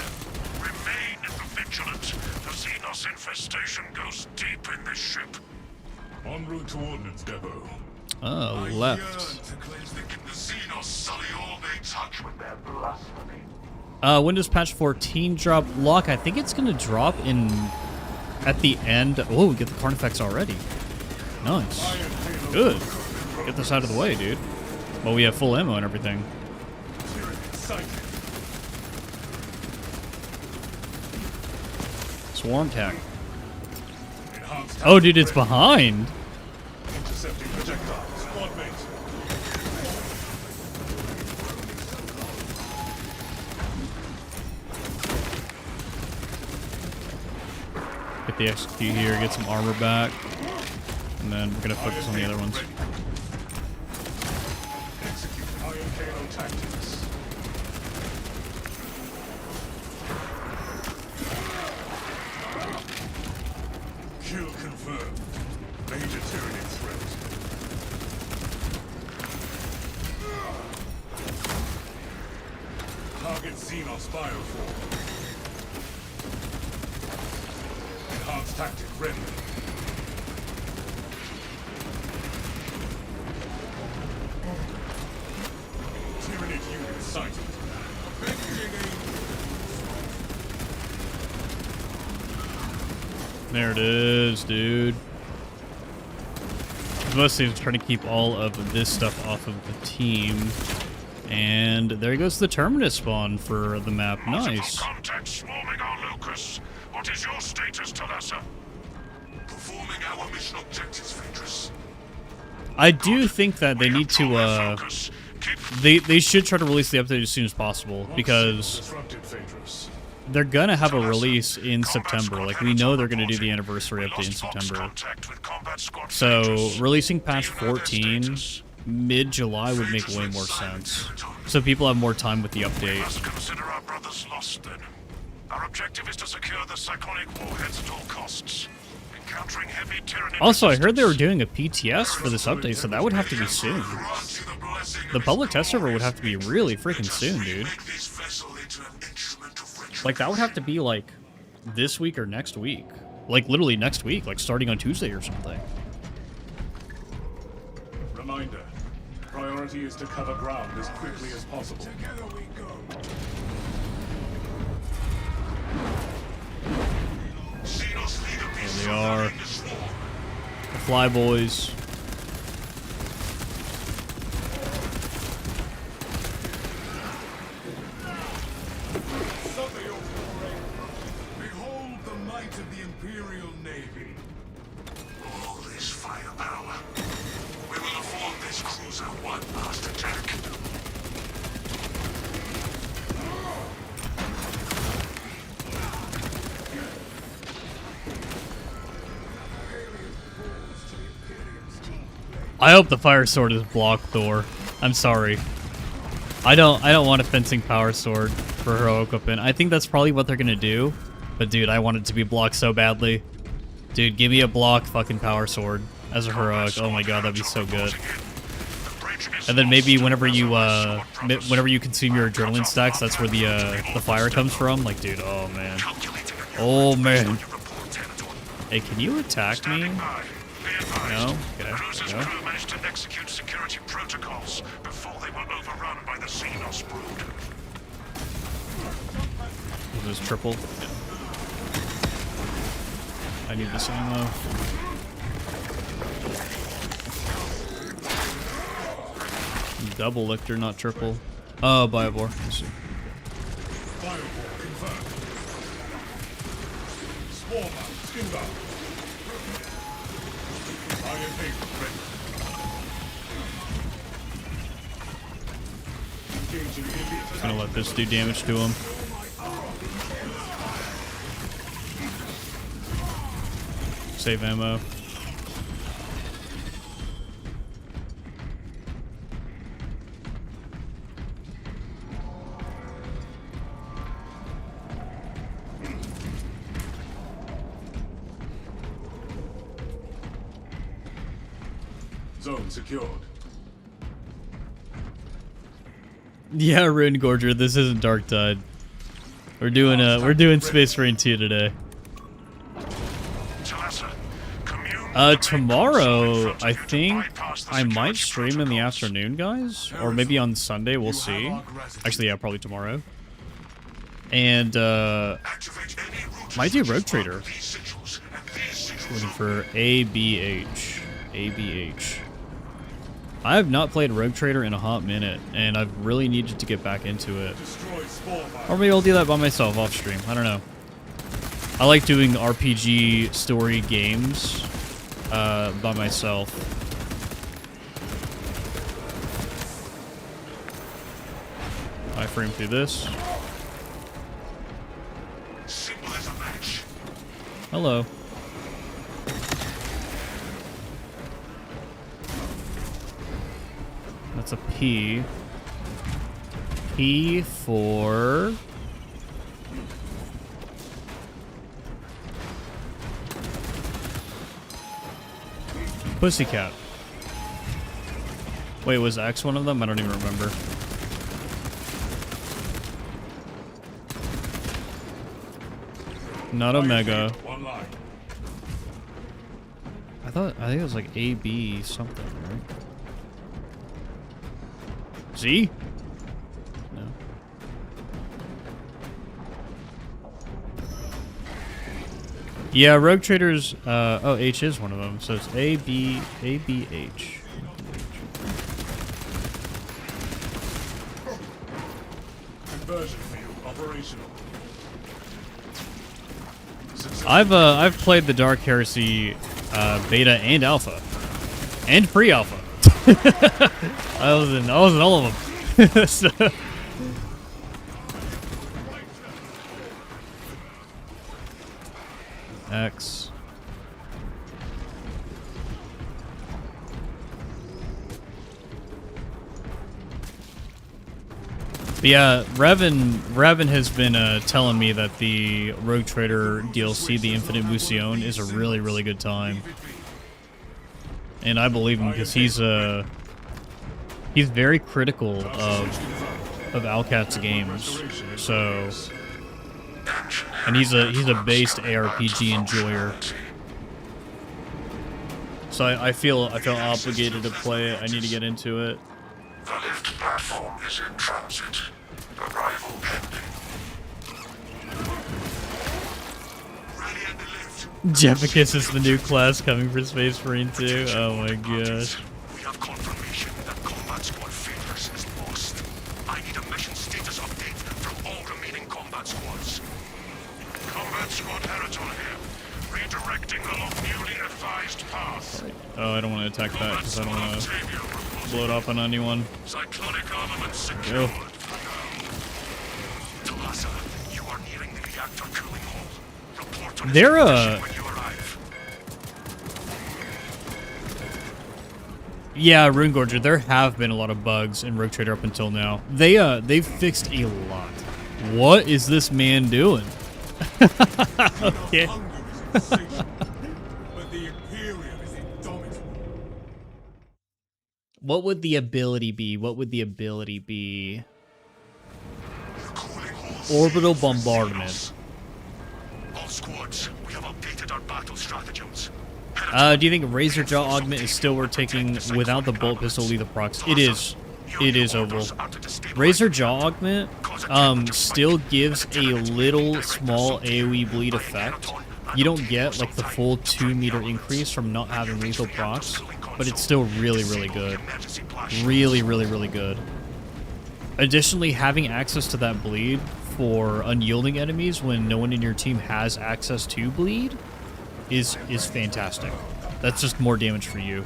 Speaker 2: Remain vigilant. The Xenos infestation goes deep in this ship.
Speaker 3: En route to Ordnance Depot.
Speaker 8: Oh, left.
Speaker 2: The Xenos sully all they touch with their blasphemy.
Speaker 8: When does patch 14 drop? Lock, I think it's gonna drop at the end. Oh, we get the Carnifex already. Nice. Good. Get this out of the way, dude. Well, we have full ammo and everything. Swarm tag. Oh, dude, it's behind.
Speaker 3: Intercepting projectile. Squad mate.
Speaker 8: Get the execute here, get some armor back, and then we're gonna focus on the other ones.
Speaker 3: Execute Iron Kano tactics. Kill confirmed. Major Tyranid threat. Target Xenos bioform. Enhanced tactic ready. Tyranid unit sighted.
Speaker 8: There it is, dude. Mostly just trying to keep all of this stuff off of the team. And there goes the Terminus spawn for the map. Nice.
Speaker 2: Contact swarming on Lucas. What is your status, Talassa? Performing our mission objectives, Phaedrus.
Speaker 8: I do think that they need to, they should try to release the update as soon as possible, because
Speaker 3: Disrupted Phaedrus.
Speaker 8: they're gonna have a release in September. Like, we know they're gonna do the anniversary update in September. So, releasing patch 14 mid-July would make way more sense. So people have more time with the update.
Speaker 2: Must consider our brothers lost then. Our objective is to secure the Cyclonic warheads at all costs. Encountering heavy Tyranid
Speaker 8: Also, I heard they were doing a PTS for this update, so that would have to be soon. The public test server would have to be really freaking soon, dude. Like, that would have to be, like, this week or next week. Like, literally next week, like, starting on Tuesday or something.
Speaker 3: Reminder. Priority is to cover ground as quickly as possible.
Speaker 6: Together we go.
Speaker 8: There they are. The Flyboys.
Speaker 6: Behold the might of the Imperial Navy.
Speaker 2: all this firepower. We will afford this cruiser one last attack.
Speaker 8: I hope the fire sword is blocked, Thor. I'm sorry. I don't want a fencing power sword for heroic weapon. I think that's probably what they're gonna do. But dude, I want it to be blocked so badly. Dude, give me a block fucking power sword as a heroic. Oh my god, that'd be so good. And then maybe whenever you consume your adrenaline stacks, that's where the fire comes from. Like, dude, oh man. Oh man. Hey, can you attack me? No? Okay, there we go.
Speaker 2: managed to execute security protocols before they were overrun by the Xenos brood.
Speaker 8: This is triple. Yeah. I need this ammo. Double lictor, not triple. Oh, Biobor. Let's see.
Speaker 4: Firewall confirmed. Swarmer, inbound. Iron Paper ready. Engaging elite.
Speaker 8: Gonna let this do damage to him. Save ammo.
Speaker 3: Zone secured.
Speaker 8: Yeah, Rune Gorger, this isn't Dark Tide. We're doing Space Marine 2 today. Tomorrow, I think I might stream in the afternoon, guys. Or maybe on Sunday, we'll see. Actually, yeah, probably tomorrow. And, might do Rogue Trader. Looking for ABH. ABH. I have not played Rogue Trader in a hot minute, and I've really needed to get back into it. Or maybe I'll do that by myself off stream. I don't know. I like doing RPG story games by myself. I frame through this. Hello. That's a P. P for... Pussycat. Wait, was X one of them? I don't even remember. Not Omega. I think it was like AB something, right? Z? No. Yeah, Rogue Traders, oh, H is one of them, so it's ABH.
Speaker 3: Conversion field operational.
Speaker 8: I've played the Dark Heresy beta and alpha. And pre-alpha. I was in all of them. So. X. But yeah, Revan has been telling me that the Rogue Trader DLC, the Infinite Mission, is a really, really good time. And I believe him because he's very critical of Alcat's games. So, and he's a based ARPG enjoyer. So I feel obligated to play it. I need to get into it.
Speaker 2: The lift platform is in transit. Arrival pending. Ready at the lift.
Speaker 8: Jefficus is the new class coming for Space Marine 2. Oh my gosh.
Speaker 9: We have confirmation that Combat Squad Phaedrus is lost. I need a mission status update from all remaining combat squads.
Speaker 2: Combat Squad Heraton here. Redirecting along newly advised path.
Speaker 8: Oh, I don't want to attack that because I don't want to blow it up on anyone.
Speaker 2: Cyclonic armament secured.
Speaker 9: Talassa, you are nearing the reactor cooling hole. Report on
Speaker 8: They're
Speaker 9: when you arrive.
Speaker 8: Yeah, Rune Gorger, there have been a lot of bugs in Rogue Trader up until now. They've fixed a lot. What is this man doing? Okay.
Speaker 6: indomitable.
Speaker 8: What would the ability be? What would the ability be? Orbital bombardment.
Speaker 9: All squads, we have updated our battle stratagems.
Speaker 8: Do you think Razor Jaw Augment is still worth taking without the bolt pistol lethal procs? It is. It is, Oval. Razor Jaw Augment still gives a little small AoE bleed effect. You don't get like the full 2 meter increase from not having lethal procs, but it's still really, really good. Really, really, really good. Additionally, having access to that bleed for unyielding enemies when no one in your team has access to bleed is fantastic. That's just more damage for you.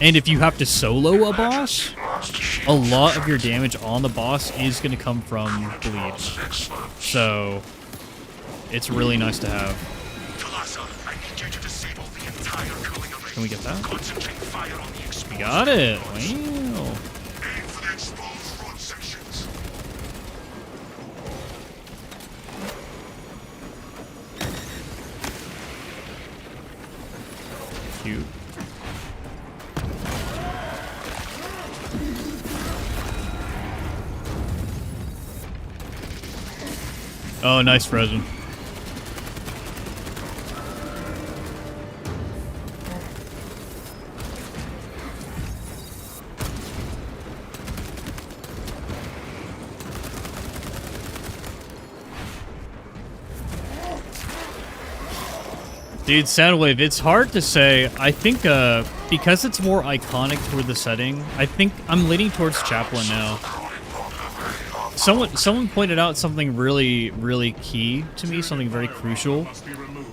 Speaker 8: And if you have to solo a boss, a lot of your damage on the boss is going to come from bleed. So, it's really nice to have. Can we get that? We got it! Wow. Cute. Oh, nice frozen. Dude, Soundwave, it's hard to say. I think because it's more iconic for the setting, I think I'm leaning towards Chaplain now. Someone pointed out something really, really key to me, something very crucial.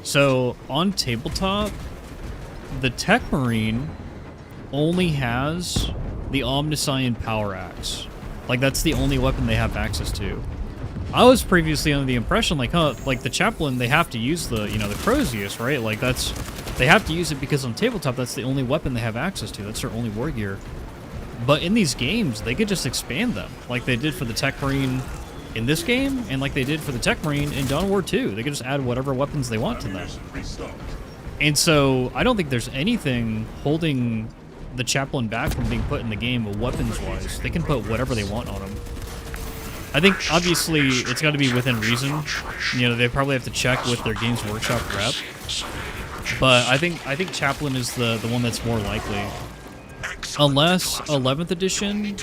Speaker 8: So, on tabletop, the Tech Marine only has the Omniscient Power Axe. Like, that's the only weapon they have access to. I was previously under the impression, like, like the Chaplain, they have to use the, you know, the Crozius, right? Like, they have to use it because on tabletop, that's the only weapon they have access to. That's their only war gear. But in these games, they could just expand them, like they did for the Tech Marine in this game, and like they did for the Tech Marine in Dawn of War 2. They could just add whatever weapons they want to them. And so, I don't think there's anything holding the Chaplain back from being put in the game weapons-wise. They can put whatever they want on them. I think, obviously, it's got to be within reason. You know, they probably have to check with their Games Workshop rep. But I think Chaplain is the one that's more likely. Unless 11th edition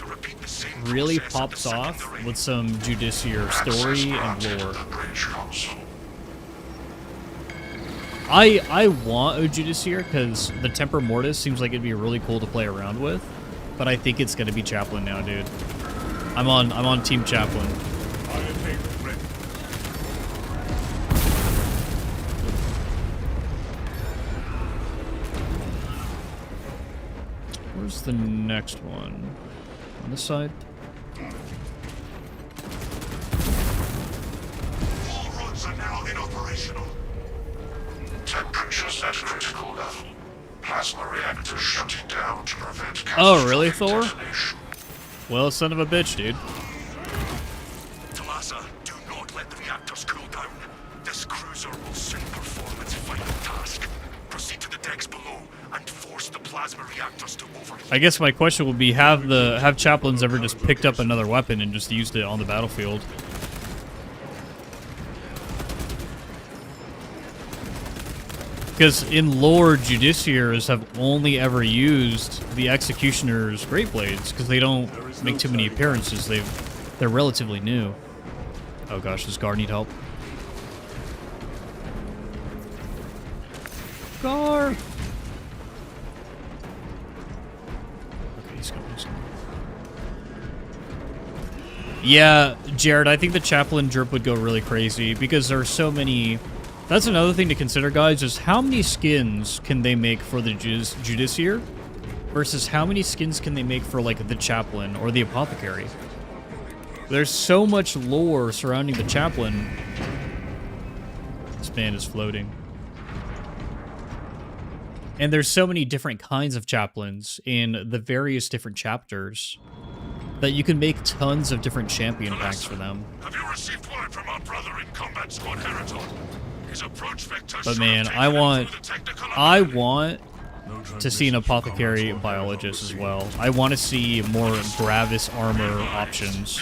Speaker 8: really pops off with some Judiciar story and lore. I want a Judiciar because the Temper Mortis seems like it'd be really cool to play around with, but I think it's gonna be Chaplain now, dude. I'm on Team Chaplain. Where's the next one? On this side?
Speaker 9: All roads are now inoperational. Temperatures at critical level. Plasma reactors shutting down to prevent
Speaker 8: Oh, really, Thor?
Speaker 9: detonation.
Speaker 8: Well, son of a bitch, dude.
Speaker 9: Talassa, do not let the reactors cool down. This cruiser will soon perform its final task. Proceed to the decks below and force the plasma reactors to overheat.
Speaker 8: I guess my question would be, have Chaplains ever just picked up another weapon and just used it on the battlefield? Because in lore, Judiciars have only ever used the Executioner's Great Blades, because they don't make too many appearances. They're relatively new. Oh gosh, does Gar need help? Gar! Okay, he's coming. Yeah, Jared, I think the Chaplain drip would go really crazy, because there are so many... That's another thing to consider, guys, is how many skins can they make for the Judiciar versus how many skins can they make for, like, the Chaplain or the Apothecary. There's so much lore surrounding the Chaplain. This man is floating. And there's so many different kinds of Chaplains in the various different chapters that you can make tons of different champion packs for them.
Speaker 9: Have you received word from our brother in Combat Squad Heraton? His His approach vector
Speaker 8: But
Speaker 9: should
Speaker 8: man,
Speaker 9: have
Speaker 8: I
Speaker 9: taken him
Speaker 8: want
Speaker 9: through the technical
Speaker 8: to
Speaker 3: No
Speaker 8: see an
Speaker 3: transmission from
Speaker 8: apothecary
Speaker 3: combat
Speaker 8: biologist as well. I want to see more Gravis armor options.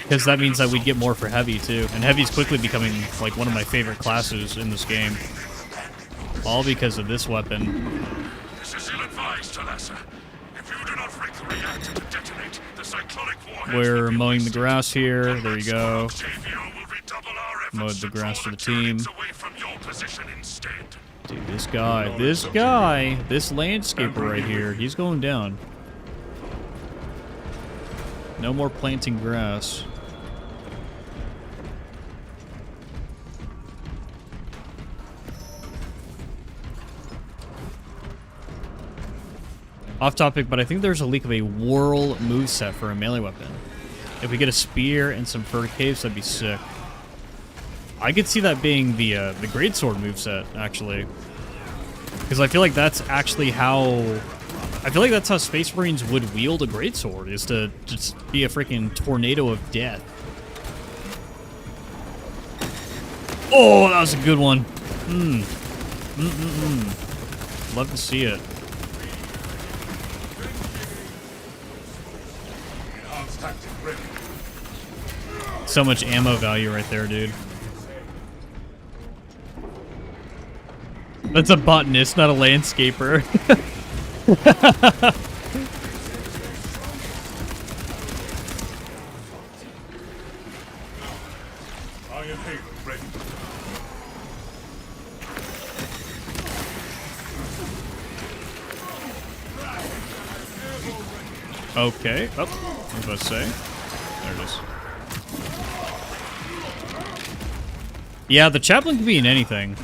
Speaker 8: Because that means that we'd get more for Heavy too. And Heavy's quickly becoming like one of my favorite classes in this game. All because of this weapon.
Speaker 9: This is ill-advised, Talassa. If you do not break the reactor to detonate, the cyclonic warheads
Speaker 8: We're
Speaker 9: will be
Speaker 8: mowing the
Speaker 9: wasted.
Speaker 8: grass here. There you go.
Speaker 9: Octavio will redouble our efforts
Speaker 8: Mowed the
Speaker 9: to
Speaker 8: grass
Speaker 9: draw
Speaker 8: for the team.
Speaker 9: Tyranids away from your position instead.
Speaker 8: Dude, this guy, this landscaper right here, he's going down. No more planting grass. Off topic, but I think there's a leak of a whirl moveset for a melee weapon. If we get a spear and some fur caves, that'd be sick. I could see that being the greatsword moveset, actually. Because I feel like that's actually how... I feel like that's how Space Marines would wield a greatsword, is to just be a freaking tornado of death. Oh, that was a good one. Love to see it.
Speaker 4: Enhanced tactic ready.
Speaker 8: So much ammo value right there, dude. That's a botanist, not a landscaper.
Speaker 4: Iron Haven ready.
Speaker 8: Okay. Oh, I was about to say. There it is. Yeah, the chaplain can be in anything.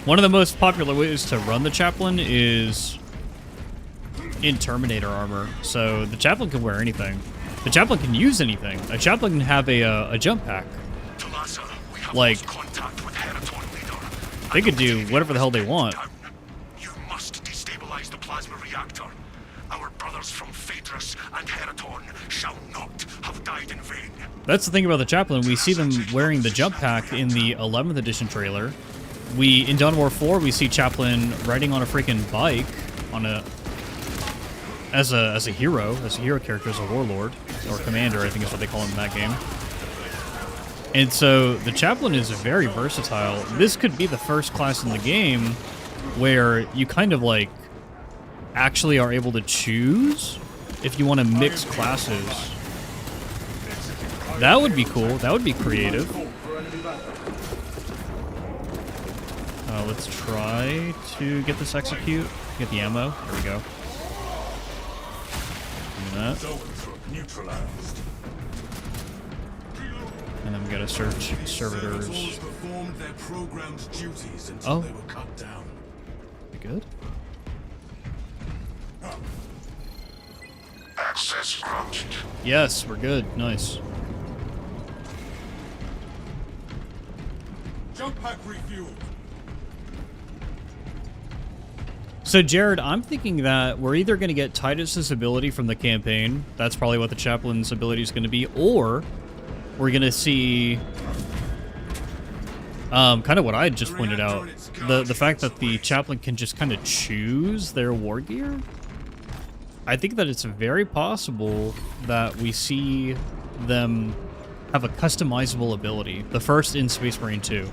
Speaker 8: One of the most popular ways to run the chaplain is in Terminator armor. So the chaplain can wear anything. The chaplain can use anything. A chaplain can have a jump pack.
Speaker 9: Talassa, we have
Speaker 8: Like,
Speaker 9: lost contact with Heraton leader.
Speaker 8: they could do whatever the hell they want.
Speaker 9: You must destabilize the plasma reactor. Our brothers from Phaedrus and Heraton shall not have died in vain.
Speaker 8: That's the thing about the chaplain. We see them wearing the jump pack in the 11th edition trailer. In Dawn War 4, we see Chaplain riding on a freaking bike on as a hero character, as a warlord or commander, I think is what they call him in that game. And so the Chaplain is very versatile. This could be the first class in the game where you kind of like actually are able to choose if you want to mix classes. That would be cool. That would be creative. Let's try to get this execute. Get the ammo. There we go. Give me that.
Speaker 4: Neutralized.
Speaker 8: And then we gotta search servitors.
Speaker 6: Servitors performed their programmed duties until
Speaker 8: Oh.
Speaker 6: they were cut down.
Speaker 8: We good?
Speaker 9: Access granted.
Speaker 8: Yes, we're good. Nice.
Speaker 6: Jump pack refueled.
Speaker 8: So, Jared, I'm thinking that we're either going to get Titus's ability from the campaign. That's probably what the Chaplain's ability is going to be. Or we're going to see kind of what I just pointed out. The fact that the Chaplain can just kind of choose their war gear. I think that it's very possible that we see them have a customizable ability. The first in Space Marine 2.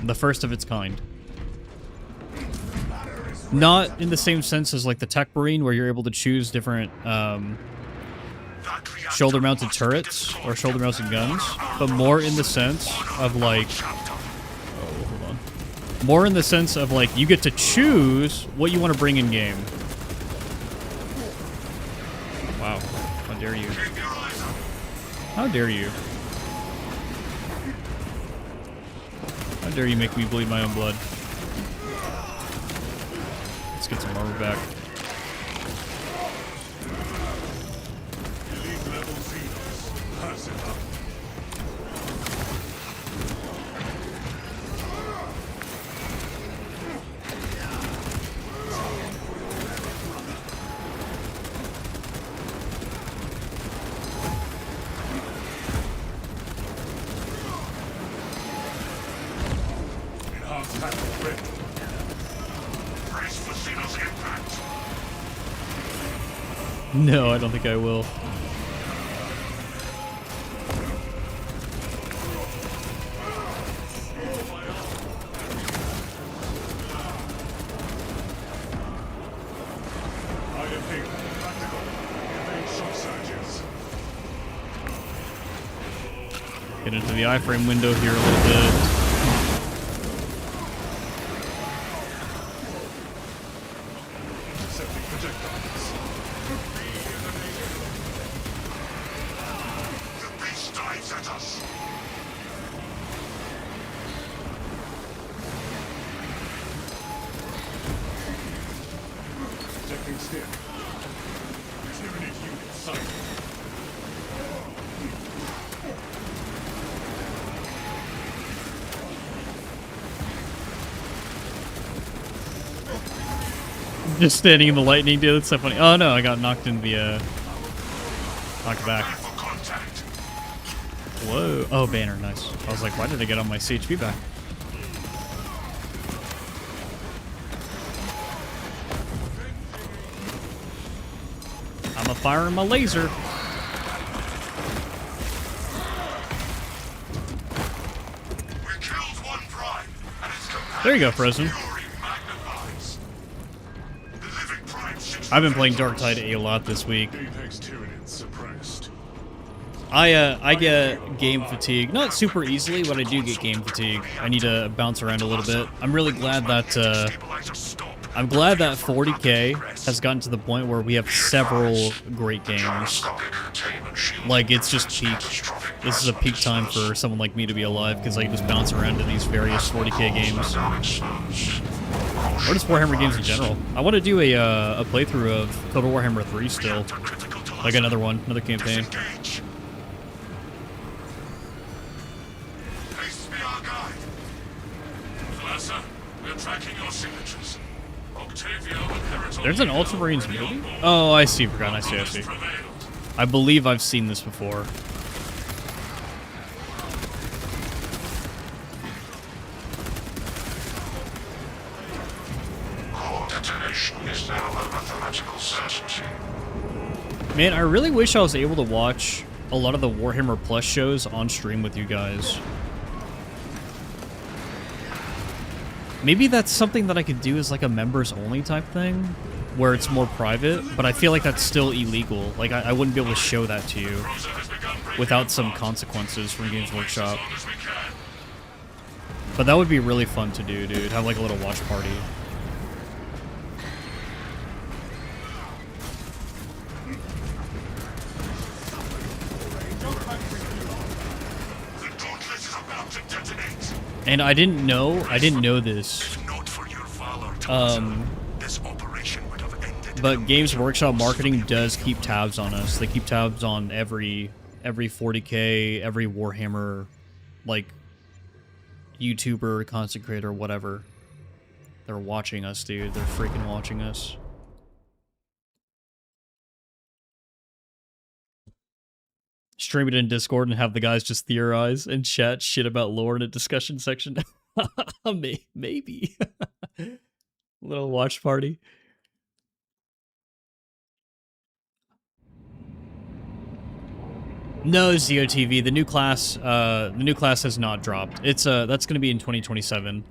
Speaker 8: The first of its kind. Not in the same sense as like the Tech Marine, where you're able to choose different shoulder-mounted turrets or shoulder-mounted guns, but more in the sense of like, more in the sense of like you get to choose what you want to bring in game. Wow, how dare you? How dare you? How dare you make me bleed my own blood? Let's get some armor back.
Speaker 4: Elite level Xenos. Pass it up.
Speaker 8: No, I don't think I will.
Speaker 4: I am Halo. Tactical. Evade shock surges.
Speaker 8: Get into the iframe window here a little bit.
Speaker 4: Intercepting projectiles.
Speaker 2: The beast dives at us.
Speaker 4: Detecting stim. Tyranid unit sighted.
Speaker 8: Just standing in the lightning, dude. That's so funny. Oh no, I got knocked in the knocked back.
Speaker 2: For contact.
Speaker 8: Whoa. Oh, banner, nice. I was like, why did I get on my CHP back? I'm a firing my laser.
Speaker 2: We killed one prime, and its companion
Speaker 8: There you go, Frozen.
Speaker 2: fury magnifies. The living prime shoots
Speaker 8: I've been playing Darktide a lot this week.
Speaker 4: Apex Tyranids suppressed.
Speaker 8: I get game fatigue, not super easily, but I do get game fatigue. I need to bounce around a little bit. I'm really glad that
Speaker 2: stabilizer stop.
Speaker 8: I'm glad that 40K has gotten to the point where we have several great games. Like, it's just peak. This is a peak time for someone like me to be alive, because I can just bounce around to these various 40K games. Or just Warhammer games in general. I want to do a playthrough of Total Warhammer 3 still. Like another one, another campaign.
Speaker 2: Disengage. Please be our guide. Thalassa, we're tracking your signatures. Octavio inherits all
Speaker 8: There's an
Speaker 2: the
Speaker 8: Ultramarines
Speaker 2: already on
Speaker 8: movie?
Speaker 2: board.
Speaker 8: Oh, I see, forgot, I see, I
Speaker 2: Others
Speaker 8: see.
Speaker 2: prevailed.
Speaker 8: I believe I've seen this before.
Speaker 2: Core detonation is now a mathematical certainty.
Speaker 8: Man, I really wish I was able to watch a lot of the Warhammer Plus shows on stream with you guys. Maybe that's something that I could do as like a members only type thing, where it's more private, but I feel like that's still illegal. Like, I wouldn't be able to show that to you without some consequences from Games Workshop.
Speaker 2: As we can.
Speaker 8: But that would be really fun to do, dude. Have like a little watch party.
Speaker 2: The gauntlet is about to detonate.
Speaker 8: And I didn't know this,
Speaker 2: If not for your valor, Thalassa, this operation would have ended.
Speaker 8: but Games Workshop marketing does keep tabs on us. They keep tabs on every 40K, every Warhammer, like, YouTuber, content creator, whatever. They're watching us, dude. They're freaking watching us. Stream it in Discord and have the guys just theorize and chat shit about lore in a discussion section. Maybe. Little watch party. No, ZOTV. The new class has not dropped. It's that's going to be in 2027.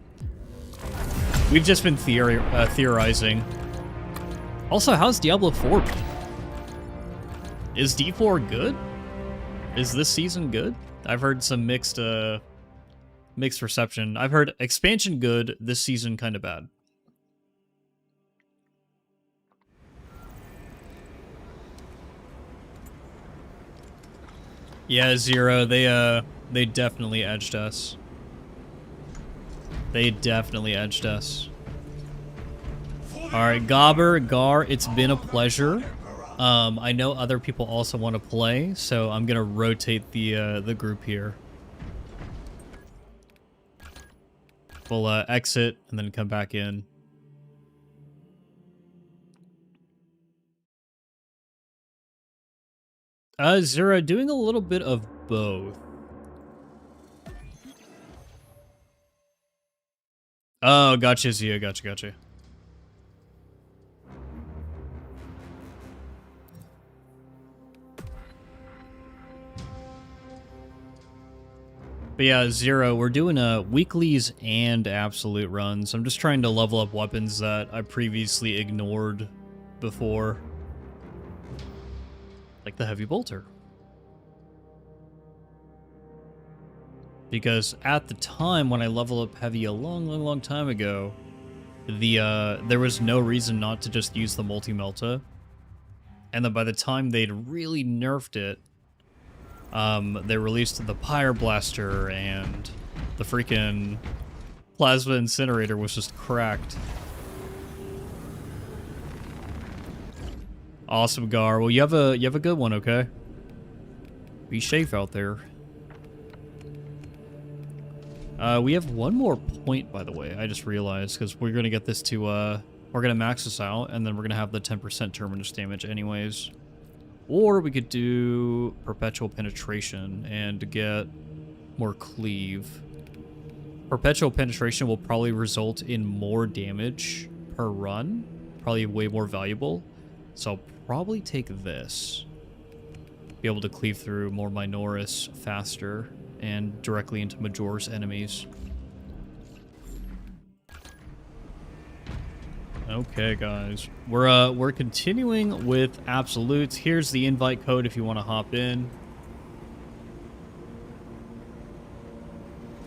Speaker 8: We've just been theorizing. Also, how's Diablo 4 been? Is D4 good? Is this season good? I've heard some mixed reception. I've heard expansion good, this season kind of bad. Yeah, Zero, they definitely edged us. They definitely edged us. Alright, Gar, it's been a pleasure. I know other people also want to play, so I'm gonna rotate the group here. We'll exit and then come back in. Zero, doing a little bit of both. Oh, gotcha, Zia, gotcha. But yeah, Zero, we're doing weeklies and absolute runs. I'm just trying to level up weapons that I previously ignored before. Like the Heavy Bolter. Because at the time when I leveled up Heavy a long time ago, there was no reason not to just use the Multi-Melta. And then by the time they'd really nerfed it, they released the Pyre-Blaster, and the freaking Plasma Incinerator was just cracked. Awesome, Gar. Well, you have a good one, okay? Be safe out there. We have one more point, by the way, I just realized, because we're going to get this to, we're going to max this out, and then we're going to have the 10% terminus damage anyways. Or we could do Perpetual Penetration and get more cleave. Perpetual Penetration will probably result in more damage per run, probably way more valuable. So I'll probably take this. Be able to cleave through more Minoris faster and directly into Major's enemies. Okay, guys. We're continuing with absolutes. Here's the invite code if you want to hop in.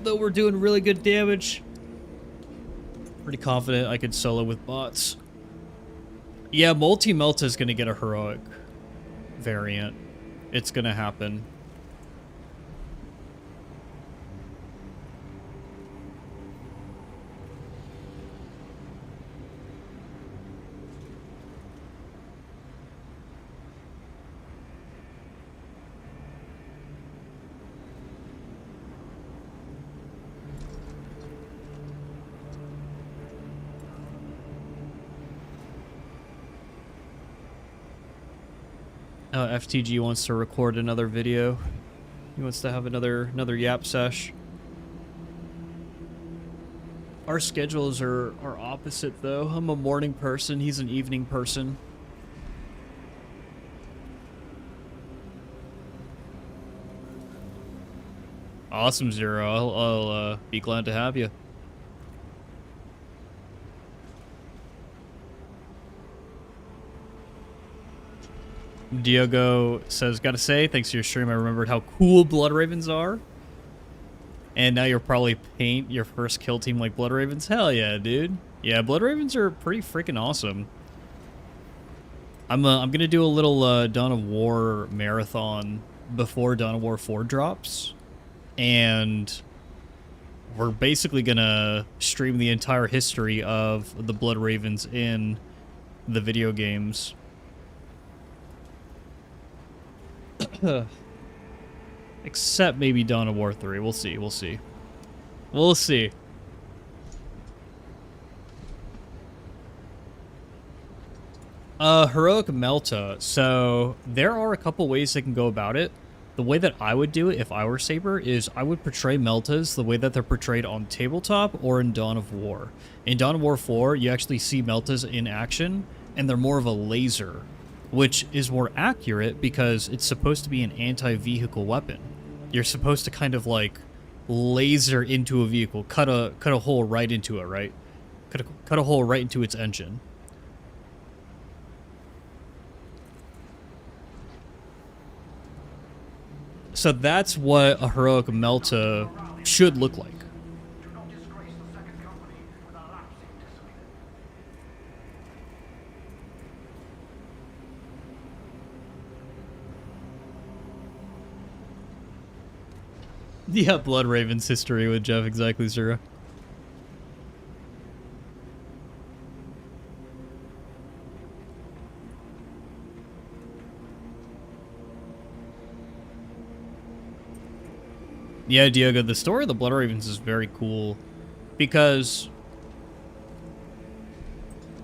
Speaker 8: Though we're doing really good damage. Pretty confident I could solo with bots. Yeah, Multi-Melta is going to get a heroic variant. It's going to happen. FTG wants to record another video. He wants to have another yap sesh. Our schedules are opposite though. I'm a morning person, he's an evening person. Awesome, Zero. I'll be glad to have you. Diogo says, gotta say, thanks to your stream, I remembered how cool Blood Ravens are. And now you'll probably paint your first kill team like Blood Ravens? Hell yeah, dude. Yeah, Blood Ravens are pretty freaking awesome. I'm gonna do a little Dawn of War marathon before Dawn of War 4 drops. And we're basically gonna stream the entire history of the Blood Ravens in the video games. Except maybe Dawn of War 3. We'll see. We'll see. We'll see. Heroic Melta. So there are a couple ways they can go about it. The way that I would do it if I were Saber is I would portray Meltas the way that they're portrayed on tabletop or in Dawn of War. In Dawn of War 4, you actually see Meltas in action, and they're more of a laser, which is more accurate because it's supposed to be an anti-vehicle weapon. You're supposed to kind of like laser into a vehicle, cut a hole right into it, right? Cut a hole right into its engine. So that's what a Heroic Melta should look like. Yeah, Blood Raven's history with Jeff, exactly, Zero. Yeah, Diogo, the story of the Blood Ravens is very cool because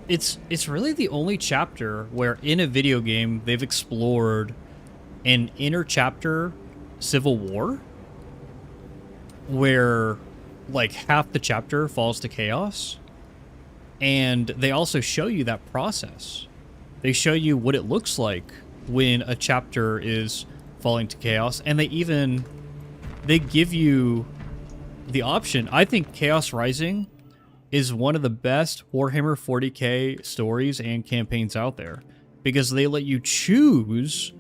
Speaker 8: it's really the only chapter where in a video game they've explored an inner chapter civil war where like half the chapter falls to chaos, and they also show you that process. They show you what it looks like when a chapter is falling to chaos, and they give you the option. I think Chaos Rising is one of the best Warhammer 40k stories and campaigns out there because they let you choose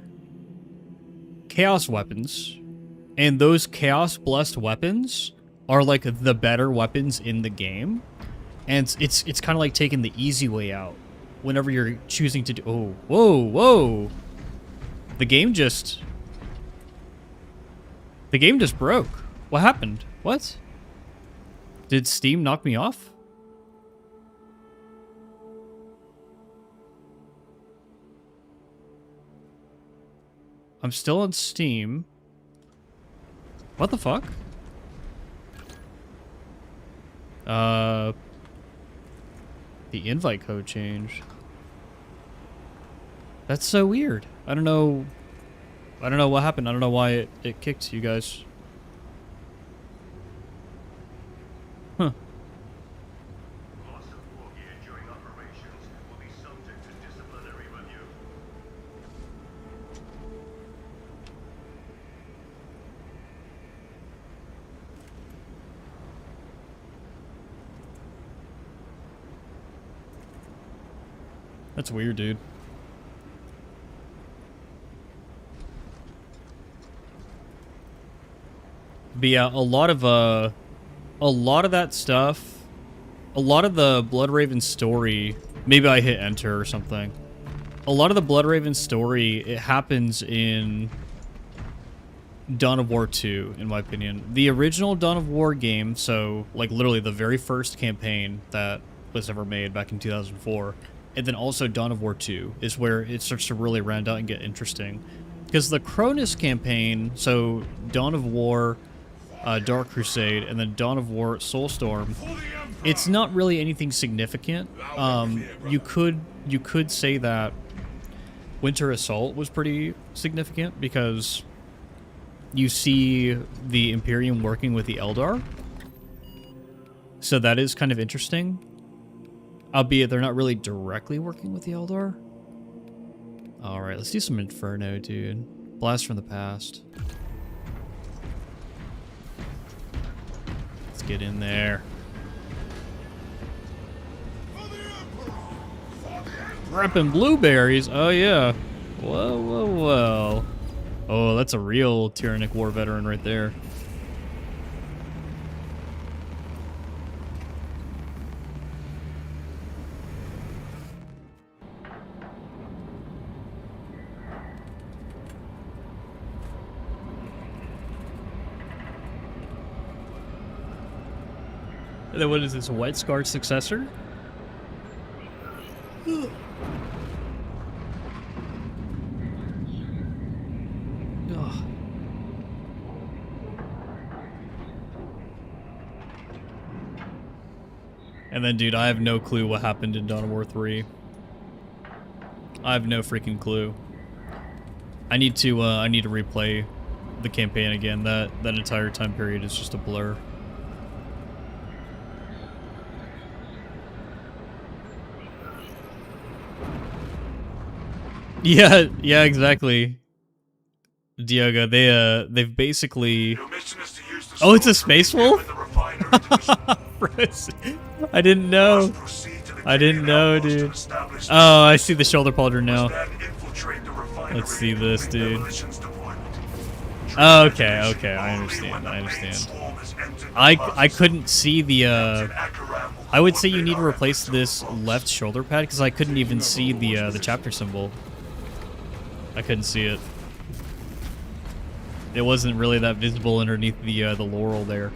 Speaker 8: chaos weapons, and those chaos blessed weapons are like the better weapons in the game, and it's kind of like taking the easy way out whenever you're choosing to do. Oh, whoa! The game just broke. What happened? What? Did Steam knock me off? I'm still on Steam. What the fuck? The invite code changed. That's so weird. I don't know what happened. I don't know why it kicked you guys. Huh. That's weird, dude. But yeah, a lot of that stuff, a lot of the Bloodraven story, maybe I hit enter or something. A lot of the Bloodraven story, it happens in Dawn of War 2, in my opinion. The original Dawn of War game, so like literally the very first campaign that was ever made back in 2004, and then also Dawn of War 2 is where it starts to really round out and get interesting. Because the Cronus campaign, so Dawn of War, Dark Crusade, and then Dawn of War, Soulstorm, it's not really anything significant. You could say that Winter Assault was pretty significant because you see the Imperium working with the Eldar. So that is kind of interesting. Albeit they're not really directly working with the Eldar. Alright, let's do some Inferno, dude. Blast from the past. Let's get in there. Reppin' blueberries? Oh yeah. Whoa. Oh, that's a real Tyrannic War veteran right there. And then what is this, a White Scar's successor? Ugh. Ugh. And then, dude, I have no clue what happened in Dawn of War 3. I have no freaking clue. I need to replay the campaign again. That entire time period is just a blur. Yeah, exactly. Diogo, they've basically. Oh, it's a space wolf? I didn't know. Dude. Oh, I see the shoulder pauldron now. Let's see this, dude. Oh, okay, I understand. I couldn't see the I would say you need to replace this left shoulder pad because I couldn't even see the chapter symbol. I couldn't see it. It wasn't really that visible underneath the laurel there.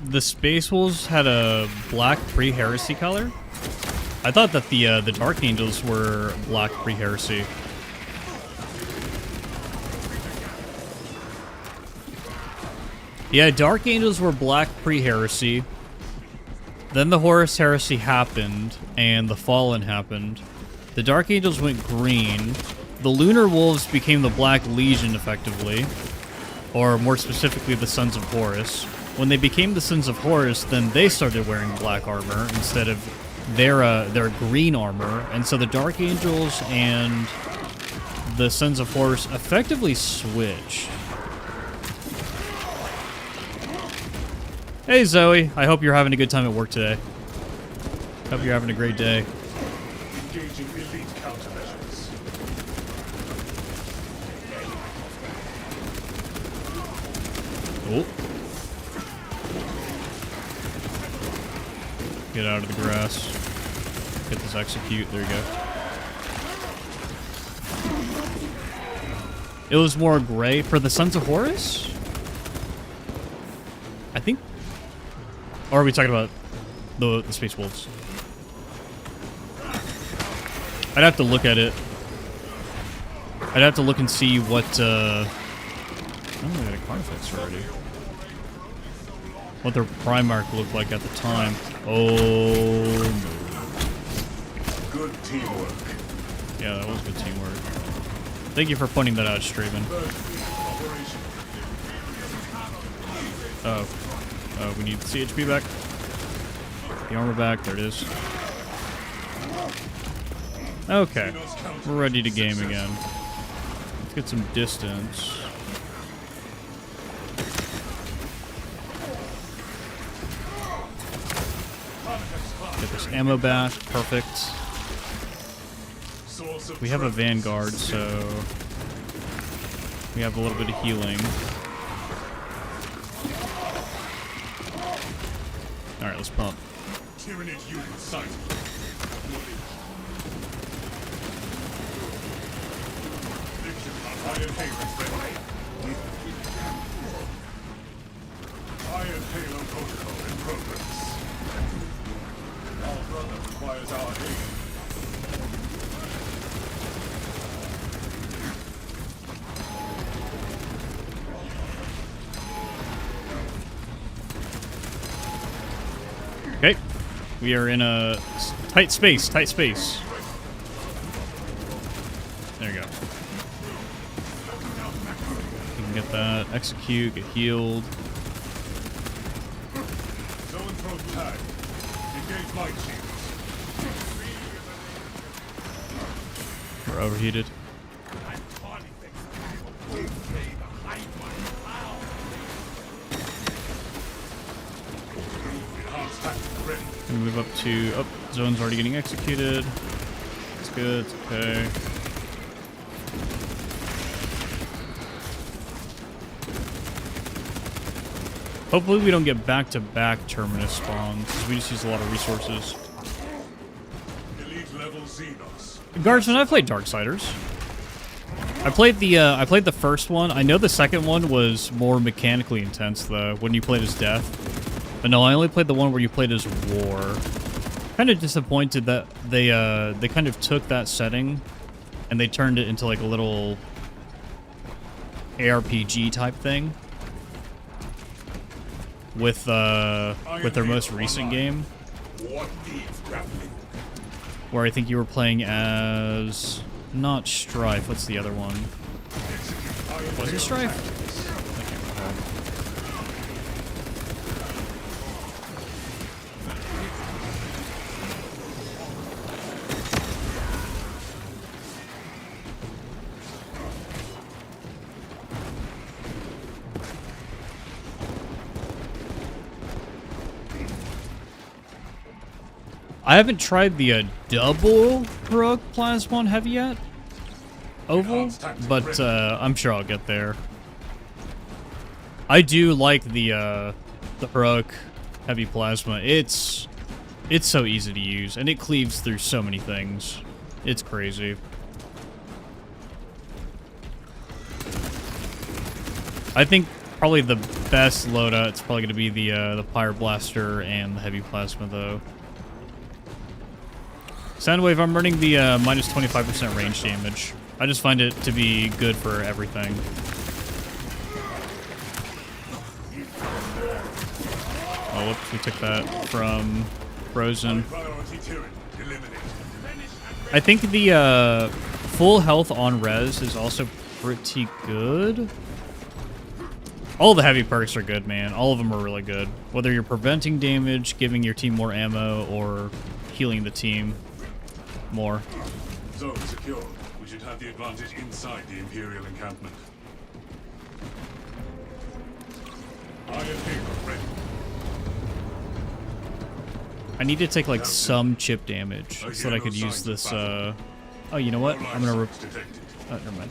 Speaker 8: The Space Wolves had a black pre-heresy color. I thought that the Dark Angels were black pre-heresy. Yeah, Dark Angels were black pre-heresy. Then the Horus Heresy happened, and the Fallen happened. The Dark Angels went green. The Lunar Wolves became the Black Legion, effectively. Or more specifically, the Sons of Horus. When they became the Sons of Horus, then they started wearing black armor instead of their green armor. And so the Dark Angels and the Sons of Horus effectively switched. Hey Zoe, I hope you're having a good time at work today. Hope you're having a great day.
Speaker 4: Engaging elite countermeasures.
Speaker 8: Oh. Get out of the grass. Get this execute. There you go. It was more gray for the Sons of Horus? I think. Or are we talking about the Space Wolves? I'd have to look at it. I'd have to look and see what, I don't know, they had a Carnifex already. What their Primarch looked like at the time. Oh, no.
Speaker 4: Good teamwork.
Speaker 8: Yeah, that was good teamwork. Thank you for pointing that out, Straven. Oh. Oh, we need CHP back. The armor back. There it is. Okay. We're ready to game again. Let's get some distance. Get this ammo back. Perfect. We have a Vanguard, so we have a little bit of healing. Alright, let's pump.
Speaker 4: Tyranid unit sighted. Iron Halo ready. Iron Halo protocol in progress. Our brother requires our aid.
Speaker 8: Okay. We are in a tight space, tight space. There you go. You can get that, execute, get healed.
Speaker 4: Zoanthrope tag. Engage light shields.
Speaker 8: We're overheated. And move up to... Oh, zone's already getting executed. It's good, it's okay. Hopefully we don't get back-to-back Terminus spawns, because we just use a lot of resources.
Speaker 4: Elite level Xenos.
Speaker 8: Guardsman, I played Darksiders. I played the first one. I know the second one was more mechanically intense, though, when you played as Death. But no, I only played the one where you played as War. Kind of disappointed that they kind of took that setting and they turned it into like a little ARPG type thing with their most recent game, where I think you were playing as not Strife. What's the other one? Was it Strife? I can't recall. I haven't tried the double heroic plasmon heavy yet, oval, but I'm sure I'll get there. I do like the heroic heavy plasma. It's so easy to use, and it cleaves through so many things. It's crazy. I think probably the best loadout's probably going to be the Pyre Blaster and the heavy plasma, though. Soundwave, I'm running the minus 25% range damage. I just find it to be good for everything. Oh, whoops, we took that from Frozen.
Speaker 3: Priority Tyranid eliminated.
Speaker 8: I think the full health on res is also pretty good. All the heavy perks are good, man. All of them are really good. Whether you're preventing damage, giving your team more ammo, or healing the team more.
Speaker 3: Zone secure. We should have the advantage inside the Imperial encampment. Iron Halo ready.
Speaker 8: I need to take like some chip damage so that I could use this. Oh, you know what? I'm gonna. Oh, never mind.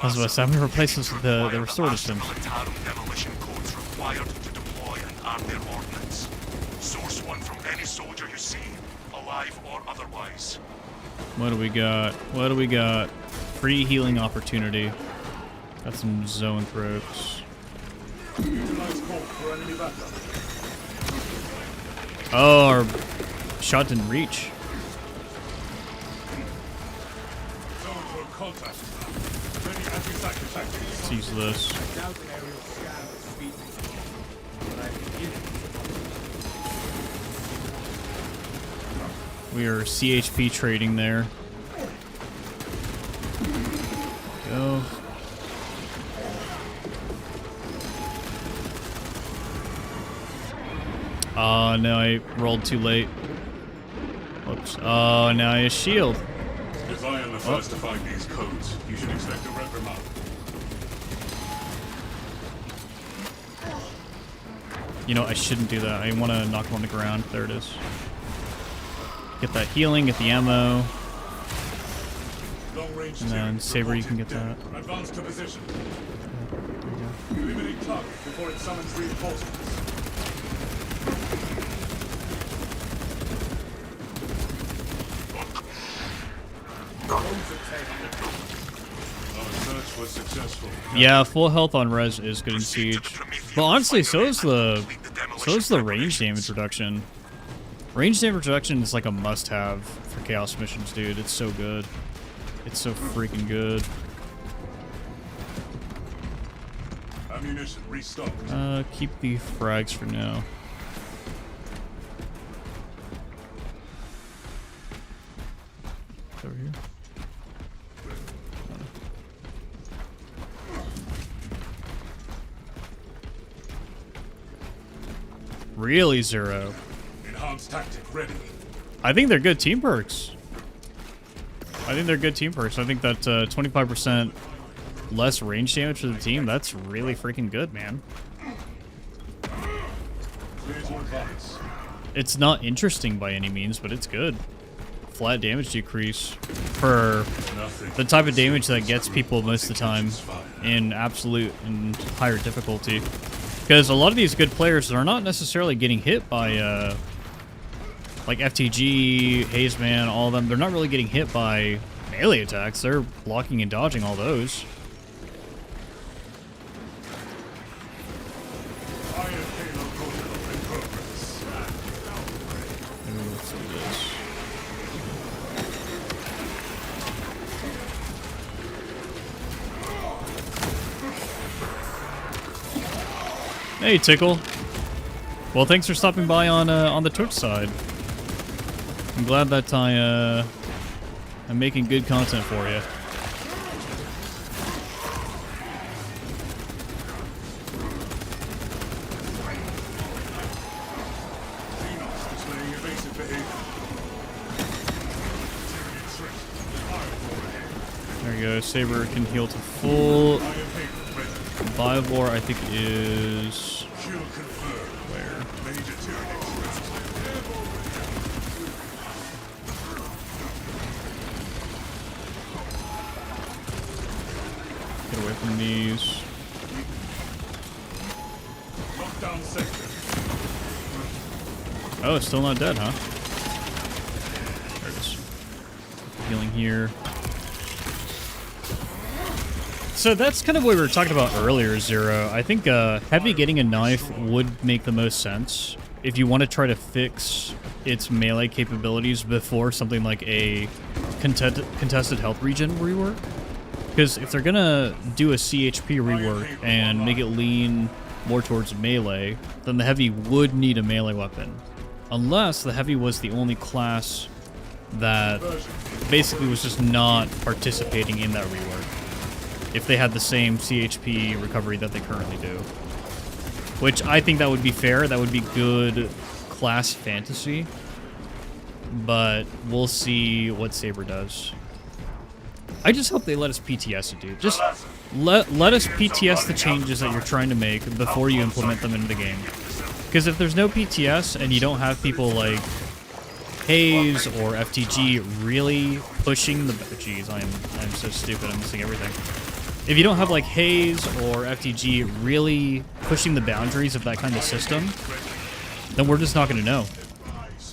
Speaker 8: I was about to say I'm gonna replace this with the restorative sims.
Speaker 9: Demolition codes required to deploy and arm their ordnance. Source one from any soldier you see, alive or otherwise.
Speaker 8: What do we got? What do we got? Free healing opportunity. Got some zone throats.
Speaker 3: Utilize call for enemy backup.
Speaker 8: Oh, our shot didn't reach.
Speaker 3: Zone for contact. Ready anti-psychic tactics.
Speaker 8: Let's use this.
Speaker 6: Doubt an aerial scan would speed things along, but I begin.
Speaker 8: We are CHP trading there. Go. Oh, no, I rolled too late. Whoops. Oh, now I have shield.
Speaker 3: If I am the first to find these codes, you should expect a reprimand.
Speaker 8: You know, I shouldn't do that. I want to knock him on the ground. There it is. Get that healing, get the ammo.
Speaker 3: Long range
Speaker 8: And then
Speaker 3: Tyranid
Speaker 8: Saber, you can get
Speaker 3: reported
Speaker 8: that.
Speaker 3: dead. Advance to position. Eliminate target before it summons reinforcements. Our search was successful.
Speaker 8: Yeah, full health on res is good in Siege. But honestly, so is the range damage reduction. Range damage reduction is like a must-have for Chaos missions, dude. It's so good. It's so freaking good.
Speaker 3: Ammunition restocked.
Speaker 8: Keep the frags for now. Over here. Really, Zero?
Speaker 3: Enhanced tactic ready.
Speaker 8: I think they're good team perks. I think they're good team perks. I think that 25% less range damage for the team, that's really freaking good, man.
Speaker 3: Clear to advance.
Speaker 8: It's not interesting by any means, but it's good. Flat damage decrease for
Speaker 3: Nothing.
Speaker 8: the type of damage that gets people most of the time in absolute and higher difficulty. Because a lot of these good players are not necessarily getting hit by, like FTG, Hazeman, all of them. They're not really getting hit by melee attacks. They're blocking and dodging all those.
Speaker 3: Iron Halo protocol in progress.
Speaker 8: Ooh, let's do this. Hey, Tickle. Well, thanks for stopping by on the Twitch side. I'm glad that I'm making good content for you.
Speaker 3: Xenos displaying evasive behavior. Tyranid threat. Iron
Speaker 8: There you go. Saber can heal to full.
Speaker 3: Halo ready.
Speaker 8: Bivor, I think, is
Speaker 3: Kill confirmed.
Speaker 8: where?
Speaker 3: Major Tyranid threat.
Speaker 8: Get away from these.
Speaker 3: Lockdown sector.
Speaker 8: Oh, it's still not dead, huh? There it is. Healing here. So that's kind of what we were talking about earlier, Zero. I think Heavy getting a knife would make the most sense if you want to try to fix its melee capabilities before something like a contested health regen rework. Because if they're gonna do a CHP rework and make it lean more towards melee, then the heavy would need a melee weapon. Unless the heavy was the only class that basically was just not participating in that rework. If they had the same CHP recovery that they currently do. Which I think that would be fair, that would be good class fantasy. But we'll see what Saber does. I just hope they let us PTS it, dude. Just let us PTS the changes that you're trying to make before you implement them into the game. Because if there's no PTS and you don't have people like Haze or FTG really pushing the... Jeez, I'm so stupid, I'm missing everything. If you don't have like Haze or FTG really pushing the boundaries of that kind of system, then we're just not going to know.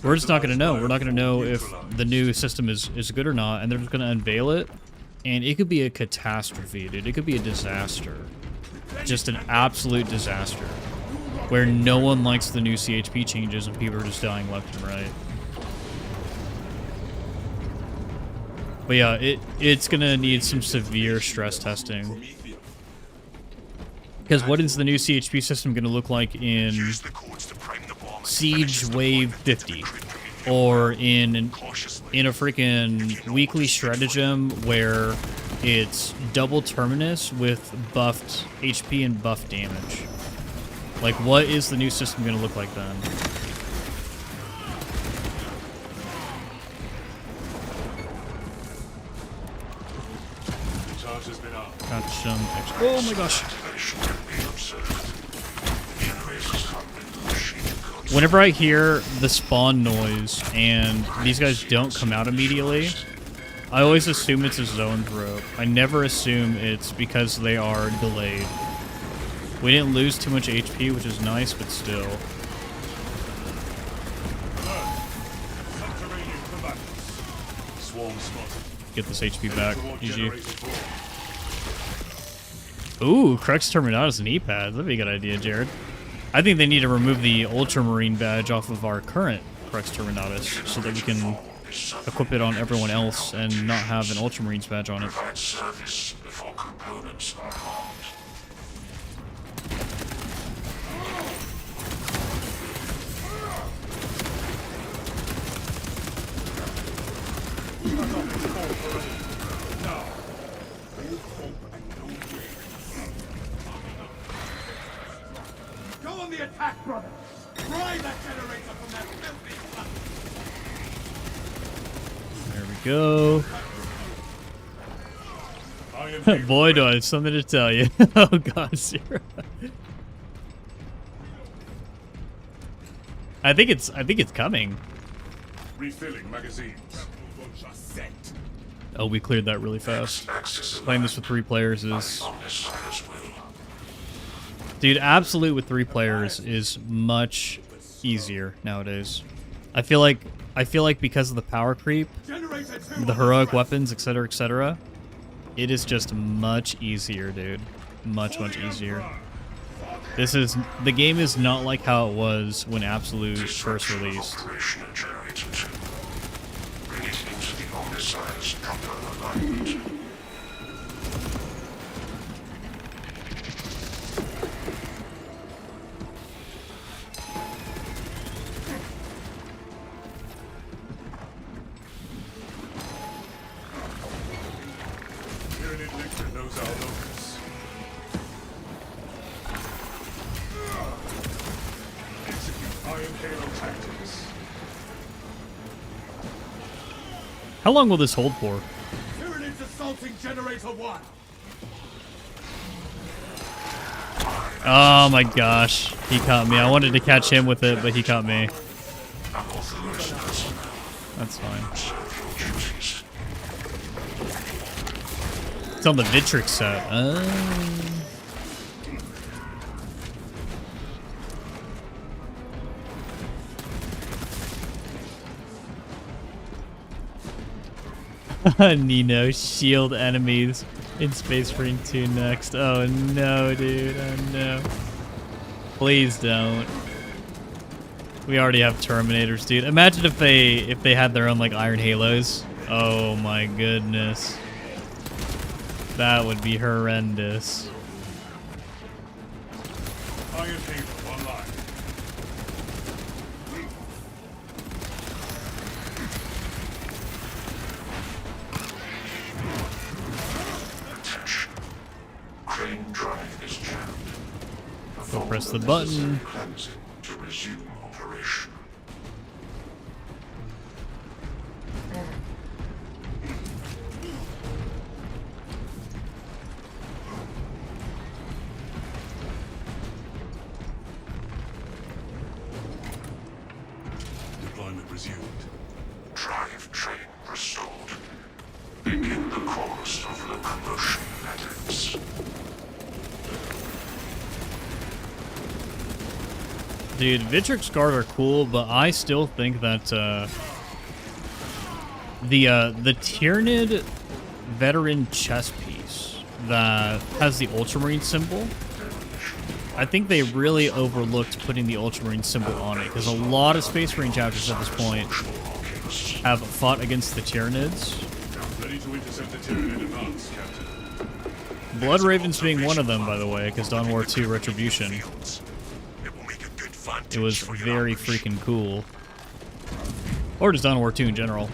Speaker 8: We're just not going to know. We're not going to know if the new system is good or not, and they're just going to unveil it, and it could be a catastrophe, dude. It could be a disaster. Just an absolute disaster. Where no one likes the new CHP changes and people are just dying left and right. But yeah, it's going to need some severe stress testing. Because what is the new CHP system going to look like in Siege Wave 50? Or in a freaking weekly stratagem where it's double Terminus with buffed HP and buffed damage? Like, what is the new system going to look like then? Got some extra. Oh my gosh. Whenever I hear the spawn noise and these guys don't come out immediately, I always assume it's a zoned rope. I never assume it's because they are delayed. We didn't lose too much HP, which is nice, but still. Get this HP back. GG. Ooh, Crux Terminatus knee pads. That'd be a good idea, Jared. I think they need to remove the Ultramarine badge off of our current Crux Terminatus so that we can equip it on everyone else and not have an Ultramarines badge on it.
Speaker 6: Go on the attack, brother! Pry that generator from that filthy...
Speaker 8: There we go. Boy, do I have something to tell you. Oh god, Zero. I think it's coming.
Speaker 4: Refilling magazines.
Speaker 8: Oh, we cleared that really fast. Playing this with 3 players is... Dude, Absolute with 3 players is much easier nowadays. I feel like because of the power creep, the heroic weapons, etc., it is just much easier, dude. Much easier. The game is not like how it was when Absolute first released. How long will this hold for?
Speaker 6: Tyranids assaulting Generator 1!
Speaker 8: Oh my gosh, he caught me. I wanted to catch him with it, but he caught me. That's fine. It's on the Vitrix set. Nino, shield enemies in Space Marine 2 next. Oh no, dude. Oh no. Please don't. We already have Terminators, dude. Imagine if they had their own like Iron Halos. Oh my goodness. That would be horrendous.
Speaker 4: Iron Haven online.
Speaker 2: Attention. Crane drive is jammed.
Speaker 8: Go press the button.
Speaker 2: Cleansing to resume operation.
Speaker 3: Deployment resumed.
Speaker 2: Drive train restored. Begin the course of locomotion methods.
Speaker 8: Dude, Vitrix Guard are cool, but I still think that the Tyranid veteran chess piece that has the Ultramarine symbol, I think they really overlooked putting the Ultramarine symbol on it, because a lot of Space Marine chapters at this point have fought against the Tyranids.
Speaker 4: Ready to intercept the Tyranid advance, Captain.
Speaker 8: Blood Ravens being one of them, by the way, because Dawn War 2 Retribution.
Speaker 9: It will make a good vantage
Speaker 8: It was
Speaker 9: for your
Speaker 8: very
Speaker 9: operation.
Speaker 8: freaking cool. Or just Dawn War 2 in general.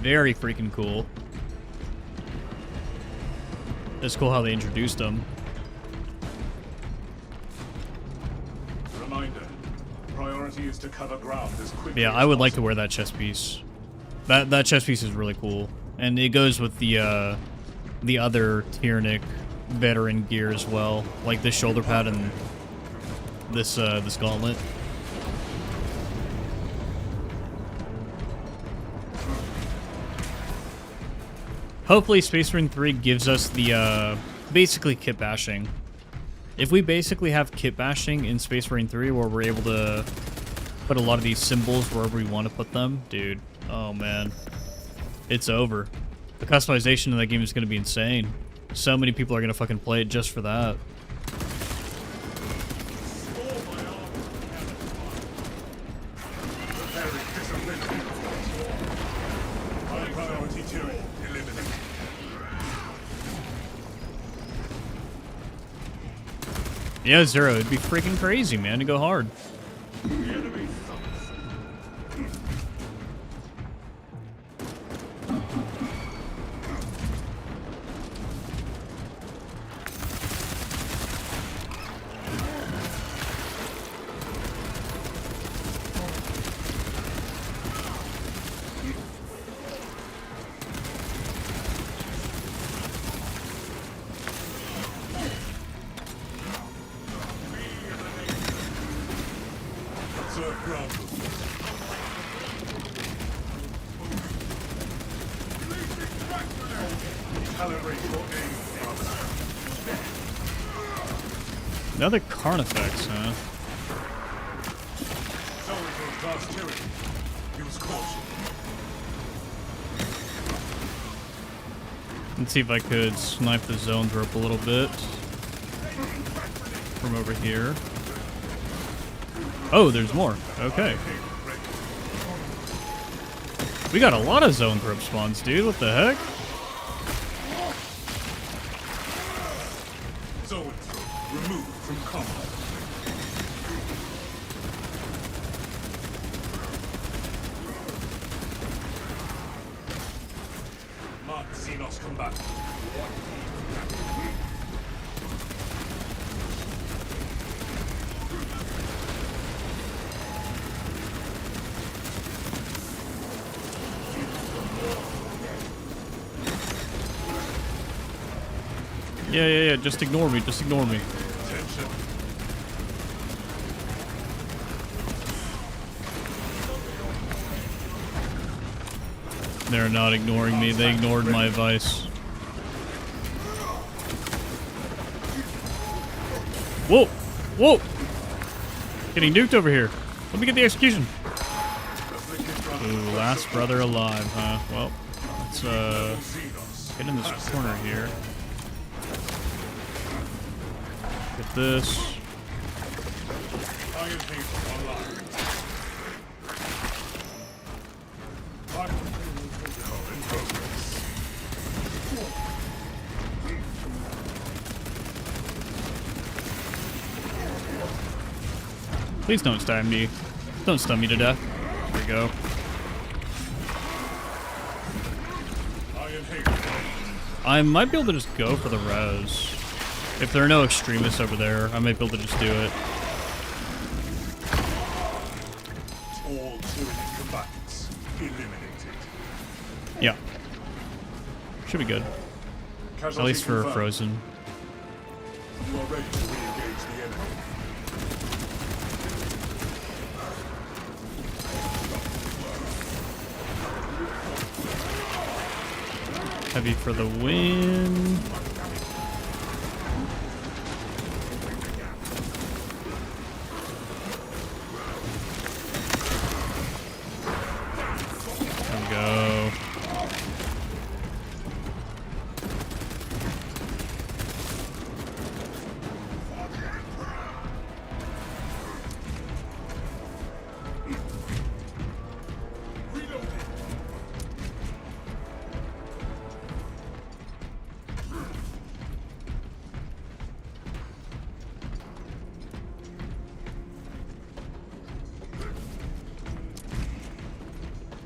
Speaker 8: Very freaking cool. It's cool how they introduced them.
Speaker 4: Reminder. Priority is to cover ground as quickly
Speaker 8: Yeah,
Speaker 4: as
Speaker 8: I would like to
Speaker 4: possible.
Speaker 8: wear that chest piece. That chest piece is really cool, and it goes with the other Tyrannic veteran gear as well, like this shoulder pad and this gauntlet. Hopefully, Space Marine 3 gives us the basically kit bashing. If we basically have kit bashing in Space Marine 3, where we're able to put a lot of these symbols wherever we want to put them, dude. Oh man, it's over. The customization of that game is going to be insane. So many people are going to fucking play it just for that.
Speaker 4: High priority Tyranid eliminated.
Speaker 8: Yeah, Zero, it'd be freaking crazy, man, to go hard.
Speaker 4: Observe ground movement. Calibrate your aim.
Speaker 8: Another Carnifex, huh?
Speaker 4: Soldier class Tyranid. Use caution.
Speaker 8: Let's see if I could snipe the zone drop a little bit from over here. Oh, there's more. Okay. We got a lot of zone thrope spawns, dude. What the heck?
Speaker 4: Zone removed from combat. Mark Xenos combatant.
Speaker 8: Yeah. Just ignore me. Just ignore me.
Speaker 4: Attention.
Speaker 8: They're not ignoring me. They ignored my advice. Whoa! Whoa! Getting nuked over here. Let me get the execution. Ooh, last brother alive, huh? Well, let's get in this corner here. Get this.
Speaker 4: Iron Haven online. In progress.
Speaker 8: Please don't stun me. Don't stun me to death. There we go.
Speaker 4: Iron Halo.
Speaker 8: I might be able to just go for the res. If there are no extremists over there, I might be able to just do it.
Speaker 4: All Tyranid combatants eliminated.
Speaker 8: Yeah. Should be good. At least for Frozen.
Speaker 4: You are ready to re-engage the enemy.
Speaker 8: Heavy for the win. There we go.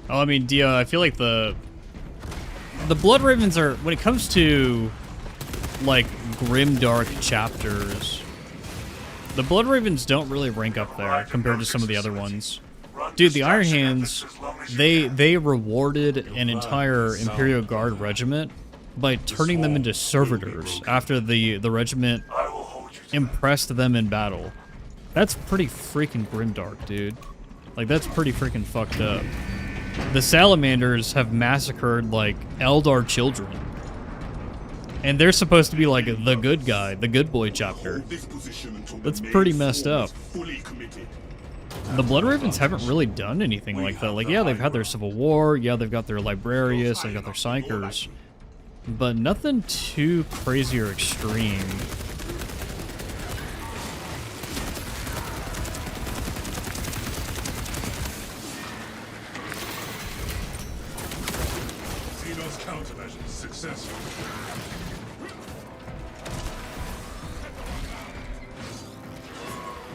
Speaker 8: Oh, I mean, Dio, I feel like the Blood Ravens are, when it comes to, like, grimdark chapters, the Blood Ravens don't really rank up there compared to some of the other ones. Dude, the Iron Hands, they rewarded an entire Imperial Guard regiment by turning them into servitors after the regiment impressed them in battle. That's pretty freaking grimdark, dude. Like, that's pretty freaking fucked up. The Salamanders have massacred, like, Eldar children. And they're supposed to be, like, the good guy, the good boy chapter. That's pretty messed up. The Blood Ravens haven't really done anything like that. Like, yeah, they've had their Civil War, yeah, they've got their Librarius, they've got their Psychers. But nothing too crazy or extreme.
Speaker 4: Xenos countermeasures successful.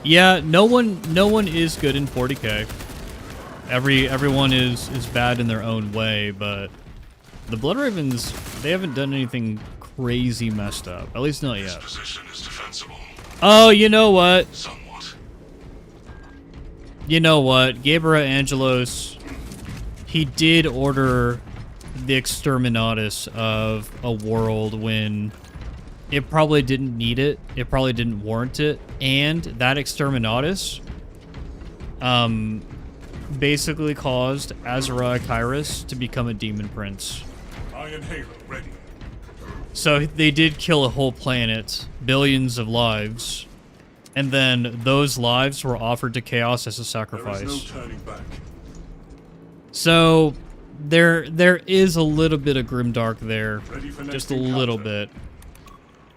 Speaker 8: Yeah, no one is good in 40k. Everyone is bad in their own way, but the Blood Ravens, they haven't done anything crazy messed up. At least not yet.
Speaker 3: Position is defensible.
Speaker 8: Oh, you know what?
Speaker 3: Somewhat.
Speaker 8: You know what? Gabriel Angelos, he did order the Exterminatus of a world when it probably didn't need it. It probably didn't warrant it. And that Exterminatus basically caused Azariah Kyrus to become a demon prince.
Speaker 4: Iron Halo ready.
Speaker 8: So they did kill a whole planet, billions of lives, and then those lives were offered to Chaos as a sacrifice.
Speaker 4: There is no turning back.
Speaker 8: So there is a little bit of grimdark there,
Speaker 4: Ready for
Speaker 8: just
Speaker 4: next
Speaker 8: a little
Speaker 4: encounter.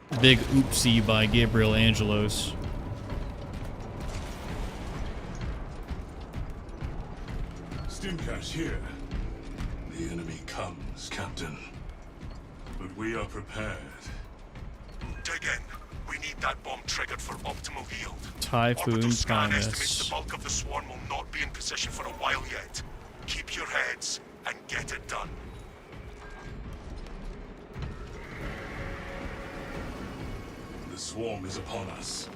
Speaker 8: bit. Big oopsie by Gabriel Angelos.
Speaker 4: Stimcash here,
Speaker 3: The enemy comes, Captain.
Speaker 4: but we are prepared.
Speaker 9: Dig in. We need that bomb triggered for optimal yield.
Speaker 8: Typhoon
Speaker 9: Orbital scan estimates
Speaker 8: Primus.
Speaker 9: the bulk of the swarm will not be in position for a while yet. Keep your heads and get it done.
Speaker 3: The swarm is upon us.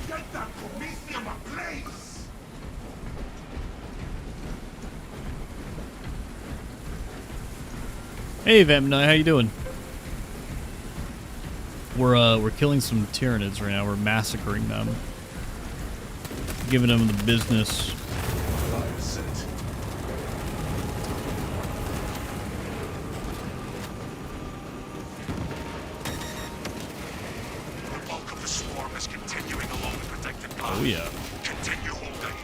Speaker 9: Get that Prometheum ablaze!
Speaker 8: Hey Vamnai, how you doing? We're killing some Tyranids right now. We're massacring them. Giving them the business.
Speaker 3: Fire set.
Speaker 9: The bulk of the swarm is continuing along the protected path.
Speaker 8: Oh yeah.
Speaker 9: Continue holding.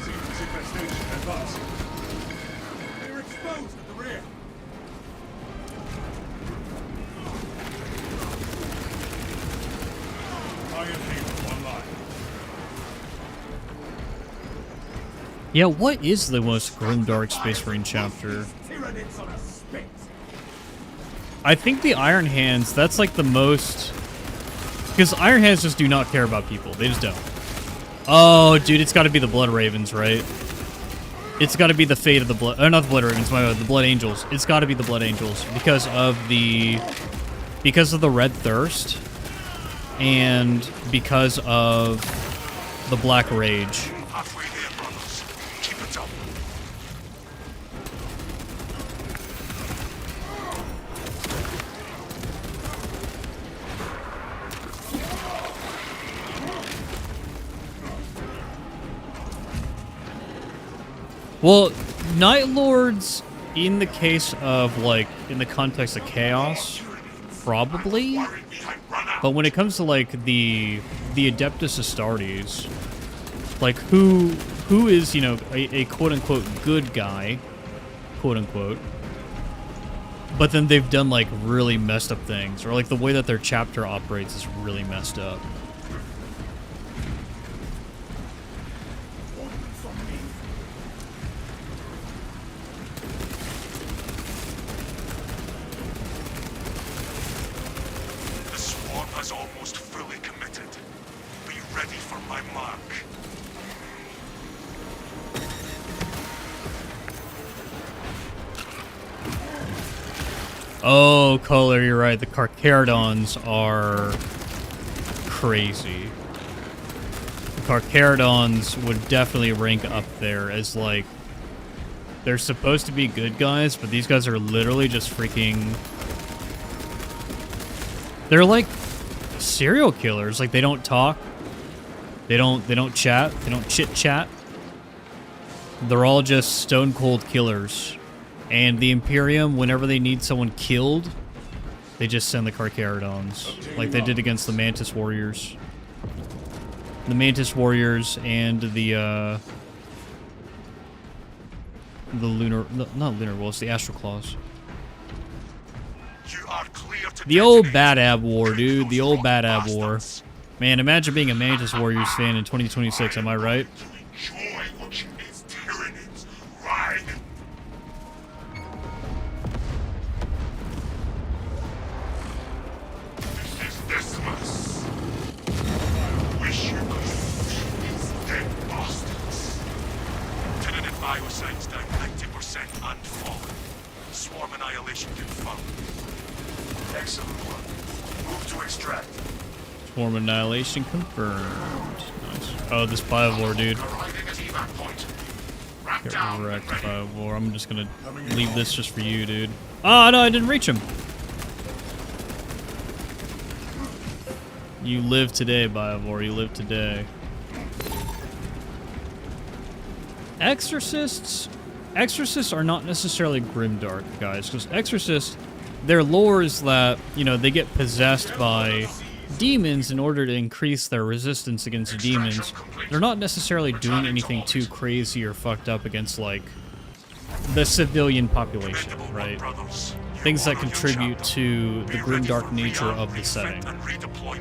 Speaker 4: Xenos infestation advancing. They're exposed at the rear. Iron Halo online.
Speaker 8: Yeah, what is the most grimdark Space Marine chapter?
Speaker 6: Tyranids on a spit.
Speaker 8: I think the Iron Hands, that's like the most... Because Iron Hands just do not care about people. They just don't. Oh, dude, it's got to be the Blood Ravens, right? It's got to be the fate of the Blood... not the Blood Ravens, my bad, the Blood Angels. It's got to be the Blood Angels because of the... Because of the Red Thirst. And because of the Black Rage.
Speaker 9: Halfway there, brothers. Keep it up.
Speaker 8: Well, Night Lords, in the case of, like, in the context of Chaos, probably. But when it comes to, like, the Adeptus Astartes, like, who is, you know, a quote-unquote good guy, quote-unquote, but then they've done, like, really messed up things, or, like, the way that their chapter operates is really messed up.
Speaker 9: The swarm has almost fully committed. Be ready for my mark.
Speaker 8: Oh, Kohler, you're right. The Carcharodons are crazy. The Carcharodons would definitely rank up there as, like, they're supposed to be good guys, but these guys are literally just freaking... They're like serial killers. Like, they don't talk. They don't chat. They don't chit-chat. They're all just stone-cold killers. And the Imperium, whenever they need someone killed, they just send the Carcharodons, like they did against the Mantis Warriors. The Mantis Warriors and the Lunar... Not Lunar Wolves, the Astral Claws.
Speaker 9: You are clear to
Speaker 8: The old
Speaker 9: detonate.
Speaker 8: Bad Ab War, dude. The old Bad Ab War. Man, imagine being a Mantis Warriors fan in 2026, am I right?
Speaker 9: Enjoy watching these Tyranids ride. This is Dismas. Wish you could see these dead bastards. Tyranid biocides down 90% and fallen. Swarm annihilation confirmed.
Speaker 2: Excellent work. Move to extract.
Speaker 8: Swarm Annihilation confirmed. Nice. Oh, this Biovore, dude.
Speaker 9: Arriving at evac point. Rack
Speaker 8: Get
Speaker 9: down.
Speaker 8: wrecked,
Speaker 9: Ready.
Speaker 8: Biovore. I'm just gonna leave this just for you, dude. Oh, no, I didn't reach him. You live today, Biovore. You live today. Exorcists? Exorcists are not necessarily grimdark, guys, because Exorcists, their lore is that, you know, they get possessed by demons in order to increase their resistance against demons. They're not necessarily doing anything too crazy or fucked up against, like, the civilian population, right? Things that contribute to the grimdark nature of the setting.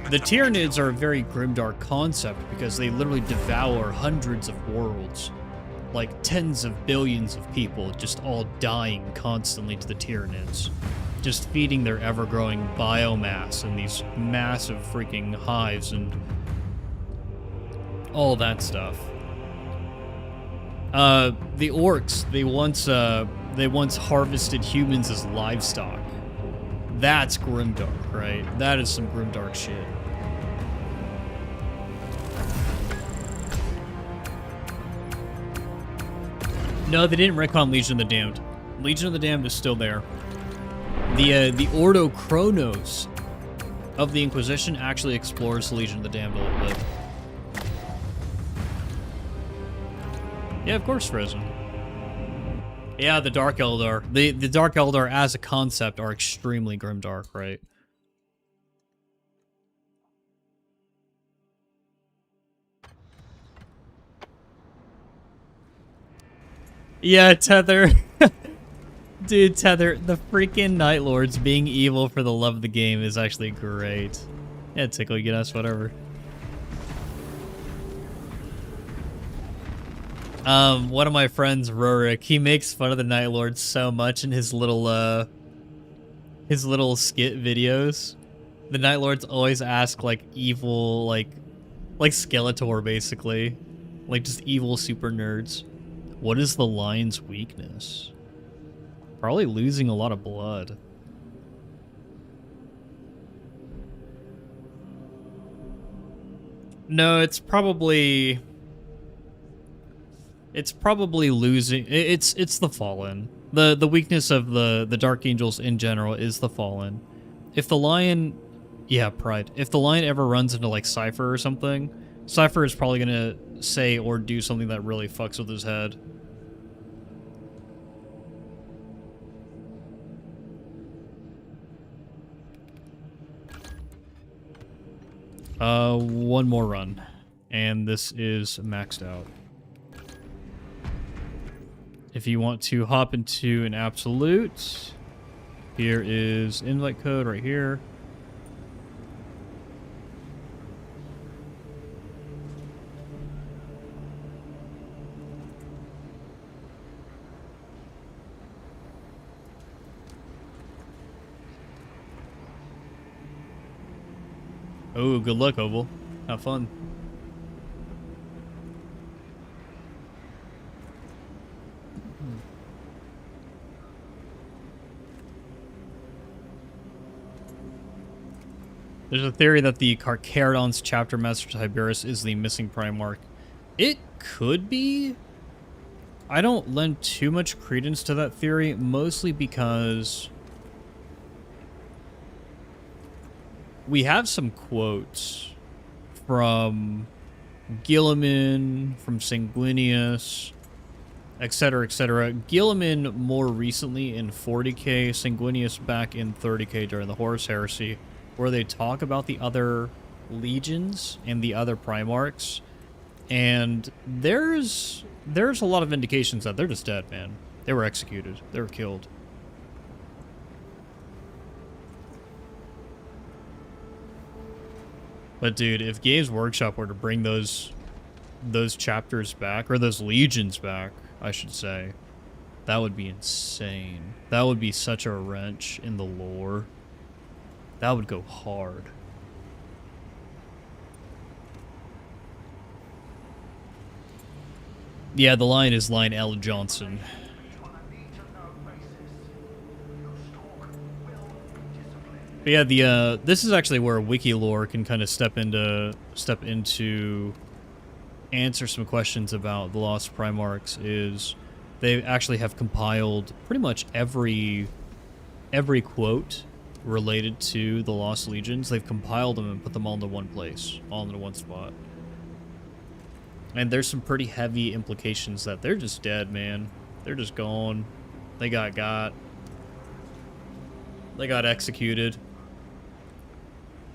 Speaker 8: The Tyranids are a very grimdark concept because they literally devour hundreds of worlds. Like tens of billions of people just all dying constantly to the Tyranids. Just feeding their ever-growing biomass in these massive freaking hives and all that stuff. The orcs, they once harvested humans as livestock. That's grimdark, right? That is some grimdark shit. No, they didn't retcon Legion of the Damned. Legion of the Damned is still there. The Ordo Chronos of the Inquisition actually explores the Legion of the Damned a little bit. Yeah, of course, Frozen. Yeah, the Dark Eldar. The Dark Eldar as a concept are extremely grimdark, right? Yeah, Tether. Dude, Tether, the freaking Night Lords being evil for the love of the game is actually great. Yeah, Tickle, you can ask whatever.
Speaker 1: One of my friends, Rurik, he makes fun of the Night Lord so much in his little skit videos. The Night Lords always ask like evil, like Skeletor basically, like just evil super nerds. What is the lion's weakness? Probably losing a lot of blood. No, it's probably losing. It's the Fallen. The weakness of the Dark Angels in general is the Fallen. If the lion, yeah, Pride. If the lion ever runs into like Cypher or something, Cypher is probably gonna say or do something that really fucks with his head. One more run, and this is maxed out. If you want to hop into an absolute, here is invite code right here. Oh, good luck, Oval. Have fun. There's a theory that the Carcharodon's chapter master Tiberius is the missing Primarch. It could be. I don't lend too much credence to that theory, mostly because we have some quotes from Guilliman, from Sanguinius, etc., etc. Guilliman more recently in 40k, Sanguinius back in 30k during the Horus Heresy, where they talk about the other legions and the other Primarchs, and there's a lot of indications that they're just dead, man. They were executed. They were killed. But dude, if Games Workshop were to bring those chapters back, or those legions back, I should say, that would be insane. That would be such a wrench in the lore. That would go hard. Yeah, the line is Line L. Johnson. But yeah, the this is actually where Wikilore can kind of step into answer some questions about the Lost Primarchs. Is they actually have compiled pretty much every quote related to the Lost Legions. They've compiled them and put them all into one place, all into one spot. And there's some pretty heavy implications that they're just dead, man. They're just gone. They got executed.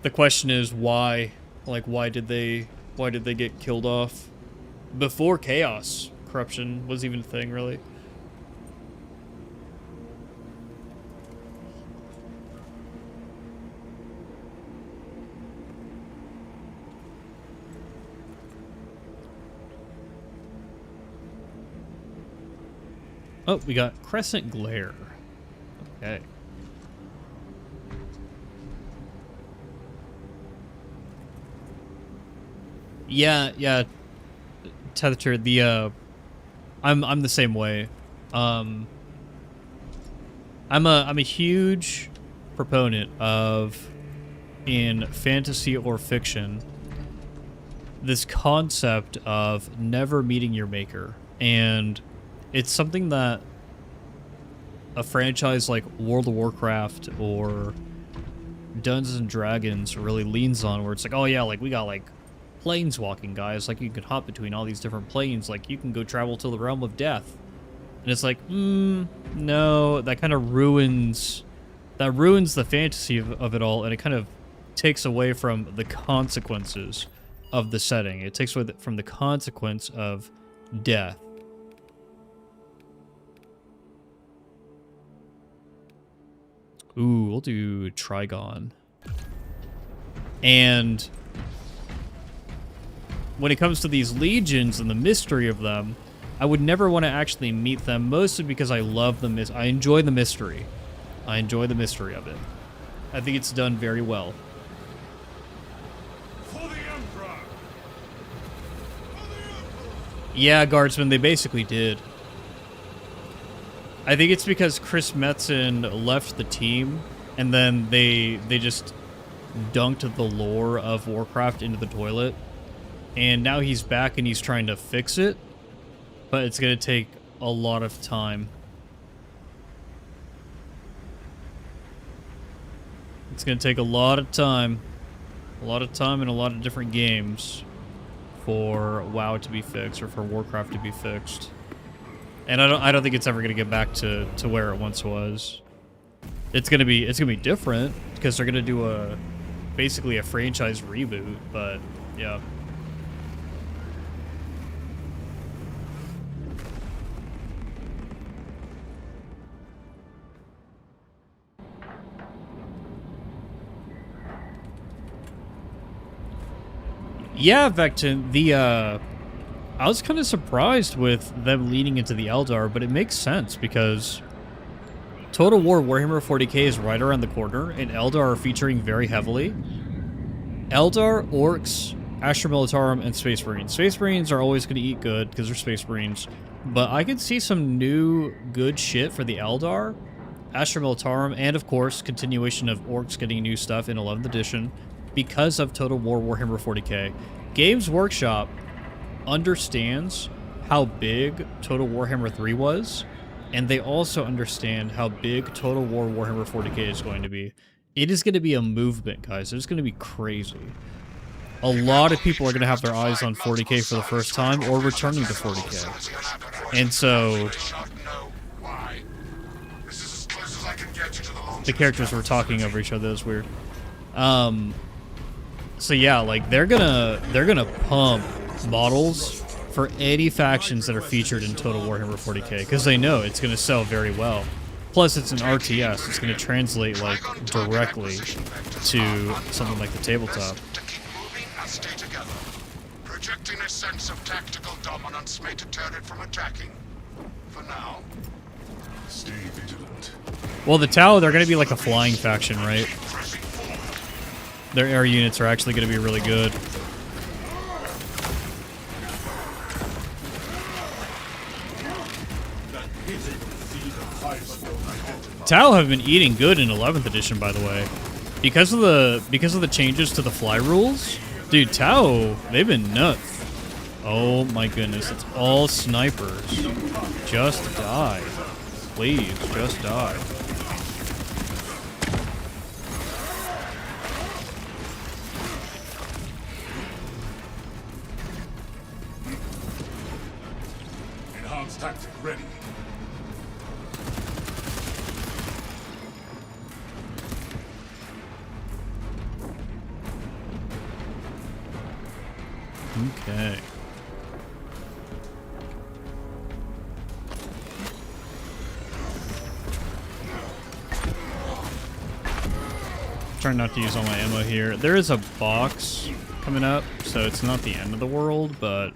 Speaker 1: The question is why? Like, why did they get killed off before Chaos corruption was even a thing, really? Oh, we got Crescent Glare. Okay. Yeah, Tether, I'm the same way. I'm a huge proponent of, in fantasy or fiction, this concept of never meeting your maker. And it's something that a franchise like World of Warcraft or Dungeons and Dragons really leans on, where it's like, oh yeah, like we got like planeswalking guys, like you can hop between all these different planes, like you can go travel to the realm of death. And it's like, no, that kind of ruins the fantasy of it all, and it kind of takes away from the consequences of the setting. It takes away from the consequence of death. Ooh, we'll do Trigon. And when it comes to these legions and the mystery of them,
Speaker 8: I would never want to actually meet them, mostly because I love the I enjoy the mystery. I enjoy the mystery of it. I think it's done very well.
Speaker 4: For the Emperor!
Speaker 8: Yeah, Guardsman, they basically did. I think it's because Chris Metzen left the team, and then they just dunked the lore of Warcraft into the toilet. And now he's back and he's trying to fix it, but it's going to take a lot of time. It's going to take a lot of time. A lot of time and a lot of different games for WoW to be fixed, or for Warcraft to be fixed. And I don't think it's ever going to get back to where it once was. It's going to be different because they're going to do basically a franchise reboot, but yeah. Yeah, Vectin, I was kind of surprised with them leaning into the Eldar, but it makes sense because Total War Warhammer 40k is right around the corner, and Eldar are featuring very heavily. Eldar, Orcs, Astra Militarum, and Space Marines. Space Marines are always going to eat good because they're Space Marines, but I could see some new good shit for the Eldar, Astra Militarum, and of course, continuation of Orcs getting new stuff in 11th edition because of Total War Warhammer 40k. Games Workshop understands how big Total Warhammer 3 was, and they also understand how big Total War Warhammer 40k is going to be. It is going to be a movement, guys. It's going to be crazy. A lot of people are going to have their eyes on 40k for the first time, or returning to 40k. And so the characters were talking over each other. That was weird. So yeah, like they're gonna pump models for any factions that are featured in Total Warhammer 40k because they know it's gonna sell very well. Plus, it's an RTS. It's gonna translate like directly to something like the tabletop.
Speaker 9: Projecting a sense of tactical dominance may deter it from attacking. For now.
Speaker 3: Stay vigilant.
Speaker 8: Well, the Tau, they're gonna be like a flying faction, right? Their air units are actually going to be really good. Tau have been eating good in 11th edition, by the way, because of the changes to the fly rules. Dude, Tau, they've been nuts. Oh my goodness, it's all snipers. Just die, please, just die.
Speaker 3: Tactic ready.
Speaker 8: Okay. Trying not to use all my ammo here. There is a box coming up, so it's not the end of the world, but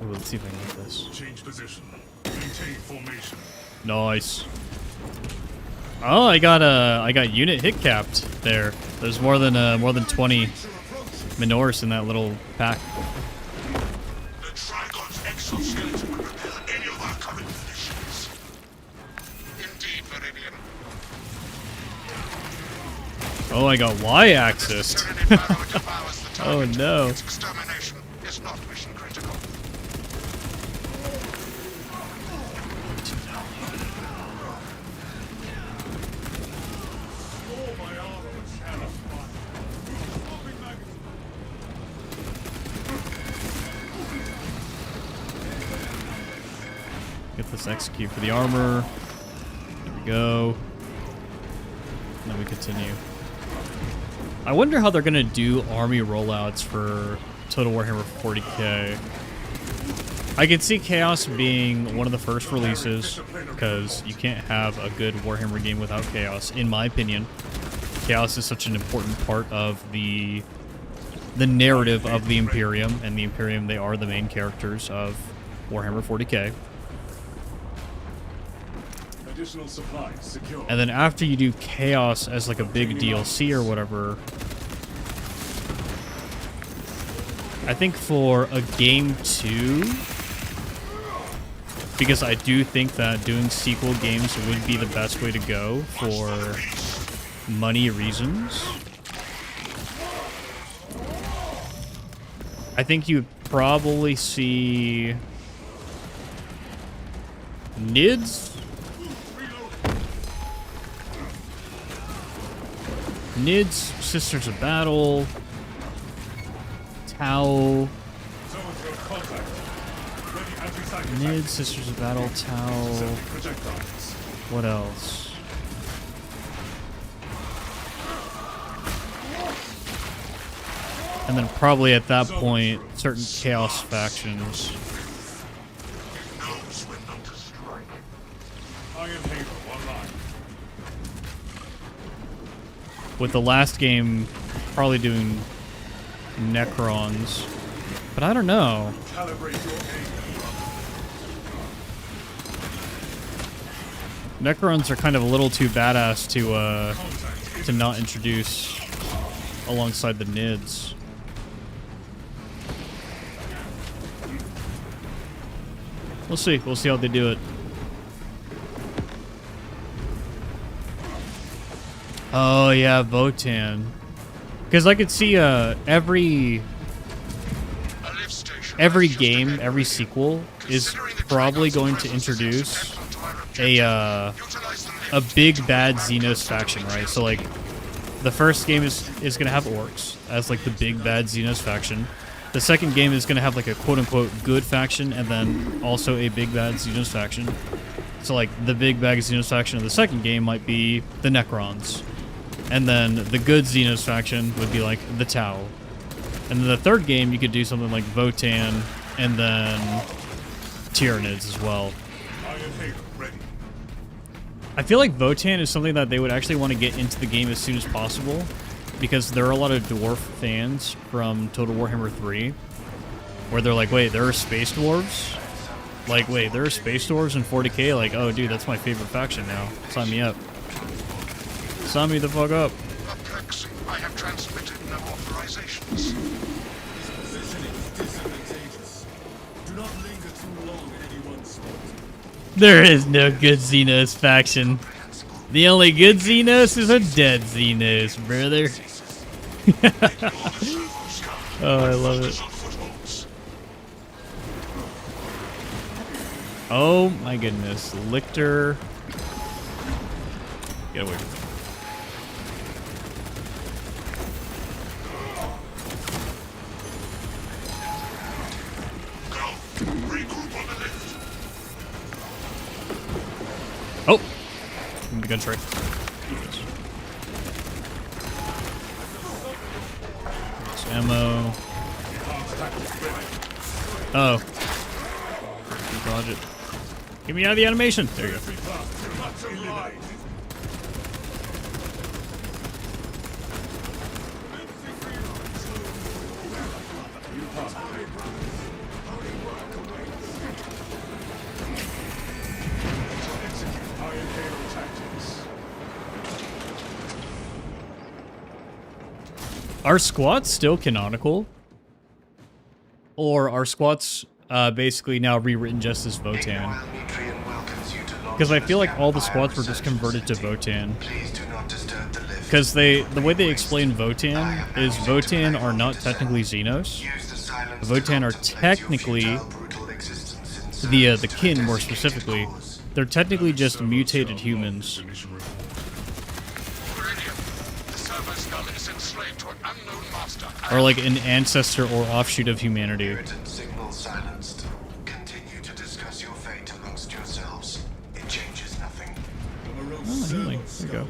Speaker 8: ooh, let's see if I can get this.
Speaker 3: Change position. Maintain formation.
Speaker 8: Nice. Oh, I got unit hit capped there. There's more than 20 Minoris in that little pack.
Speaker 9: The Trigon's exoskeleton will repel any of our current conditions. Indeed, Viridian.
Speaker 8: Oh, I got Y-axis. Oh no.
Speaker 9: Its extermination is not mission critical.
Speaker 8: Get this execute for the armor. There we go. And then we continue. I wonder how they're gonna do army rollouts for Total Warhammer 40k. I can see Chaos being one of the first releases, because you can't have a good Warhammer game without Chaos, in my opinion. Chaos is such an important part of the narrative of the Imperium, and the Imperium, they are the main characters of Warhammer 40k.
Speaker 4: Additional supplies secure.
Speaker 8: And then after you do Chaos as like a big DLC or whatever, I think for a game 2, because I do think that doing sequel games would be the best way to go for money reasons. I think you'd probably see NIDS. NIDS, Sisters of Battle, Tau. NIDS, Sisters of Battle, Tau. What else? And then probably at that point, certain Chaos factions. With the last game probably doing Necrons. But I don't know. Necrons are kind of a little too badass to not introduce alongside the NIDS. We'll see. We'll see how they do it. Oh yeah, Votann. Because I could see every game, every sequel is probably going to introduce a big bad Xenos faction, right? So like the first game is going to have orcs as like the big bad Xenos faction. The second game is going to have like a quote-unquote good faction and then also a big bad Xenos faction. So like the big bad Xenos faction of the second game might be the Necrons. And then the good Xenos faction would be like the Tau. And then the third game you could do something like Votann and then Tyranids as well. I feel like Votann is something that they would actually want to get into the game as soon as possible, because there are a lot of dwarf fans from Total Warhammer 3 where they're like, wait, there are space dwarves? Like, wait, there are space dwarves in 40k? Like, oh, dude, that's my favorite faction now. Sign me up. Sign me the fuck up.
Speaker 9: I have transmitted no authorizations.
Speaker 6: This positioning is disadvantageous. Do not linger too long at any one spot.
Speaker 8: There is no good Xenos faction. The only good Xenos is a dead Xenos, brother. Oh, I love it. Oh my goodness. Lictor. Get away from me. Oh! I'm gonna try. There's ammo. Oh. Dodge it. Get me out of the animation! There you go. Are squats still canonical? Or are squats basically now rewritten just as Votann? Because I feel like all the squats were just converted to Votann. Because the way they explain Votann is Votann are not technically Xenos. Votann are technically the kin, more specifically. They're technically just mutated humans. Or like an ancestor or offshoot of humanity.
Speaker 9: Signal silenced. Continue to discuss your fate amongst yourselves. It changes nothing.
Speaker 8: Oh, healing. There you go.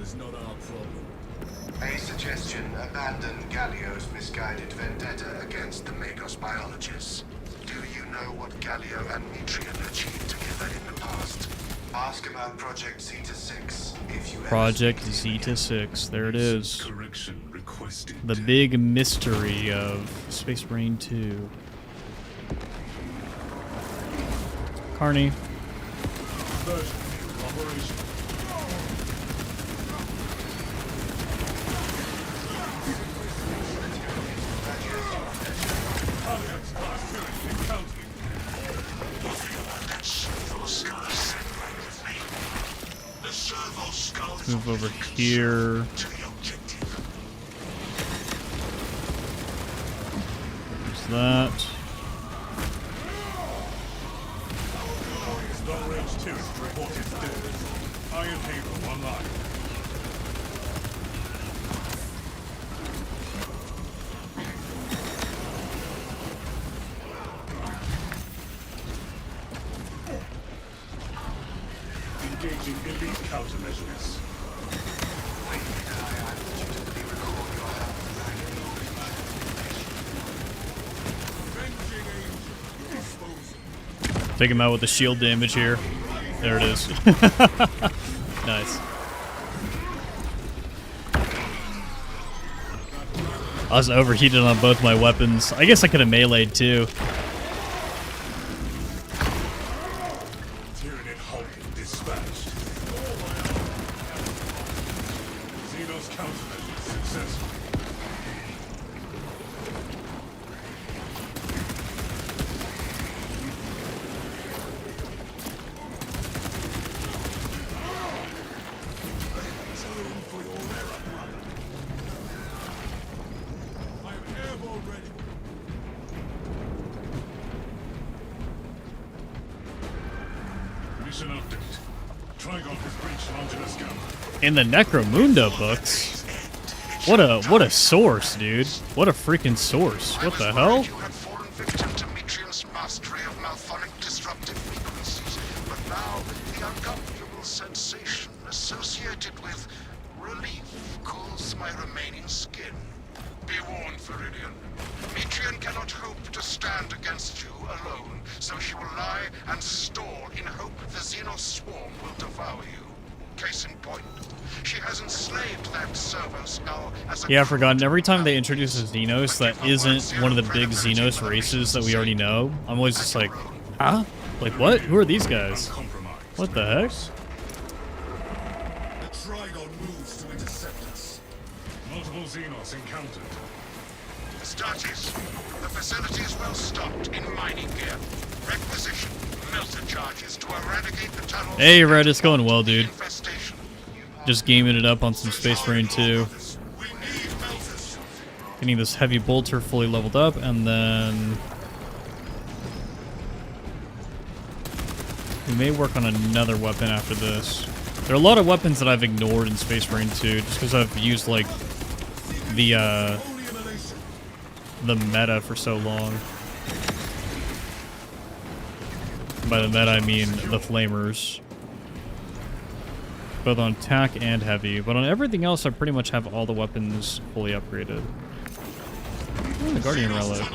Speaker 9: A suggestion: abandon Gallio's misguided vendetta against the Magos biologists. Do you know what Gallio and Metrian achieved together in the past? Ask about Project Zeta 6 if you
Speaker 8: Project Zeta 6. There it is.
Speaker 3: Correction requested.
Speaker 8: The big mystery of Space Marine 2. Carney.
Speaker 4: Version operation. Alliance class spirit encountering.
Speaker 2: That servo skull is set right with me. The servo skull is
Speaker 8: Move over here.
Speaker 2: to the objective.
Speaker 8: There's that.
Speaker 4: Long-range turret reported dead. Iron Halo online. Engaging elite countermeasures. Avenging Angel. Disposal.
Speaker 8: Take him out with the shield damage here. There it is. Nice. I was overheated on both my weapons. I guess I could have meleeed too.
Speaker 4: Tyranid Hulk dispatched. Xenos countermeasures successful. I am airborne ready. Mission update. Trigon has breached Longinus Gamma.
Speaker 8: In the Necromunda books. What a source, dude. What a freaking source. What the hell?
Speaker 9: You had fallen victim to Metrian's mastery of malphonic disruptive frequencies, but now the uncomfortable sensation associated with relief cools my remaining skin. Be warned, Viridian. Metrian cannot hope to stand against you alone, so she will lie and stall in hope the Xenos swarm will devour you. Case in point, she has enslaved that servo skull as a
Speaker 8: Yeah, I've forgotten. Every time they introduce a Xenos that isn't one of the big Xenos races that we already know, I'm always just like, huh? Like, what? Who are these guys?
Speaker 4: Uncompromised.
Speaker 8: What the heck?
Speaker 4: The Trigon moves to intercept us. Multiple Xenos encountered.
Speaker 9: Astartes, the facility is well stocked in mining gear. Requisition melter charges to eradicate the tunnels.
Speaker 8: Hey, Red, it's going well, dude.
Speaker 9: Infestation.
Speaker 8: Just gaming it up on some Space Marine 2.
Speaker 9: We need melters.
Speaker 8: Getting this heavy bolter fully leveled up, and then we may work on another weapon after this. There are a lot of weapons that I've ignored in Space Marine 2 just because I've used like the meta for so long. By the meta, I mean the flamers. Both on attack and heavy, but on everything else, I pretty much have all the weapons fully upgraded. Oh, the Guardian Relic.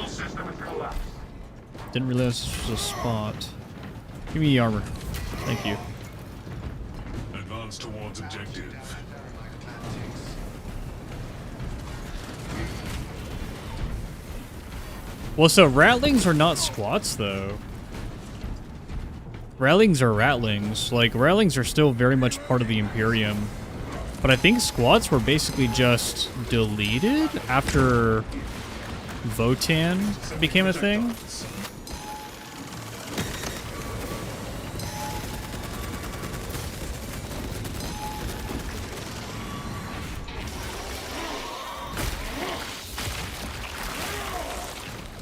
Speaker 8: Didn't realize this was a spot. Give me the armor. Thank you.
Speaker 3: Advance towards objective.
Speaker 8: Well, so Ratlings are not squats, though. Ratlings are Ratlings. Like, Ratlings are still very much part of the Imperium. But I think squats were basically just deleted after Votan became a thing.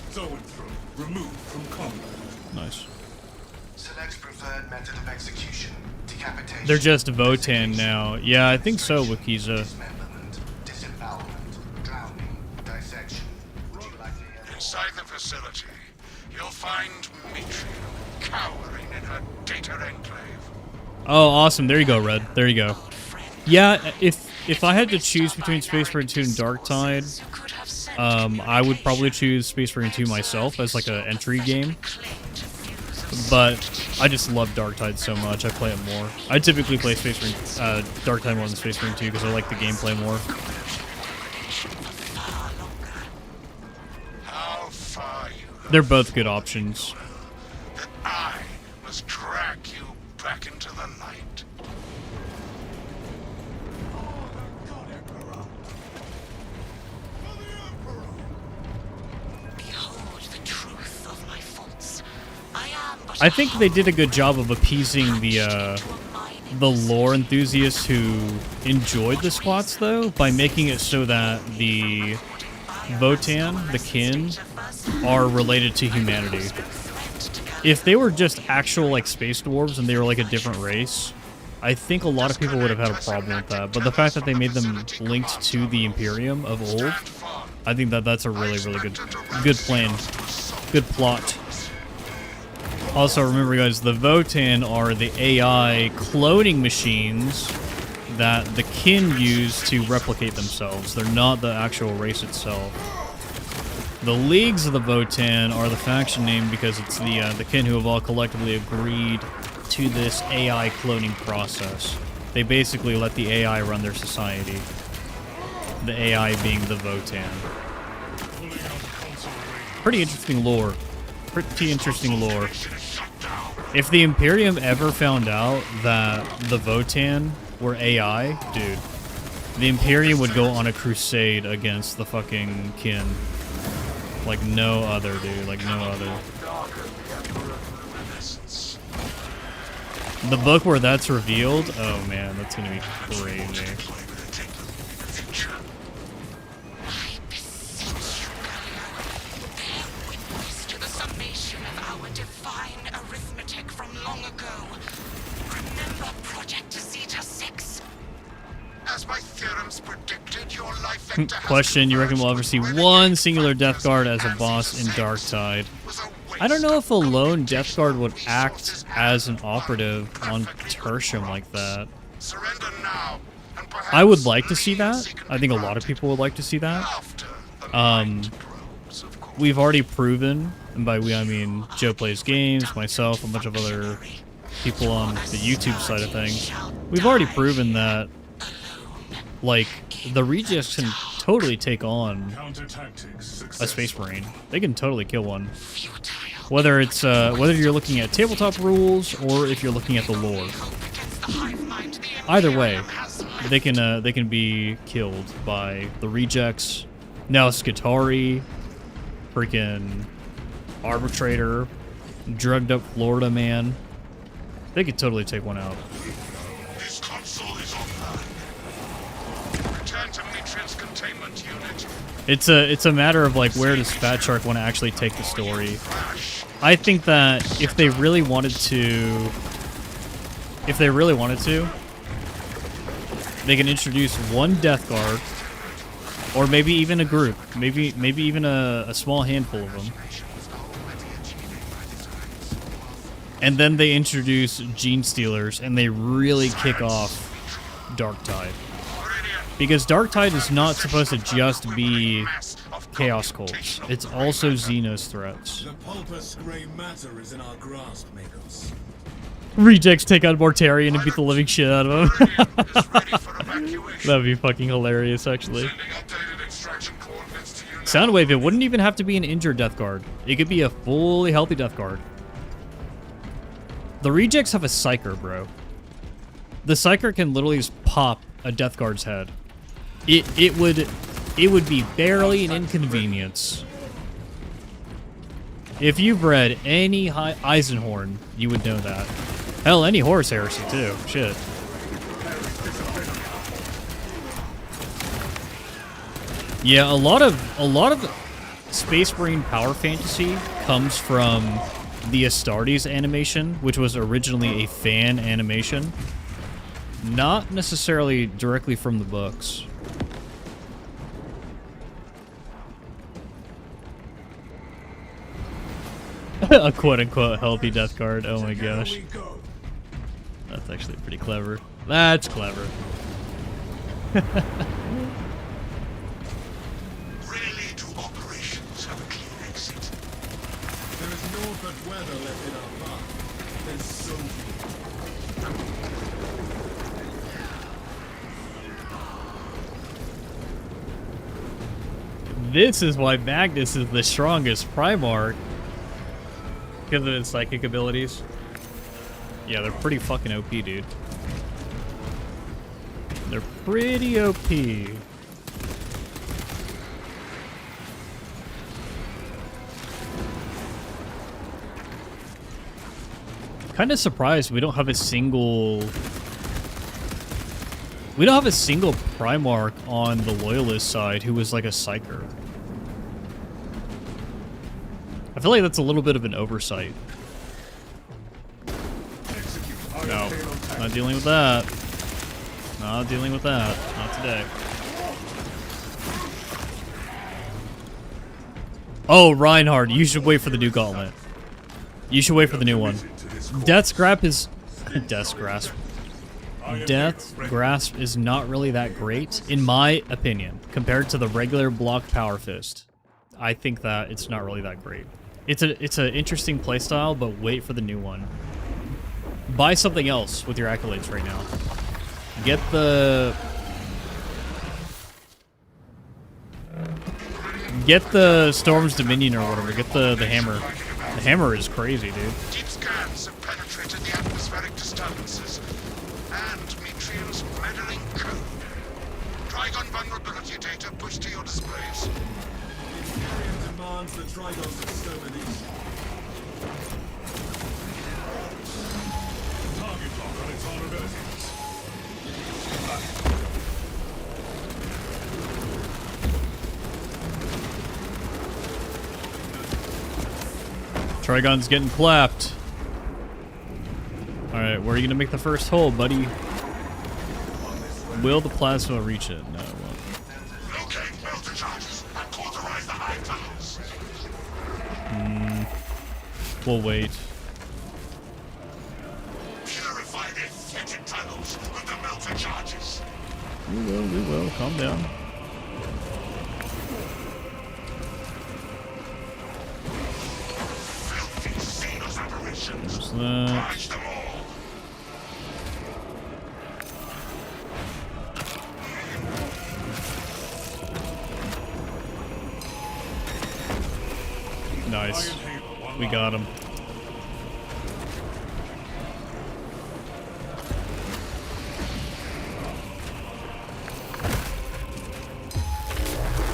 Speaker 4: Throw and throw. Removed from combat.
Speaker 8: Nice.
Speaker 9: Select preferred method of execution. Decapitation.
Speaker 8: They're just Votan now. Yeah, I think so, Wakiza.
Speaker 9: Dismemberment, disembowelment, drowning, dissection. Would you like to hear? Inside the facility, you'll find Mitri cowering in her data enclave.
Speaker 8: Oh, awesome. There you go, Red. There you go. Yeah, if I had to choose between Space Marine 2 and Darktide, I would probably choose Space Marine 2 myself as like an entry game. But I just love Darktide so much, I play it more. I typically play Space Marine, Darktide more than Space Marine 2 because I like the gameplay more.
Speaker 9: How far you
Speaker 8: They're both good options.
Speaker 9: that I was
Speaker 8: I think they did a good job of appeasing the lore enthusiasts who enjoyed the squats, though, by making it so that the Votann, the kin, are related to humanity. If they were just actual, like, space dwarves and they were, like, a different race, I think a lot of people would have had a problem with that. But the fact that they made them linked to the Imperium of old, I think that that's a really, really good plan. Good plot. Also, remember, guys, the Votann are the AI cloning machines that the kin use to replicate themselves. They're not the actual race itself. The Leagues of the Votann are the faction name because it's the kin who have all collectively agreed to this AI cloning process. They basically let the AI run their society. The AI being the Votann. Pretty interesting lore. Pretty interesting lore. If the Imperium ever found out that the Votann were AI, dude, the Imperium would go on a crusade against the fucking kin. Like no other, dude. Like no other. The book where that's revealed, oh man, that's gonna be crazy. Question, you reckon we'll ever see one singular Death Guard as a boss in Darktide? I don't know if a lone Death Guard would act as an operative on Tertium like that. I would like to see that. I think a lot of people would like to see that. We've already proven, and by we I mean Joe Plays Games, myself, a bunch of other people on the YouTube side of things. We've already proven that, like, the Rejects can totally take on a Space Marine. They can totally kill one. Whether it's whether you're looking at tabletop rules or if you're looking at the lore. Either way, they can be killed by the Rejects. Now Skitarii, freaking Arbitrator, drugged up Florida man. They could totally take one out.
Speaker 9: This console is offline. Return to Matrix containment unit.
Speaker 8: It's a matter of like where does Fat Shark want to actually take the story. I think that if they really wanted to, they can introduce one Death Guard, or maybe even a group, maybe even a small handful of them, and then they introduce Gene Stealers, and they really kick off Darktide. Because Darktide is not supposed to just be Chaos Cults. It's also Xenos threats.
Speaker 6: The pulpous gray matter is in our grasp, Magos.
Speaker 8: Rejects take out Mortarion and beat the living shit out of him. That'd be fucking hilarious, actually. Soundwave, it wouldn't even have to be an injured Death Guard. It could be a fully healthy Death Guard. The Rejects have a Psyker, bro. The Psyker can literally just pop a Death Guard's head. It would be barely an inconvenience. If you've read any Eisenhorn, you would know that. Hell, any Horus Heresy too. Shit. Yeah, a lot of Space Marine power fantasy comes from the Astartes animation, which was originally a fan animation. Not necessarily directly from the books. A quote-unquote healthy Death Guard. Oh my gosh. That's actually pretty clever. That's clever.
Speaker 9: Really do operations have a clean exit?
Speaker 6: There is naught but weather left in our path. Then so be it.
Speaker 8: This is why Magnus is the strongest Primarch. Because of his psychic abilities. Yeah, they're pretty fucking OP, dude. They're pretty OP. Kind of surprised we don't have a single... We don't have a single Primarch on the Loyalist side who was like a Psyker. I feel like that's a little bit of an oversight. No, not dealing with that. Not dealing with that. Not today. Oh, Reinhardt, you should wait for the new gauntlet. You should wait for the new one. Death's Grasp is... Death's Grasp. Death's Grasp is not really that great, in my opinion, compared to the regular block Power Fist. I think that it's not really that great. It's an interesting playstyle, but wait for the new one. Buy something else with your accolades right now. Get the Storm's Dominion or whatever. Get the hammer. The hammer is crazy, dude.
Speaker 9: Deep scans have penetrated the atmospheric disturbances and Metrium's meddling code. Trigon vulnerability data pushed to your displays.
Speaker 6: Imperium demands the Trigon's extermination.
Speaker 4: Target lock on its vulnerabilities.
Speaker 8: Trigon's getting clapped. Alright, where are you gonna make the first hole, buddy? Will the plasma reach it? No, it won't.
Speaker 9: Locate melter charges and cauterize the high tunnels.
Speaker 8: We'll wait.
Speaker 9: Purify the infected tunnels with the melter charges.
Speaker 8: We will. Calm down.
Speaker 9: Filthy Xenos apparitions.
Speaker 8: There's that.
Speaker 9: Purge them all.
Speaker 8: Nice. We got him.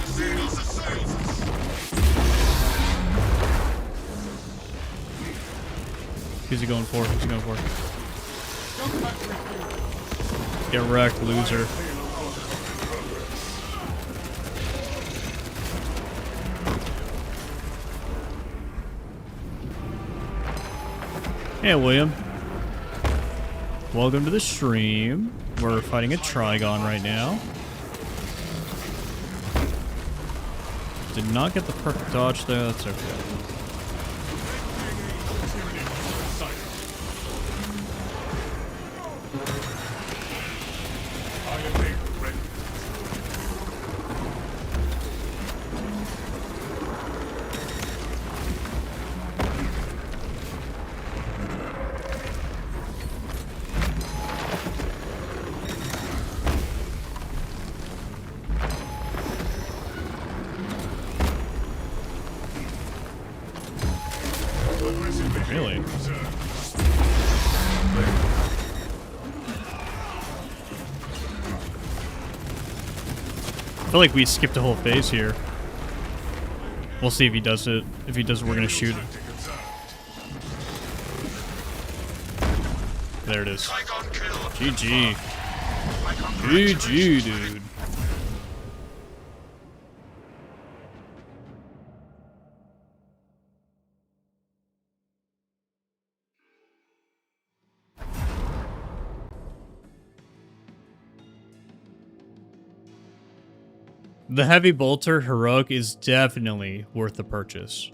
Speaker 9: Xenos assails us.
Speaker 8: Who's he going for? Who's he going for? Get wrecked, loser. Hey, William. Welcome to the stream. We're fighting a Trigon right now. Did not get the perfect dodge there. That's okay. Really? I feel like we skipped a whole phase here. We'll see if he does it. If he does it, we're gonna shoot it. There it is.
Speaker 9: Trigon kill.
Speaker 8: GG. GG, dude. The Heavy Bolter Heroic is definitely worth the purchase.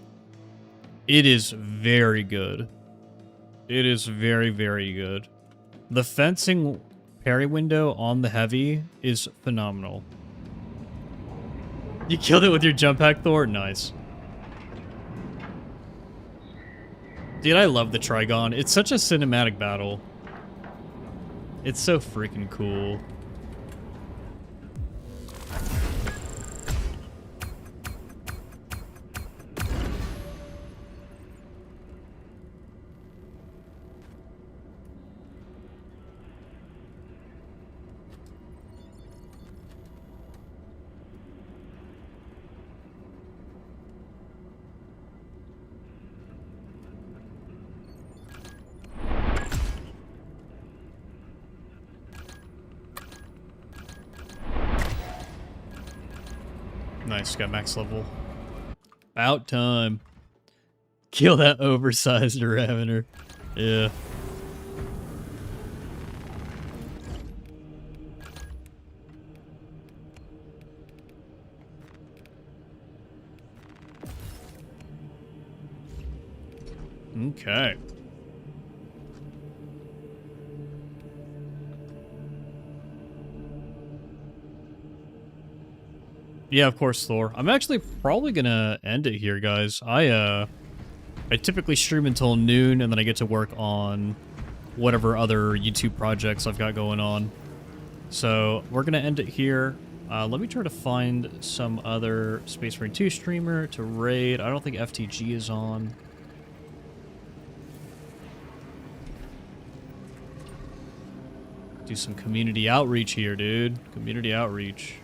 Speaker 8: It is very good. It is very, very good. The fencing parry window on the Heavy is phenomenal. You killed it with your jump hack, Thor? Nice. Dude, I love the Trigon. It's such a cinematic battle. It's so freaking cool. Nice, got max level. About time. Kill that oversized Ravener. Yeah. Okay. Yeah, of course, Thor. I'm actually probably gonna end it here, guys. I typically stream until noon, and then I get to work on whatever other YouTube projects I've got going on. So we're gonna end it here. Let me try to find some other Space Marine 2 streamer to raid. I don't think FTG is on. Do some community outreach here, dude. Community outreach.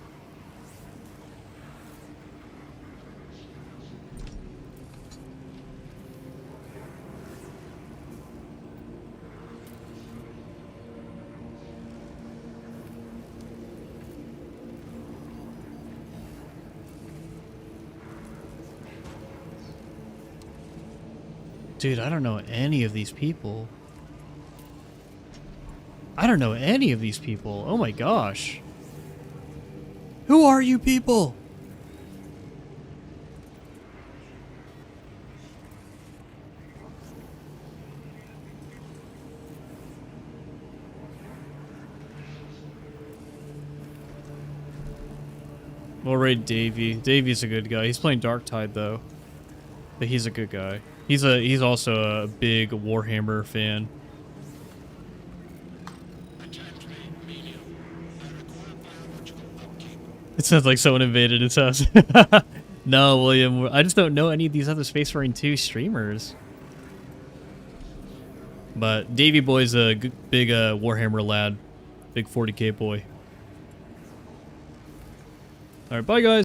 Speaker 8: Dude, I don't know any of these people. I don't know any of these people. Oh my gosh. Who are you people? We'll raid Davey. Davey's a good guy. He's playing Darktide though. But he's a good guy. He's also a big Warhammer fan. It sounds like someone invaded his house. No, William, I just don't know any of these other Space Marine 2 streamers. But Davey Boy's a big Warhammer lad. Big 40k boy. Alright, bye guys.